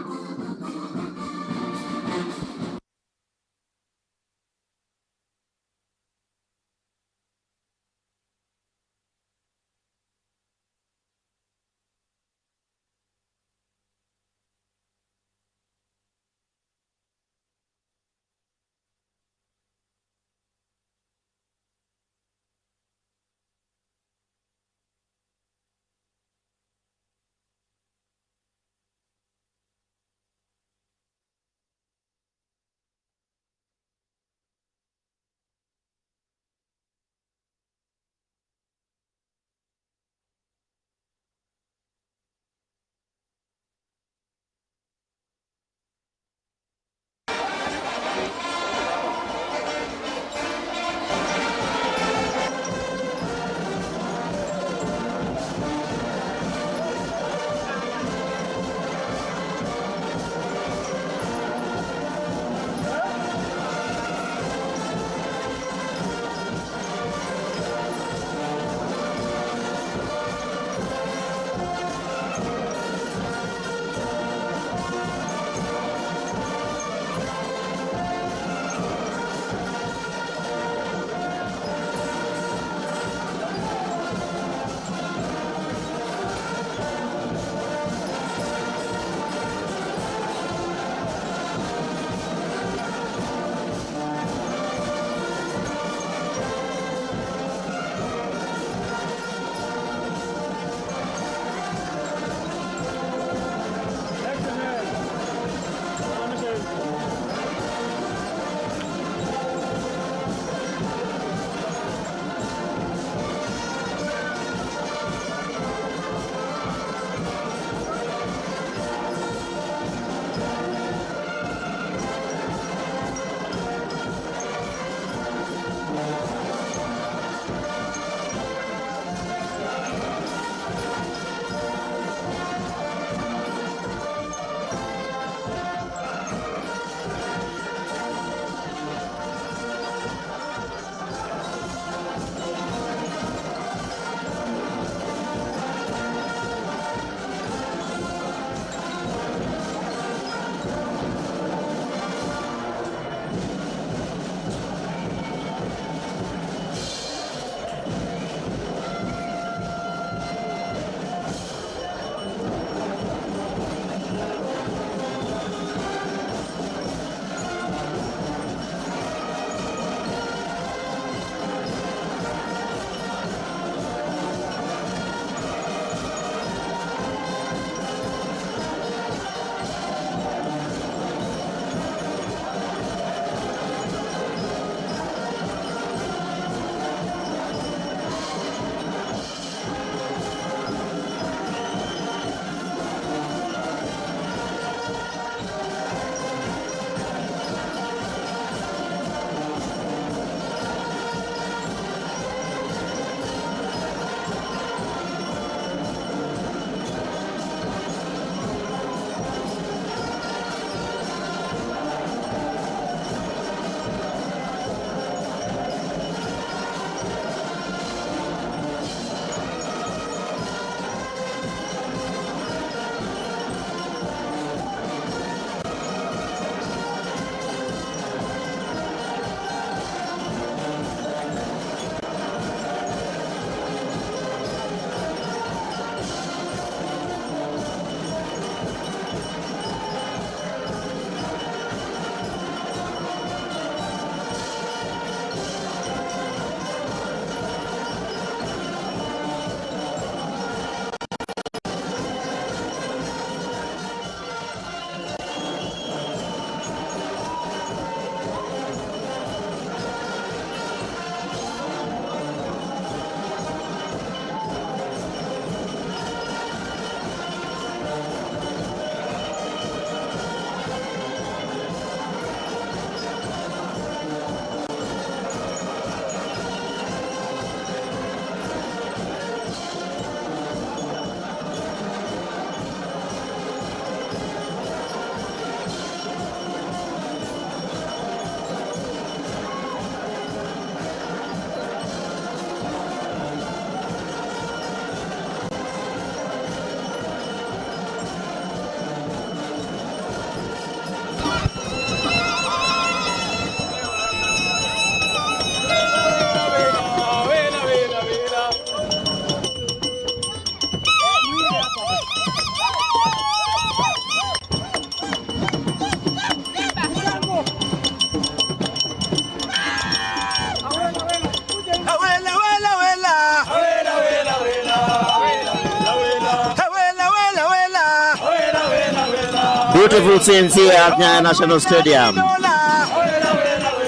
Beautiful scenes here at Nyayo National Stadium.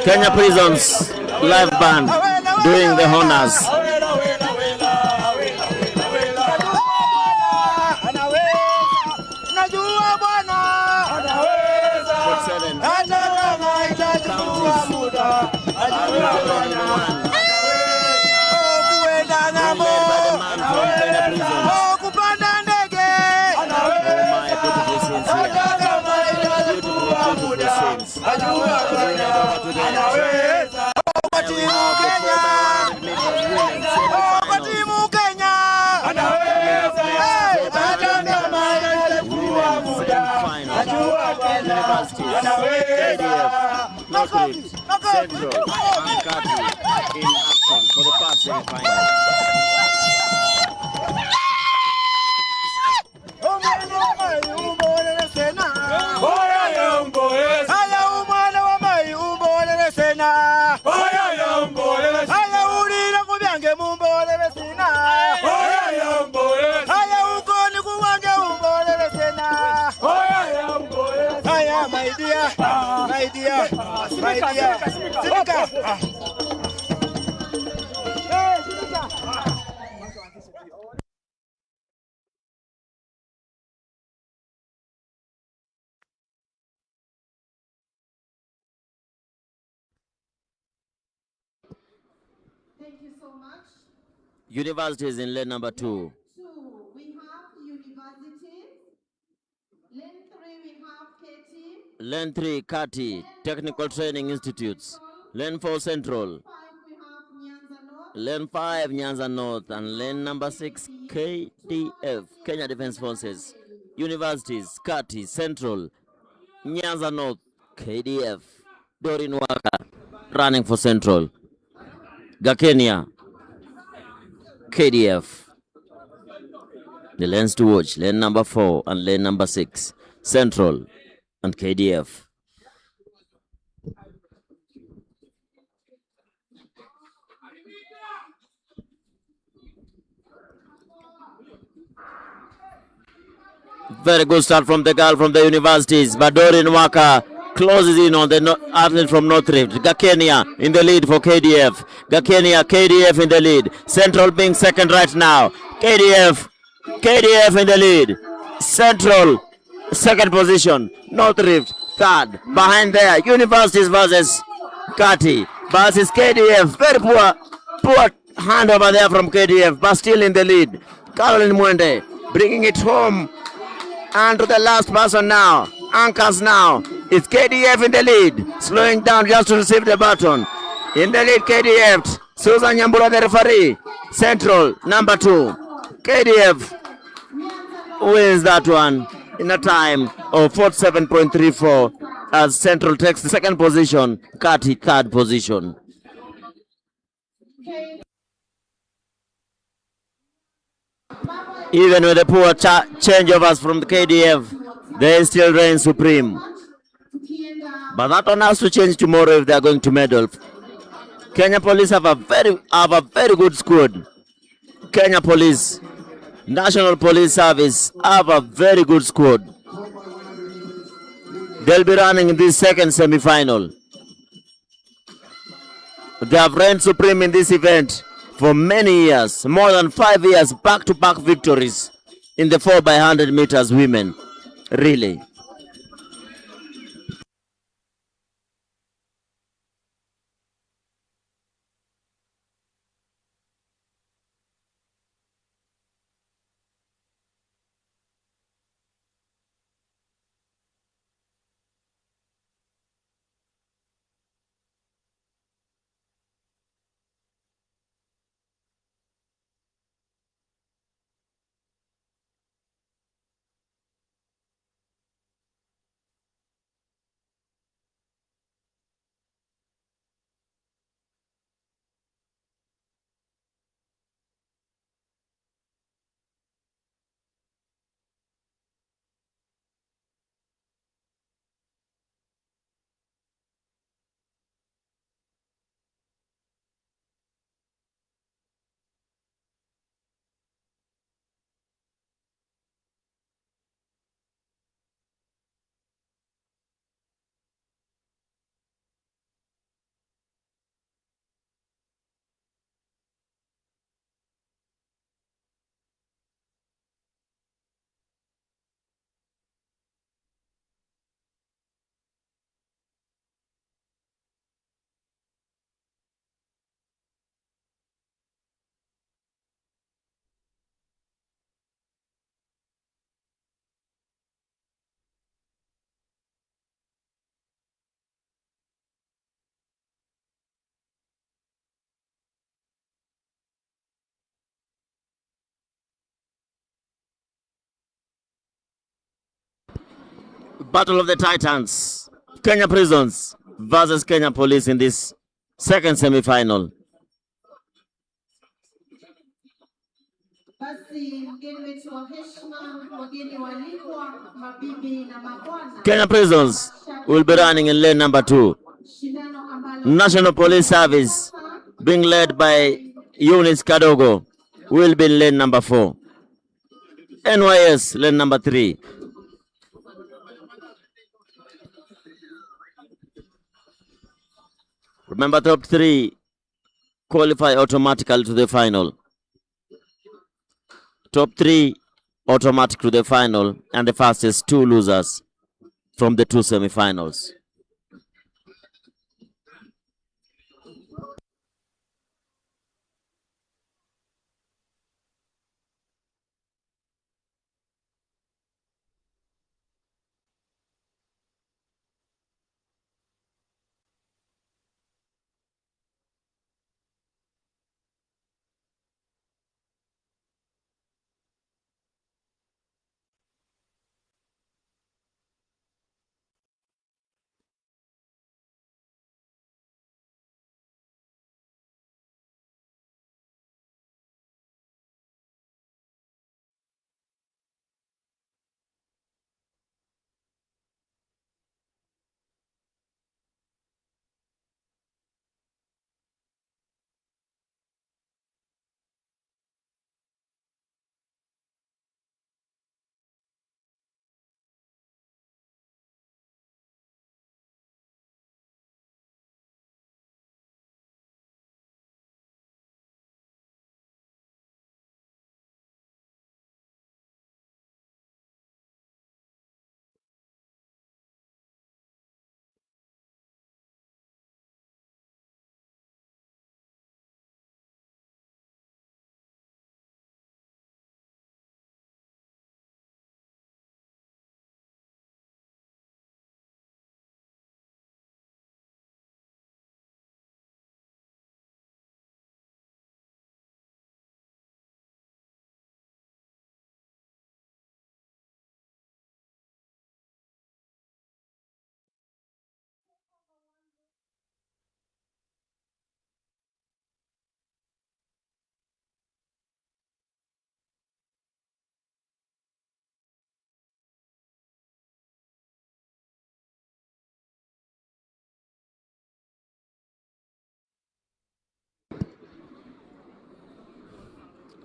Kenya Prisons live band doing the honors. Central and Kati in action for the first semi-final. Thank you so much. Universities in lane number 2. We have universities. Lane 3, we have Katie. Lane 3, Kati, Technical Training Institutes. Lane 4, Central. 5, we have Nyanza North. Lane 5, Nyanza North. And lane number 6, KDF, Kenya Defense Forces. Universities, Kati, Central, Nyanza North, KDF. Dorin Waka, running for Central. Gakenia, KDF. The lanes to watch, lane number 4 and lane number 6, Central and KDF. Very good start from the girl from the universities, but Dorin Waka closes in on the athlete from North Rift. Gakenia in the lead for KDF. Gakenia, KDF in the lead. Central being second right now. KDF in the lead. Central, second position. North Rift, third. Behind there, Universities versus Kati versus KDF. Very poor hand over there from KDF, but still in the lead. Caroline Mwende bringing it home. And to the last person now. Anchors now. It's KDF in the lead. Slowing down just to receive the baton. In the lead, KDF. Susan Nyambura, the referee. Central, number 2. KDF wins that one in a time of 47.34 as Central takes the second position, Kati third position. Even with the poor changeovers from the KDF, they still reign supreme. But that one has to change tomorrow if they are going to medal. Kenya Police have a very good squad. Kenya Police, National Police Service have a very good squad. They'll be running in this second semi-final. They have reigned supreme in this event for many years, more than 5 years, back-to-back victories in the 4x100 meters women. Really. Battle of the Titans. Kenya Prisons versus Kenya Police in this second semi-final. Kenya Prisons will be running in lane number 2. National Police Service, being led by Eunice Kadogo, will be in lane number 4. NYS, lane number 3. Remember, top 3 qualify automatically to the final. Top 3 automatic to the final, and the fastest 2 losers from the 2 semi-finals.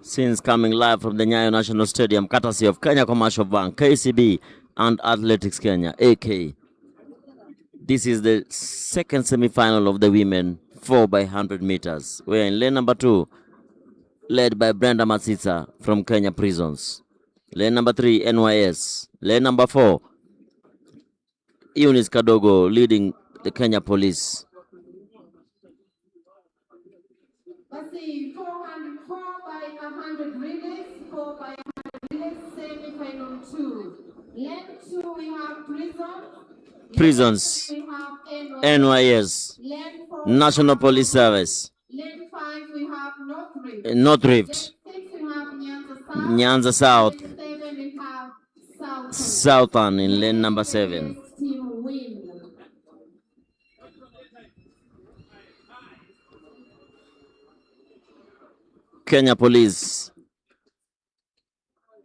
Since coming live from the Nyayo National Stadium, courtesy of Kenya Commercial Bank, KCB, and Athletics Kenya AK. This is the second semi-final of the women 4x100 meters. We're in lane number 2, led by Brenda Masisa from Kenya Prisons. Lane number 3, NYS. Lane number 4, Eunice Kadogo leading the Kenya Police. Let's see, 4 by 100 relays, 4 by 100 relays, semi-final 2. Lane 2 we have Prisons, NYS, National Police Service, Lane 5 we have North Rift, Lane 6 we have Nyanza South, Lane 7 we have Southern in lane number 7. Team win. Kenya Police,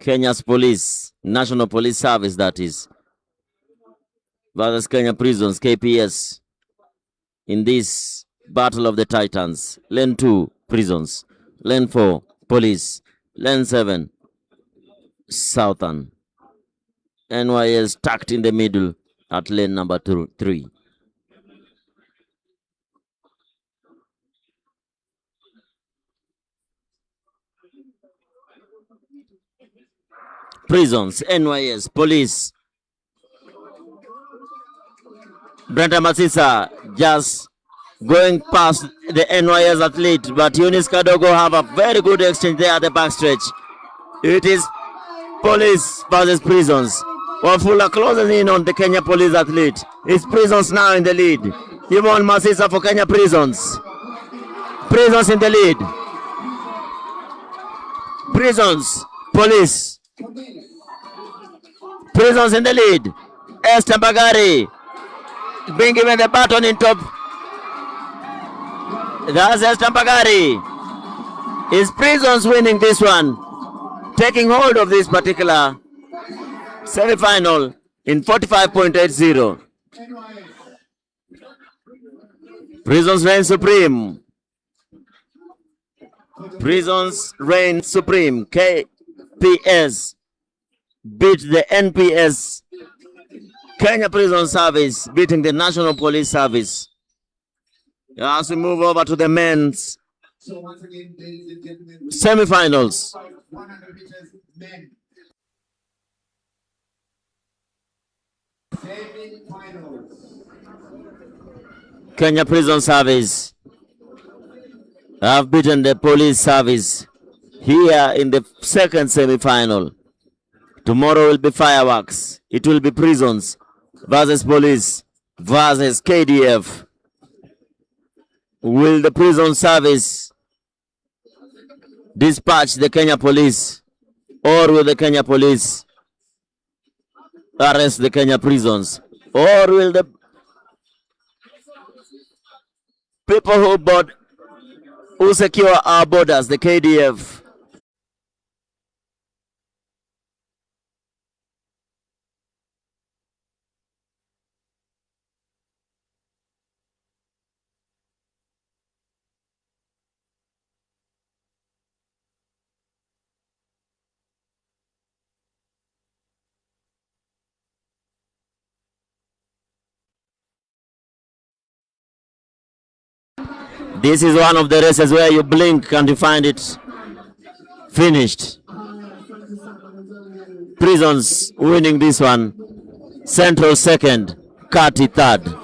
Kenya's Police, National Police Service that is, versus Kenya Prisons, KPS, in this Battle of the Titans. Lane 2, Prisons. Lane 4, Police. Lane 7, Southern. NYS tucked in the middle at lane number 3. Prisons, NYS, Police. Brenda Masisa just going past the NYS athlete, but Eunice Kadogo have a very good exchange there at the backstretch. It is Police versus Prisons. Wafula closes in on the Kenya Police athlete. It's Prisons now in the lead. Yvonne Masisa for Kenya Prisons. Prisons in the lead. Prisons, Police. Prisons in the lead. Esther Bagari being given the baton in top. That's Esther Bagari. Is Prisons winning this one, taking hold of this particular semi-final in 45.80. Prisons reign supreme. Prisons reign supreme. KPS beat the NPS. Kenya Prison Service beating the National Police Service. As we move over to the men's semi-finals. 100 meters men. Semi-finals. Kenya Prison Service have beaten the Police Service here in the second semi-final. Tomorrow will be fireworks. It will be Prisons versus Police versus KDF. Will the Prison Service dispatch the Kenya Police, or will the Kenya Police arrest the Kenya Prisons, or will the people who secure our borders, the KDF, this is one of the races where you blink and you find it finished. Prisons winning this one. Central second, Kati third.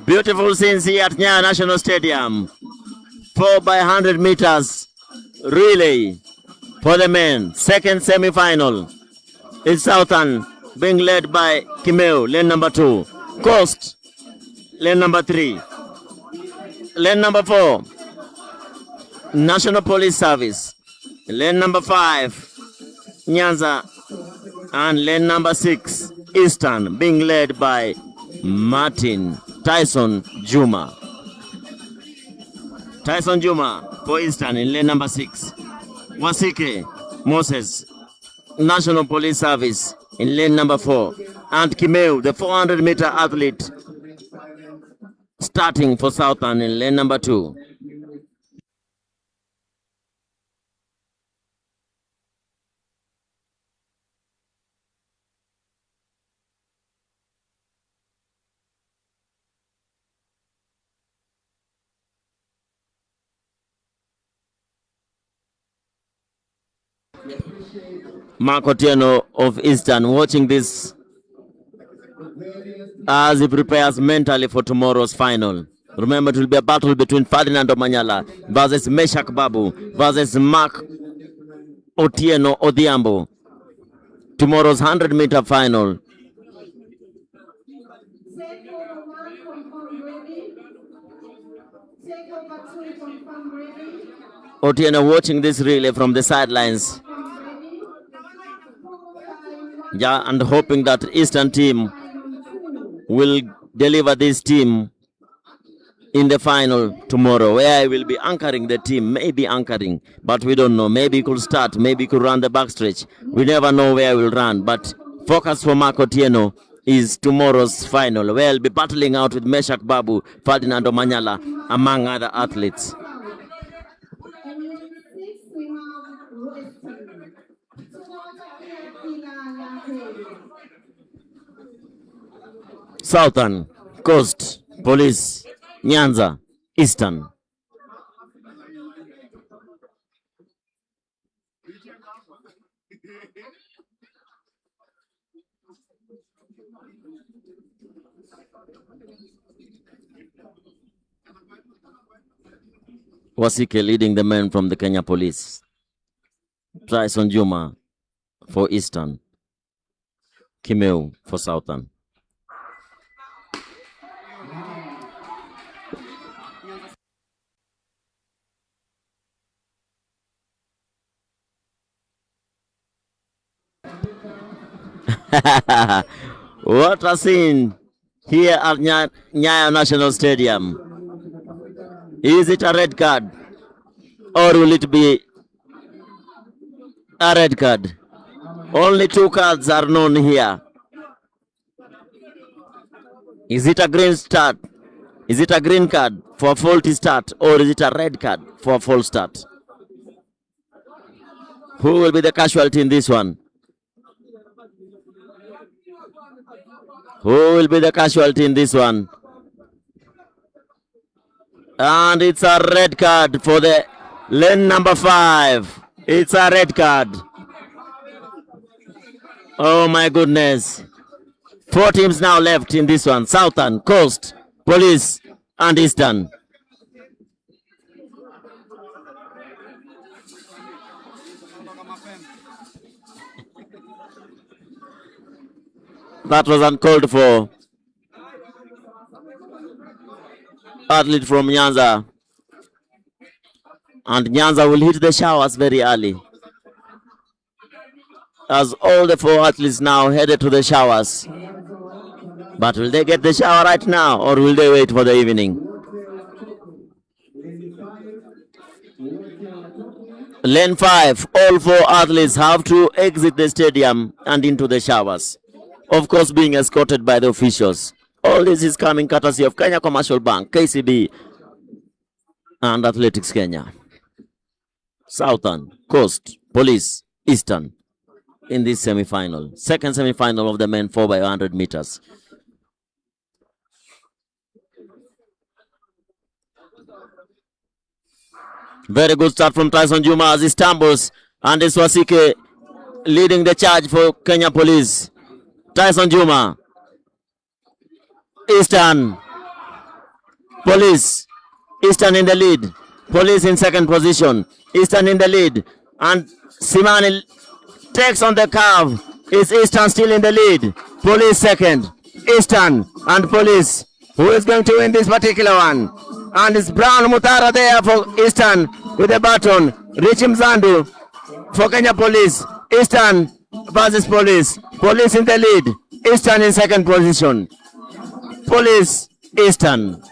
Beautiful scenes here at Nyayo National Stadium. 4 by 100 meters relay for the men. Second semi-final. It's Southern being led by Kimeu, lane number 2. Coast, lane number 3. Lane number 4, National Police Service. Lane number 5, Nyanza. And lane number 6, Eastern, being led by Martin Tyson Juma. Tyson Juma for Eastern in lane number 6. Wasike Moses, National Police Service in lane number 4. And Kimeu, the 400-meter athlete, starting for Southern in lane number 2. Marco Tieno of Eastern watching this as he prepares mentally for tomorrow's final. Remember, it will be a battle between Ferdinand Omanyala versus Meshak Babu versus Mark Otieno Odhiambo. Tomorrow's 100-meter final. Otieno watching this relay from the sidelines. Yeah, and hoping that Eastern team will deliver this team in the final tomorrow, where I will be anchoring the team, maybe anchoring, but we don't know. Maybe he could start, maybe he could run the backstretch. We never know where we'll run, but focus for Marco Tieno is tomorrow's final, where I'll be battling out with Meshak Babu, Ferdinand Omanyala, among other athletes. Southern, Coast, Police, Nyanza, Eastern. Wasike leading the men from the Kenya Police. Tyson Juma for Eastern. Kimeu for Southern. What a scene here at Nyayo National Stadium. Is it a red card or will it be a red card? Only 2 cards are known here. Is it a green start? Is it a green card for a faulty start or is it a red card for a false start? Who will be the casualty in this one? Who will be the casualty in this one? And it's a red card for the lane number 5. It's a red card. Oh my goodness. 4 teams now left in this one. Southern, Coast, Police, and Eastern. That was uncalled for. Athlete from Nyanza. And Nyanza will hit the showers very early, as all the 4 athletes now headed to the showers. But will they get the shower right now or will they wait for the evening? Lane 5, all 4 athletes have to exit the stadium and into the showers. Of course, being escorted by the officials. All this is coming courtesy of Kenya Commercial Bank, KCB, and Athletics Kenya. Southern, Coast, Police, Eastern in this semi-final. Second semi-final of the men 4x100 meters. Very good start from Tyson Juma as he stumbles, and it's Wasike leading the charge for Kenya Police. Tyson Juma. Eastern. Police. Eastern in the lead. Police in second position. Eastern in the lead. And Simani takes on the curve. Is Eastern still in the lead? Police second. Eastern and Police. Who is going to win this particular one? And it's Brown Mutara there for Eastern with the baton. Richie Mzandu for Kenya Police. Eastern versus Police. Police in the lead. Eastern in second position. Police, Eastern.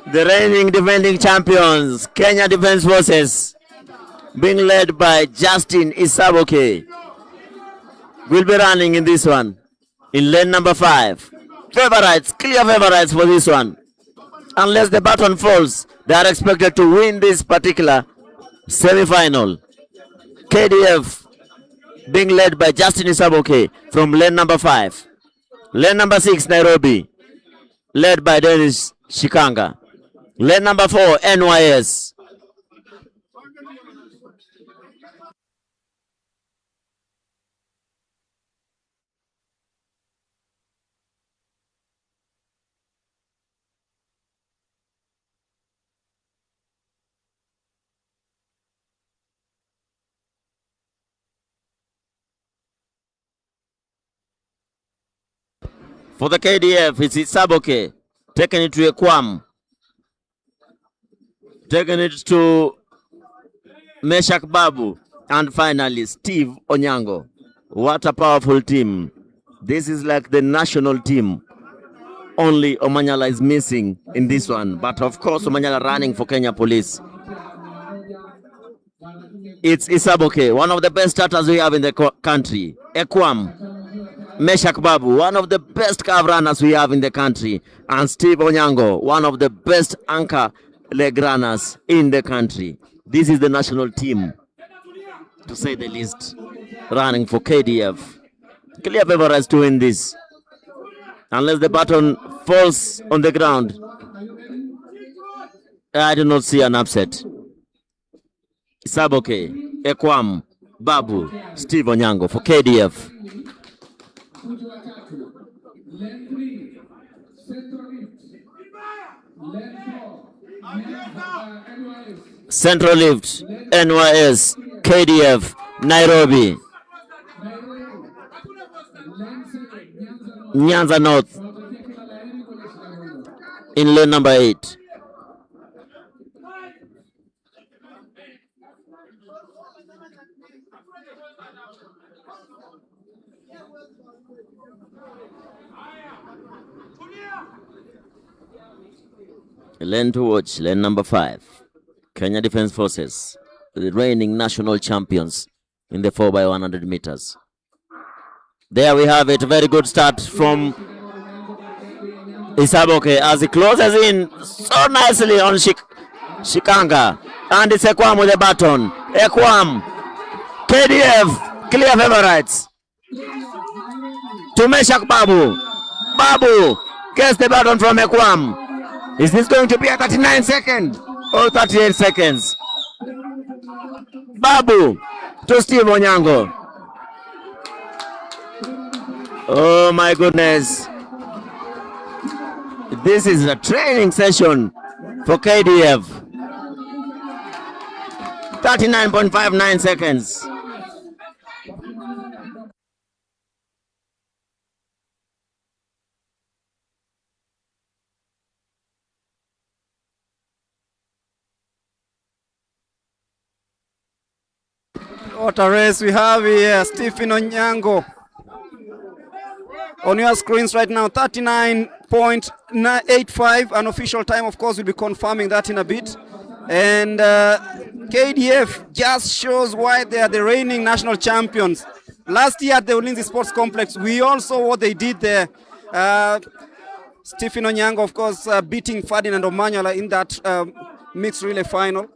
The reigning defending champions, Kenya Defence Forces, being led by Justin Isaboke, will be running in this one in lane number 5. Favorites, clear favorites for this one. Unless the baton falls, they are expected to win this particular semi-final. KDF being led by Justin Isaboke from lane number 5. Lane number 6, Nairobi, led by Dennis Shikanga. Lane number 4, NYS. For the KDF, it's Isaboke, taking it to Ekwam, taking it to Meshak Babu, and finally Steve Onyango. What a powerful team. This is like the national team. Only Omanyala is missing in this one, but of course Omanyala running for Kenya Police. It's Isaboke, one of the best starters we have in the country. Ekwam, Meshak Babu, one of the best calf runners we have in the country. And Steve Onyango, one of the best anchor leg runners in the country. This is the national team, to say the least, running for KDF. Clear favorites to win this. Unless the baton falls on the ground, I do not see an upset. Isaboke, Ekwam, Babu, Steve Onyango for KDF. Central Lift, NYS, KDF, Nairobi, Nyanza North in lane number 8. Lane to watch, lane number 5. Kenya Defence Forces, the reigning national champions in the 4x100 meters. There we have it. Very good start from Isaboke as he closes in so nicely on Shikanga. And it's Ekwam with the baton. Ekwam, KDF, clear favorites. To Meshak Babu. Babu gets the baton from Ekwam. Is this going to be a 39 second or 38 seconds? Babu to Steve Onyango. Oh my goodness. This is a training session for KDF. 39.59 seconds. What a race we have here. Stephen Onyango on your screens right now, 39.85. An official time, of course, we'll be confirming that in a bit. And KDF just shows why they are the reigning national champions. Last year at the Ulinzi Sports Complex, we all saw what they did there. Stephen Onyango, of course, beating Ferdinand Omanyala in that mixed relay final.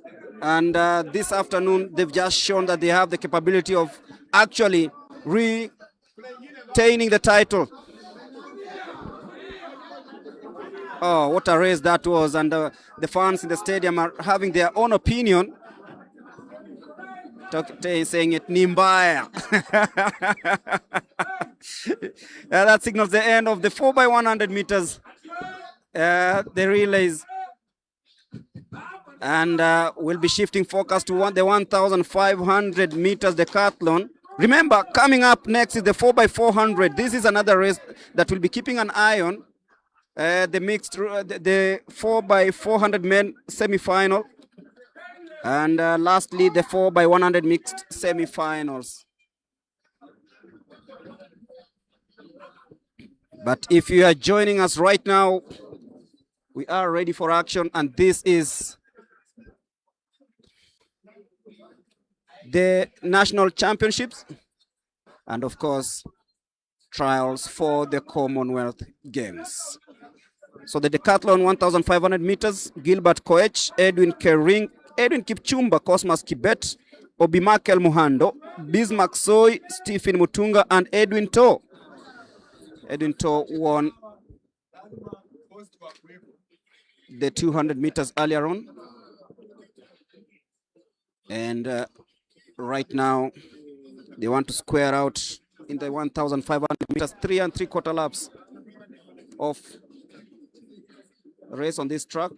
And this afternoon, they've just shown that they have the capability of actually retaining the title. Oh, what a race that was. And the fans in the stadium are having their own opinion. Saying it, Nimbaya. That signals the end of the 4x100 meters. The relays. And we'll be shifting focus to the 1,500 meters decathlon. Remember, coming up next is the 4x400. This is another race that we'll be keeping an eye on. The 4x400 men semi-final. And lastly, the 4x100 mixed semi-finals. But if you are joining us right now, we are ready for action, and this is the national championships. And of course, trials for the Commonwealth Games. So the decathlon 1,500 meters, Gilbert Koech, Edwin Kering, Edwin Kipchumba, Cosmas Kibet, Obimakel Muhando, Bismarck Soy, Stephen Mutunga, and Edwin To. Edwin To won the 200 meters earlier on. And right now, they want to square out in the 1,500 meters, 3 3/4 laps of race on this track.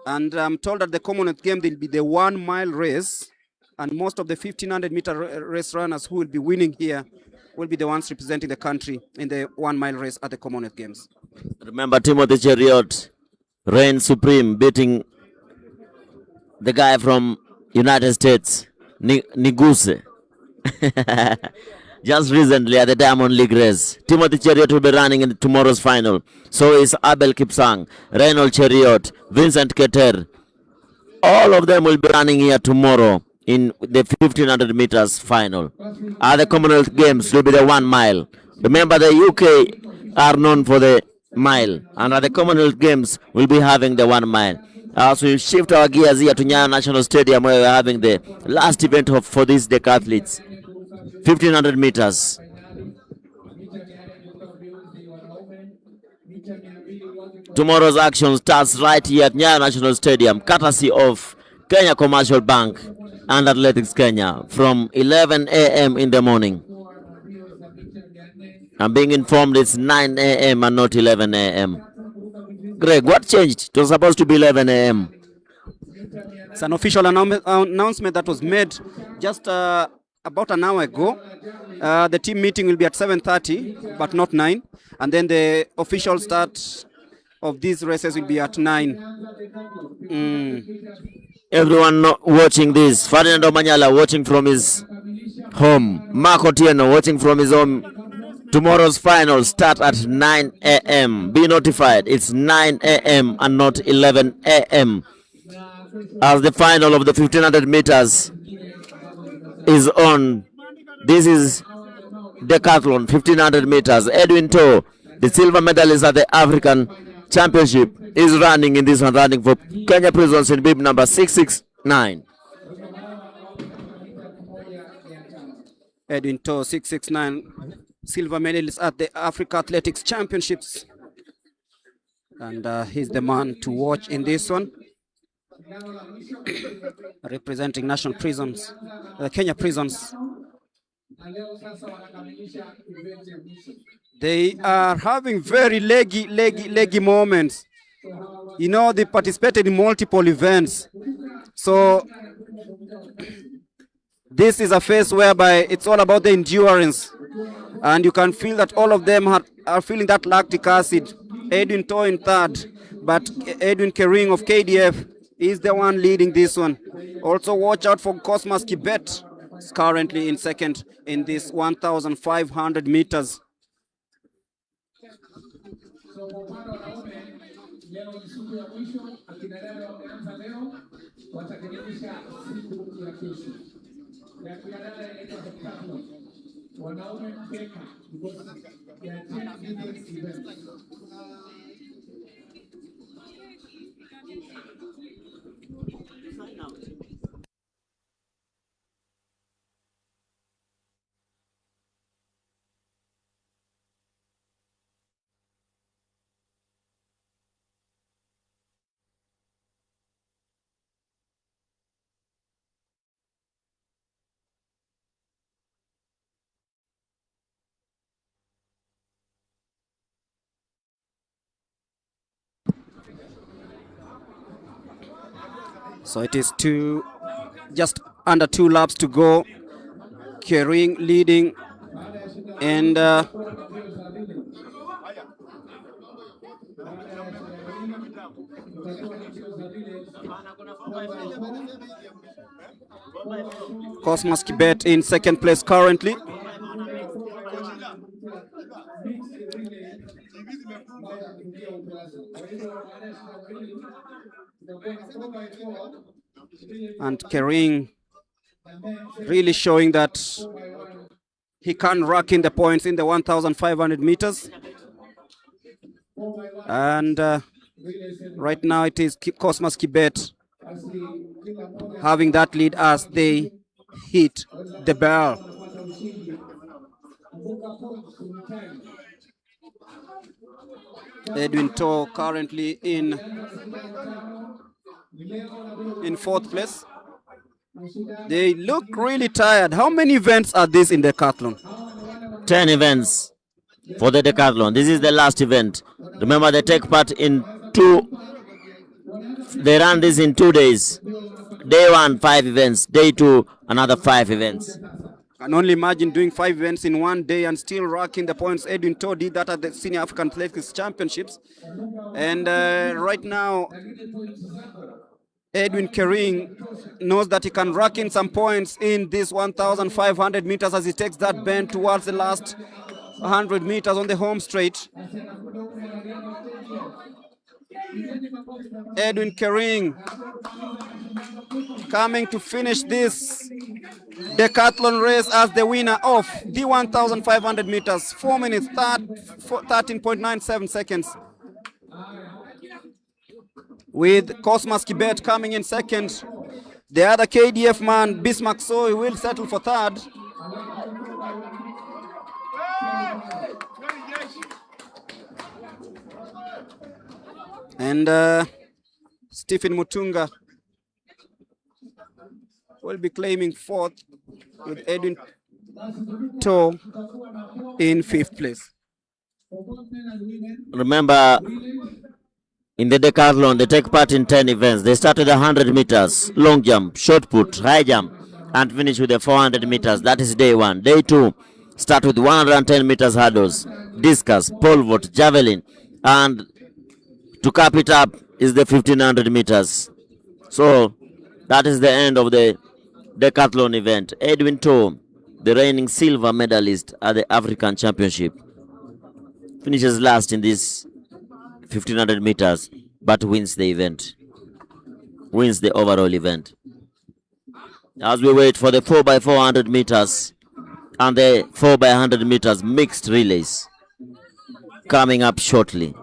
And I'm told that the Commonwealth game will be the 1 mile race, and most of the 1,500 meter race runners who will be winning here will be the ones representing the country in the 1 mile race at the Commonwealth Games. Remember Timothy Cheriot, reign supreme, beating the guy from United States, Niguse. Just recently at the Diamond League race. Timothy Cheriot will be running in tomorrow's final. So is Abel Kipsang, Reynold Cheriot, Vincent Keter. All of them will be running here tomorrow in the 1,500 meters final. At the Commonwealth Games will be the 1 mile. Remember, the UK are known for the mile, and at the Commonwealth Games we'll be having the 1 mile. So we shift our gears here to Nyayo National Stadium, where we're having the last event for these decathletes, 1,500 meters. Tomorrow's action starts right here at Nyayo National Stadium, courtesy of Kenya Commercial Bank and Athletics Kenya, from 11 a.m. in the morning. I'm being informed it's 9 a.m. and not 11 a.m. Greg, what changed? It was supposed to be 11 a.m. It's an official announcement that was made just about an hour ago. The team meeting will be at 7:30, but not 9. And then the official start of these races will be at 9. Everyone watching this, Ferdinand Omanyala watching from his home, Marco Tieno watching from his home. Tomorrow's final start at 9 a.m. Be notified, it's 9 a.m. and not 11 a.m. as the final of the 1,500 meters is on. This is decathlon, 1,500 meters. Edwin To, the silver medalist at the African Championship, is running in this one, running for Kenya Prisons in bib number 669. Edwin To, 669, silver medalist at the Africa Athletics Championships. And he's the man to watch in this one. Representing national prisons, Kenya Prisons. They are having very leggy moments. You know, they participated in multiple events. So this is a phase whereby it's all about the endurance. And you can feel that all of them are feeling that lactic acid. Edwin To in third, but Edwin Kering of KDF is the one leading this one. Also watch out for Cosmas Kibet, is currently in second in this 1,500 meters. So it is just under 2 laps to go. Kering leading, and Cosmas Kibet in second place currently. And Kering really showing that he can rack in the points in the 1,500 meters. And right now it is Cosmas Kibet having that lead as they hit the bell. Edwin Toh currently in fourth place. They look really tired. How many events are this in the decathlon? 10 events for the decathlon. This is the last event. Remember, they take part in they run this in 2 days. Day 1, 5 events. Day 2, another 5 events. Can only imagine doing 5 events in 1 day and still racking the points. Edwin Toh did that at the Senior African Athletics Championships. And right now, Edwin Kering knows that he can rack in some points in this 1,500 meters as he takes that bend towards the last 100 meters on the home straight. Edwin Kering coming to finish this decathlon race as the winner of the 1,500 meters, 4 minutes, 13.97 seconds. With Cosmas Kibet coming in second. The other KDF man, Bismarck Soy, will settle for third. And Stephen Mutunga will be claiming fourth with Edwin Toh in fifth place. Remember, in the decathlon, they take part in 10 events. They start with 100 meters, long jump, short put, high jump, and finish with the 400 meters. That is day 1. Day 2, start with 110 meters hurdles, discus, pole vault, javelin, and to cap it up is the 1500 meters. So that is the end of the decathlon event. Edwin Toh, the reigning silver medalist at the African Championship, finishes last in this 1500 meters, but wins the event, wins the overall event. As we wait for the 4x400 meters and the 4x100 meters mixed relays coming up shortly.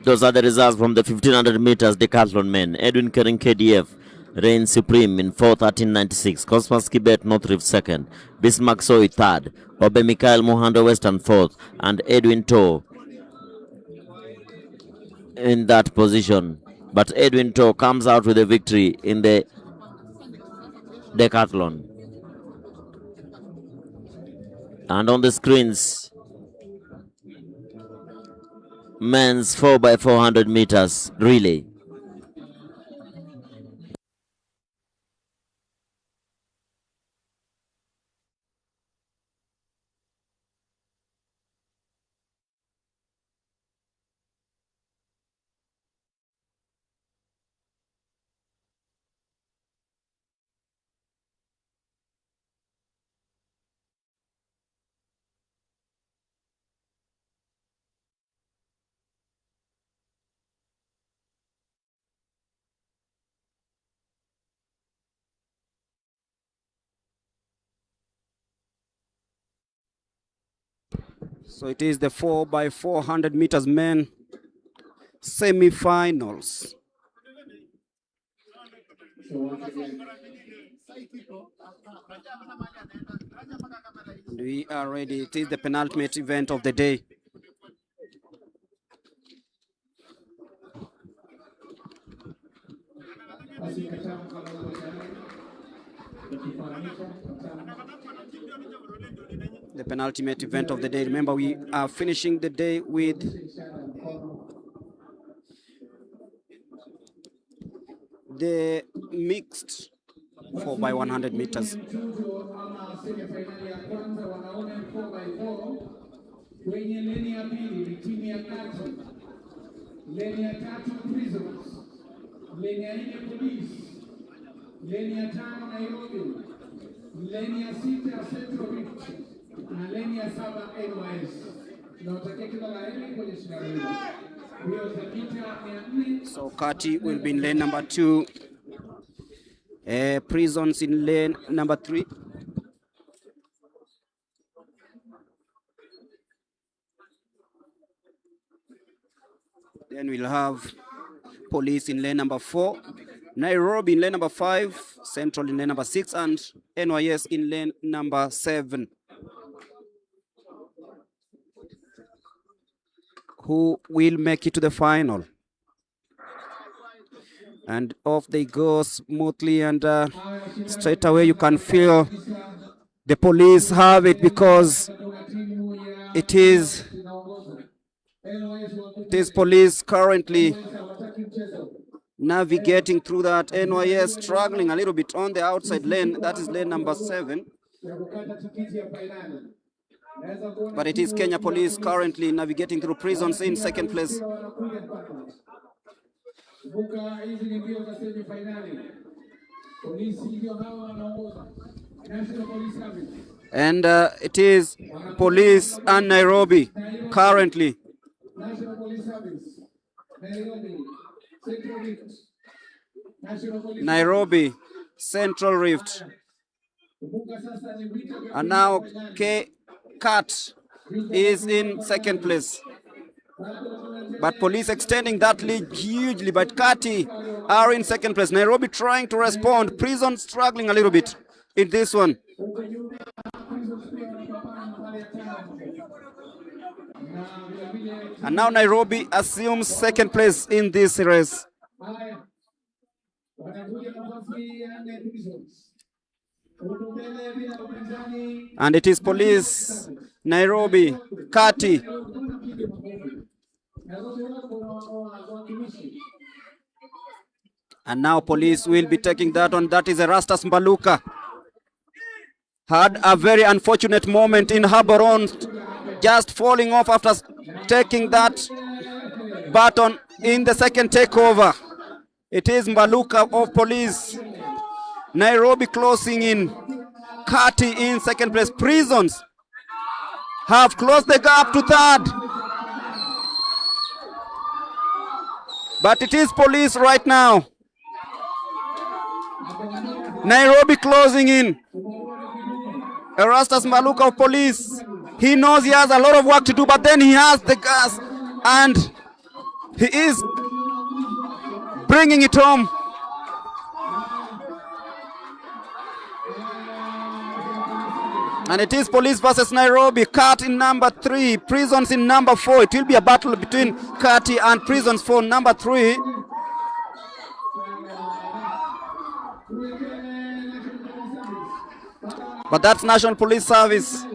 Those are the results from the 1500 meters decathlon men. Edwin Kering KDF reigns supreme in 4:13.96. Cosmas Kibet North Rift second. Bismarck Soy third. Obe Mikael Muhando Western fourth. And Edwin Toh in that position. But Edwin Toh comes out with a victory in the decathlon. And on the screens, men's 4x400 meters relay. So it is the 4x400 meters men semi-finals. And we are ready. It is the penultimate event of the day. The penultimate event of the day. Remember, we are finishing the day with the mixed 4x100 meters. Kwenye leni ya pili ni timu ya kati, leni ya tatu Prisons, leni ya nne Police, leni ya tano Nairobi, leni ya sita Central Rift na leni ya saba NYS. Tunawatakia kila la heri kwenye shindano hili. So Kati will be in lane number 2, Prisons in lane number 3. Then we'll have Police in lane number 4, Nairobi in lane number 5, Central in lane number 6, and NYS in lane number 7. Who will make it to the final? And off they go smoothly, and straight away you can feel the Police have it, because it is Police currently navigating through that. NYS struggling a little bit on the outside lane. That is lane number 7. But it is Kenya Police currently navigating through. Prisons in second place. And it is Police and Nairobi currently. National Police Service, Nairobi, Central Rift. And now Cat is in second place. But Police extending that lead hugely, but Kati are in second place. Nairobi trying to respond. Prison struggling a little bit in this one. And now Nairobi assumes second place in this race. And it is Police, Nairobi, Kati. And now Police will be taking that one. That is Erastus Mbaluka. Had a very unfortunate moment in Haboron, just falling off after taking that baton in the second takeover. It is Mbaluka of Police. Nairobi closing in. Kati in second place. Prisons have closed the gap to third. But it is Police right now. Nairobi closing in. Erastus Mbaluka of Police. He knows he has a lot of work to do, but then he has the gas and He is bringing it home. And it is Police versus Nairobi. Cat in number 3, Prisons in number 4. It will be a battle between Kati and Prisons for number 3. But that's National Police Service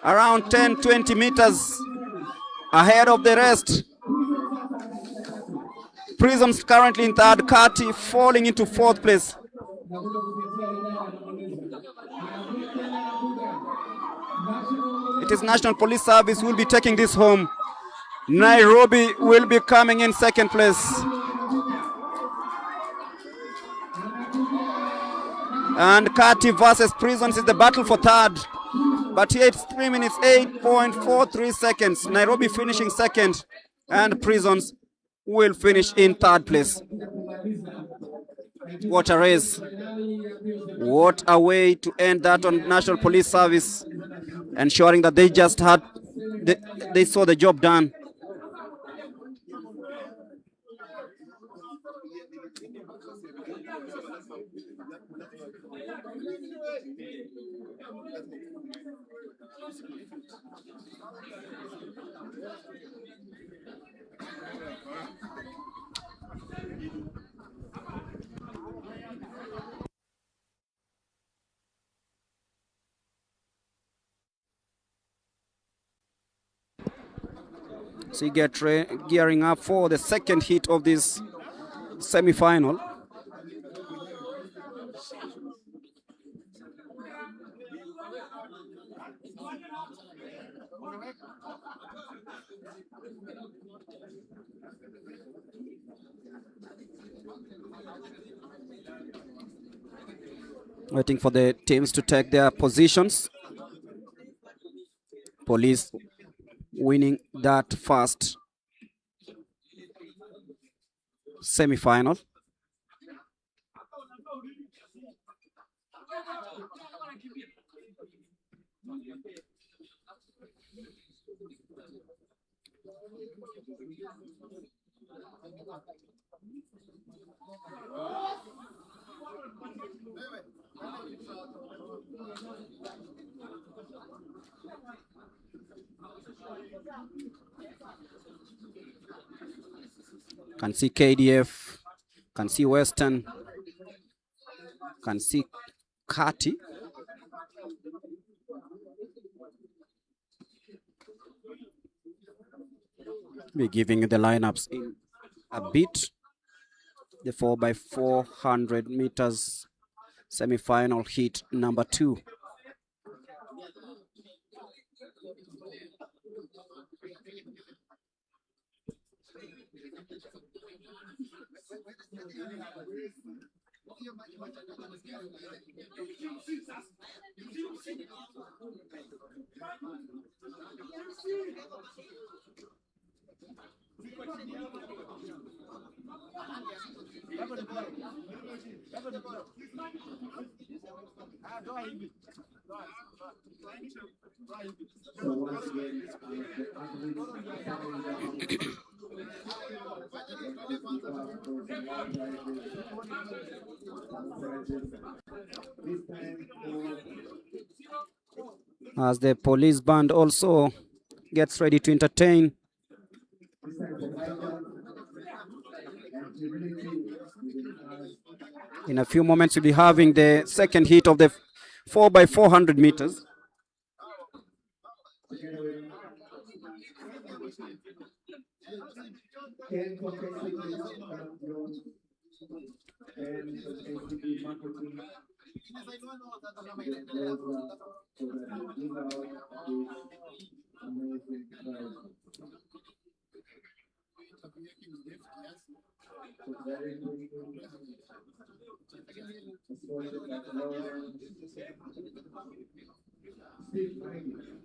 around 10-20 meters ahead of the rest. Prisons currently in third, Kati falling into fourth place. It is National Police Service who will be taking this home. Nairobi will be coming in second place. And Kati versus Prisons is the battle for third. But here it's 3 minutes, 8.43 seconds. Nairobi finishing second, and Prisons will finish in third place. What a race. What a way to end that on National Police Service, ensuring that they just had, they saw the job done. So you get gearing up for the second heat of this semi-final. Waiting for the teams to take their positions. Police winning that first semi-final. Can see KDF, can see Western, can see Kati. We're giving you the lineups in a bit. The 4x400 meters semi-final heat number 2. As the police band also gets ready to entertain. In a few moments, we'll be having the second heat of the 4x400 meters.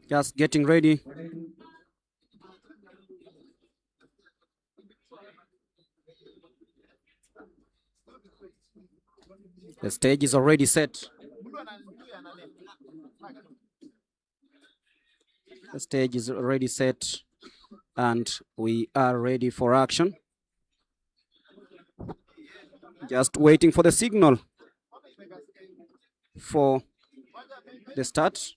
Just getting ready. The stage is already set. The stage is already set, and we are ready for action. Just waiting for the signal for the start.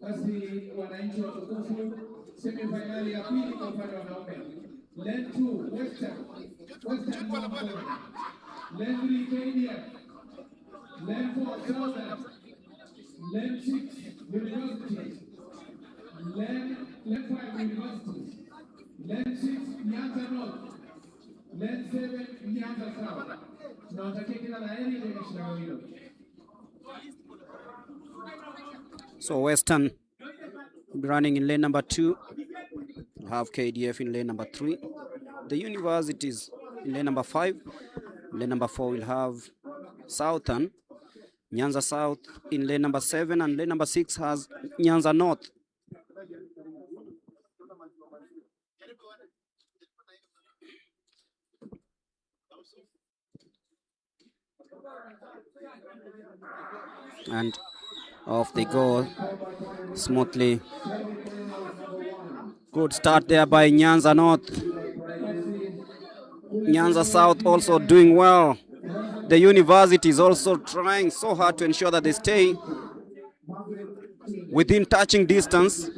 Basi wananchi watukufu, semifinali ya pili kwa upande wa wanaume. Lane 2 Western Commonwealth. Lane 3 KDF. Lane 4 Southern. Lane 6 University. Lane 5 University. Lane 6 Nyanza North. Lane 7 Nyanza South. Tunawatakia kila la heri kwenye shindano hilo. So Western will be running in lane number 2. We'll have KDF in lane number 3. The universities in lane number 5. Lane number 4 will have Southern. Nyanza South in lane number 7, and lane number 6 has Nyanza North. And off they go smoothly. Good start there by Nyanza North. Nyanza South also doing well. The university is also trying so hard to ensure that they stay within touching distance.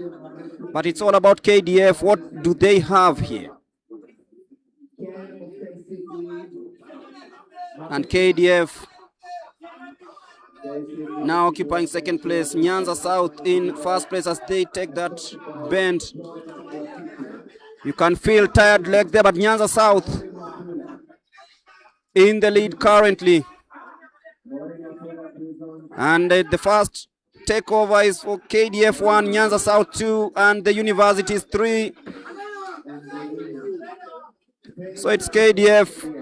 But it's all about KDF. What do they have here? And KDF now occupying second place. Nyanza South in first place as they take that bend. You can feel tired leg there, but Nyanza South in the lead currently. And the first takeover is for KDF 1, Nyanza South 2, and the universities 3. So it's KDF,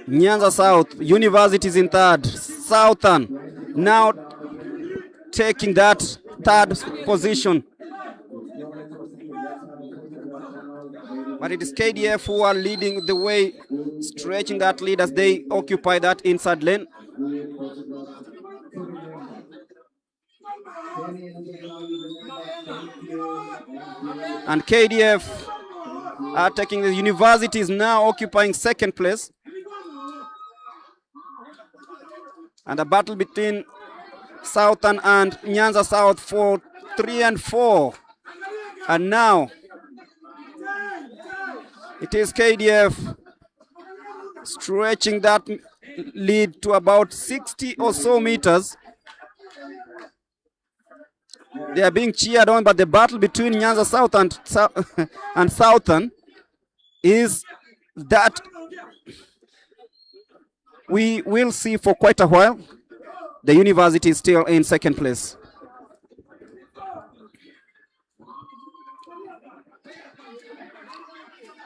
Nyanza South, universities in third, Southern now taking that third position. But it is KDF who are leading the way, stretching that lead as they occupy that inside lane. And KDF are taking the universities now occupying second place. And a battle between Southern and Nyanza South for 3 and 4. And now it is KDF stretching that lead to about 60 or so meters. They are being cheered on, but the battle between Nyanza South and Southern is that we will see for quite a while. The university is still in second place.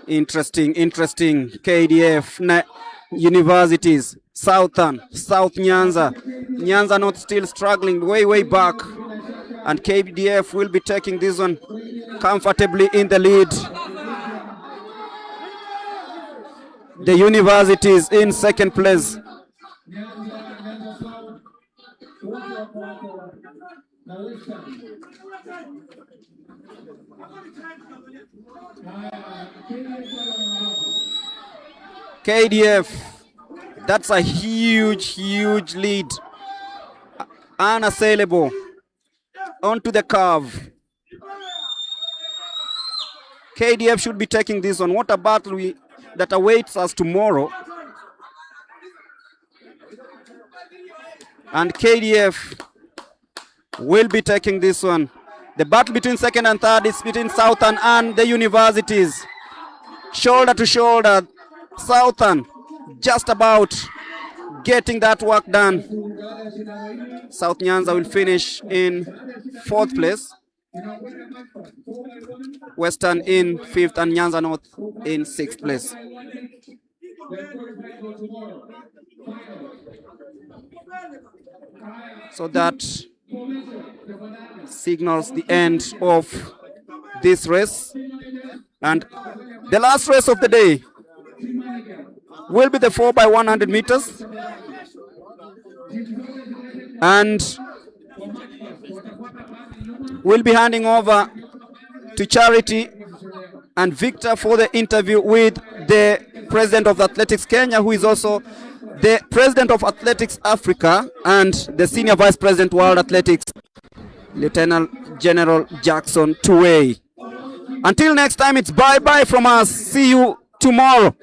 Interesting. KDF, universities, Southern, South Nyanza. Nyanza North still struggling way back. And KDF will be taking this one comfortably in the lead. The universities in second place. KDF, that's a huge lead. Unassailable. Onto the curve. KDF should be taking this one. What a battle that awaits us tomorrow. And KDF will be taking this one. The battle between second and third is between Southern and the universities. Shoulder to shoulder. Southern just about getting that work done. South Nyanza will finish in fourth place. Western in fifth and Nyanza North in sixth place. So that signals the end of this race. And the last race of the day will be the 4x100 meters. And we'll be handing over to Charity and Victor for the interview with the president of Athletics Kenya, who is also the president of Athletics Africa and the senior vice president World Athletics, Lieutenant General Jackson Tuwei. Until next time, it's bye-bye from us. See you tomorrow.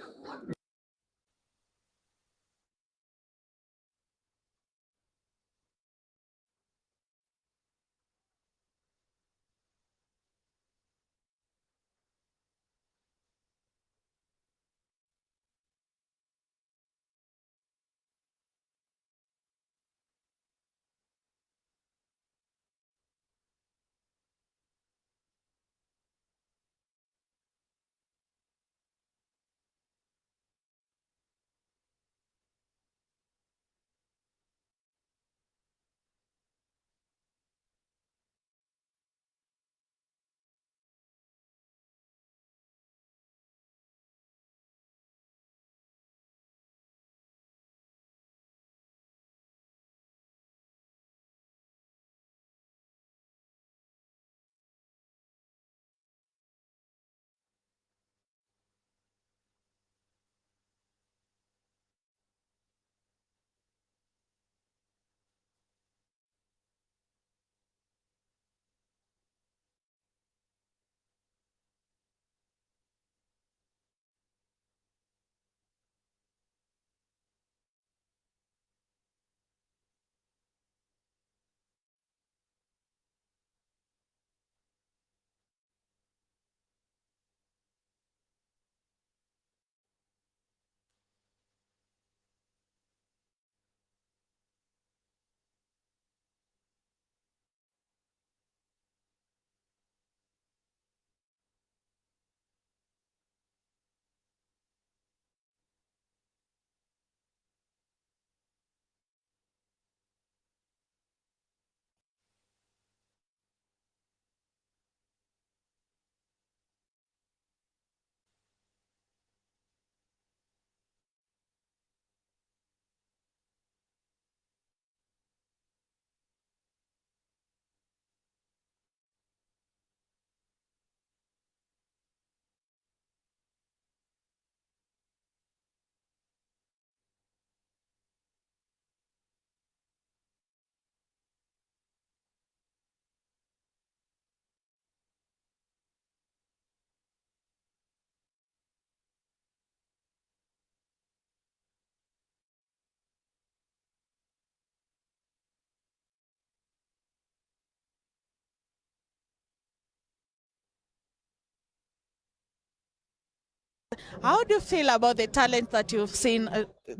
How do you feel about the talent that you've seen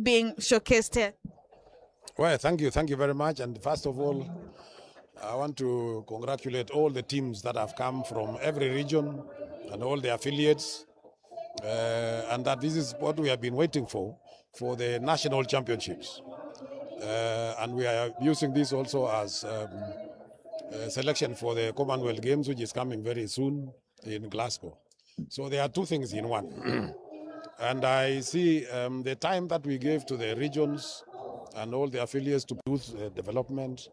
being showcased here? Well, thank you very much. And first of all, I want to congratulate all the teams that have come from every region and all the affiliates, and that this is what we have been waiting for the national championships. And we are using this also as selection for the Commonwealth Games, which is coming very soon in Glasgow. So there are two things in one. And I see the time that we gave to the regions and all the affiliates to boost development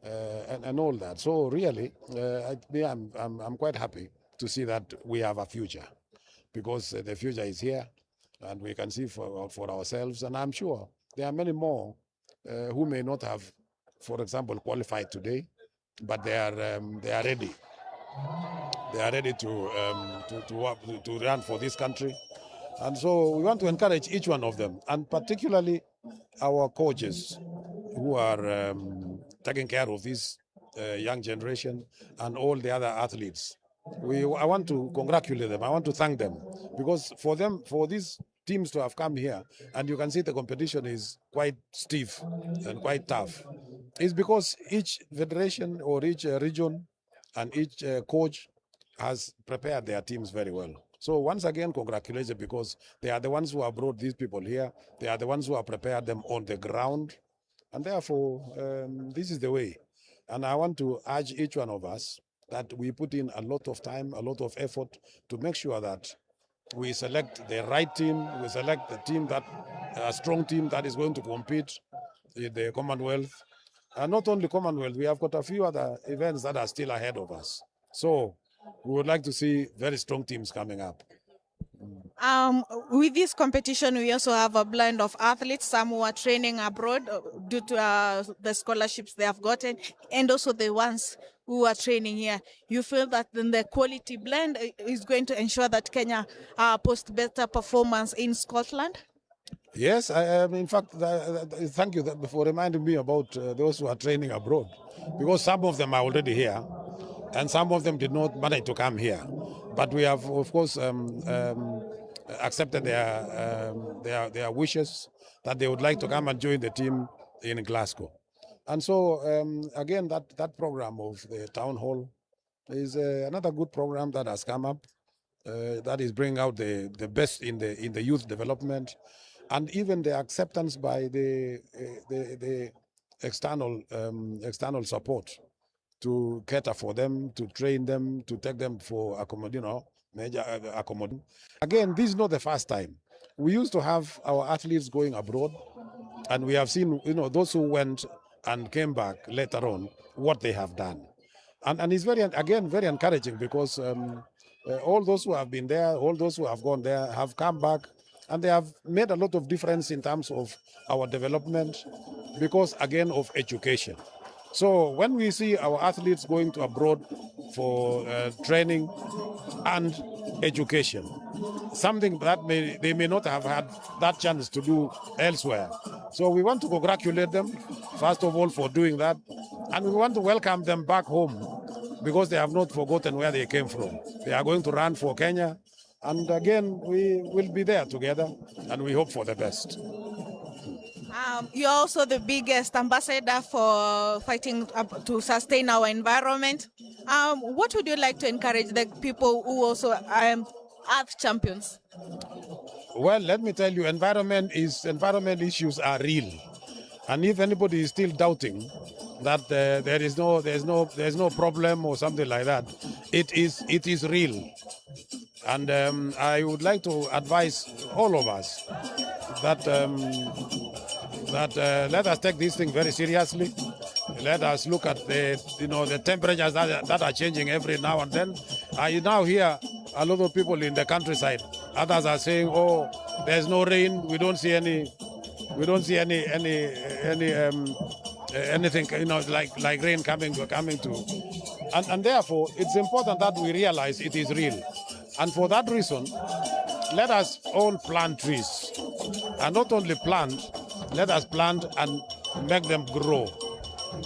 and all that. So really, I'm quite happy to see that we have a future, because the future is here and we can see for ourselves. And I'm sure there are many more who may not have, for example, qualified today, but they are ready. They are ready to run for this country. And so we want to encourage each one of them, and particularly our coaches who are taking care of this young generation and all the other athletes. I want to congratulate them. I want to thank them, because for these teams to have come here, and you can see the competition is quite stiff and quite tough, is because each federation or each region and each coach has prepared their teams very well. So once again, congratulations, because they are the ones who have brought these people here. They are the ones who have prepared them on the ground. And therefore, this is the way. And I want to urge each one of us that we put in a lot of time, a lot of effort to make sure that we select the right team, we select the team that, a strong team that is going to compete in the Commonwealth. And not only Commonwealth, we have got a few other events that are still ahead of us. So we would like to see very strong teams coming up. With this competition, we also have a blend of athletes, some who are training abroad due to the scholarships they have gotten, and also the ones who are training here. You feel that then the quality blend is going to ensure that Kenya post better performance in Scotland? Yes, in fact, thank you for reminding me about those who are training abroad, because some of them are already here, and some of them did not manage to come here. But we have, of course, accepted their wishes that they would like to come and join the team in Glasgow. And so, again, that program of the town hall is another good program that has come up. That is bringing out the best in the youth development, and even the acceptance by the external support to cater for them, to train them, to take them for major accommodation. Again, this is not the first time. We used to have our athletes going abroad, and we have seen those who went and came back later on what they have done, and it's very encouraging, because all those who have been there, all those who have gone there have come back, and they have made a lot of difference in terms of our development, because again of education. So when we see our athletes going to abroad for training and education, something that they may not have had that chance to do elsewhere. So we want to congratulate them, first of all, for doing that, and we want to welcome them back home, because they have not forgotten where they came from. They are going to run for Kenya, and again, we will be there together, and we hope for the best. You're also the biggest ambassador for fighting to sustain our environment. What would you like to encourage the people who also are earth champions? Well, let me tell you, environment issues are real, and if anybody is still doubting that there's no problem or something like that, it is real. And I would like to advise all of us that let us take this thing very seriously. Let us look at the temperatures that are changing every now and then. I now hear a lot of people in the countryside. Others are saying, "Oh, there's no rain. We don't see any. We don't see anything, like rain coming to." And therefore, it's important that we realize it is real. And for that reason, let us all plant trees, and not only plant. Let us plant and make them grow,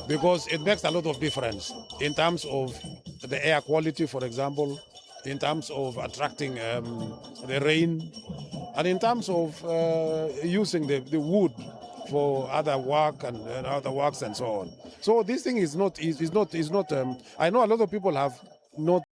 because it makes a lot of difference in terms of the air quality, for example, in terms of attracting the rain, and in terms of using the wood for other work and other works and so on. So this thing is not. I know a lot of people have not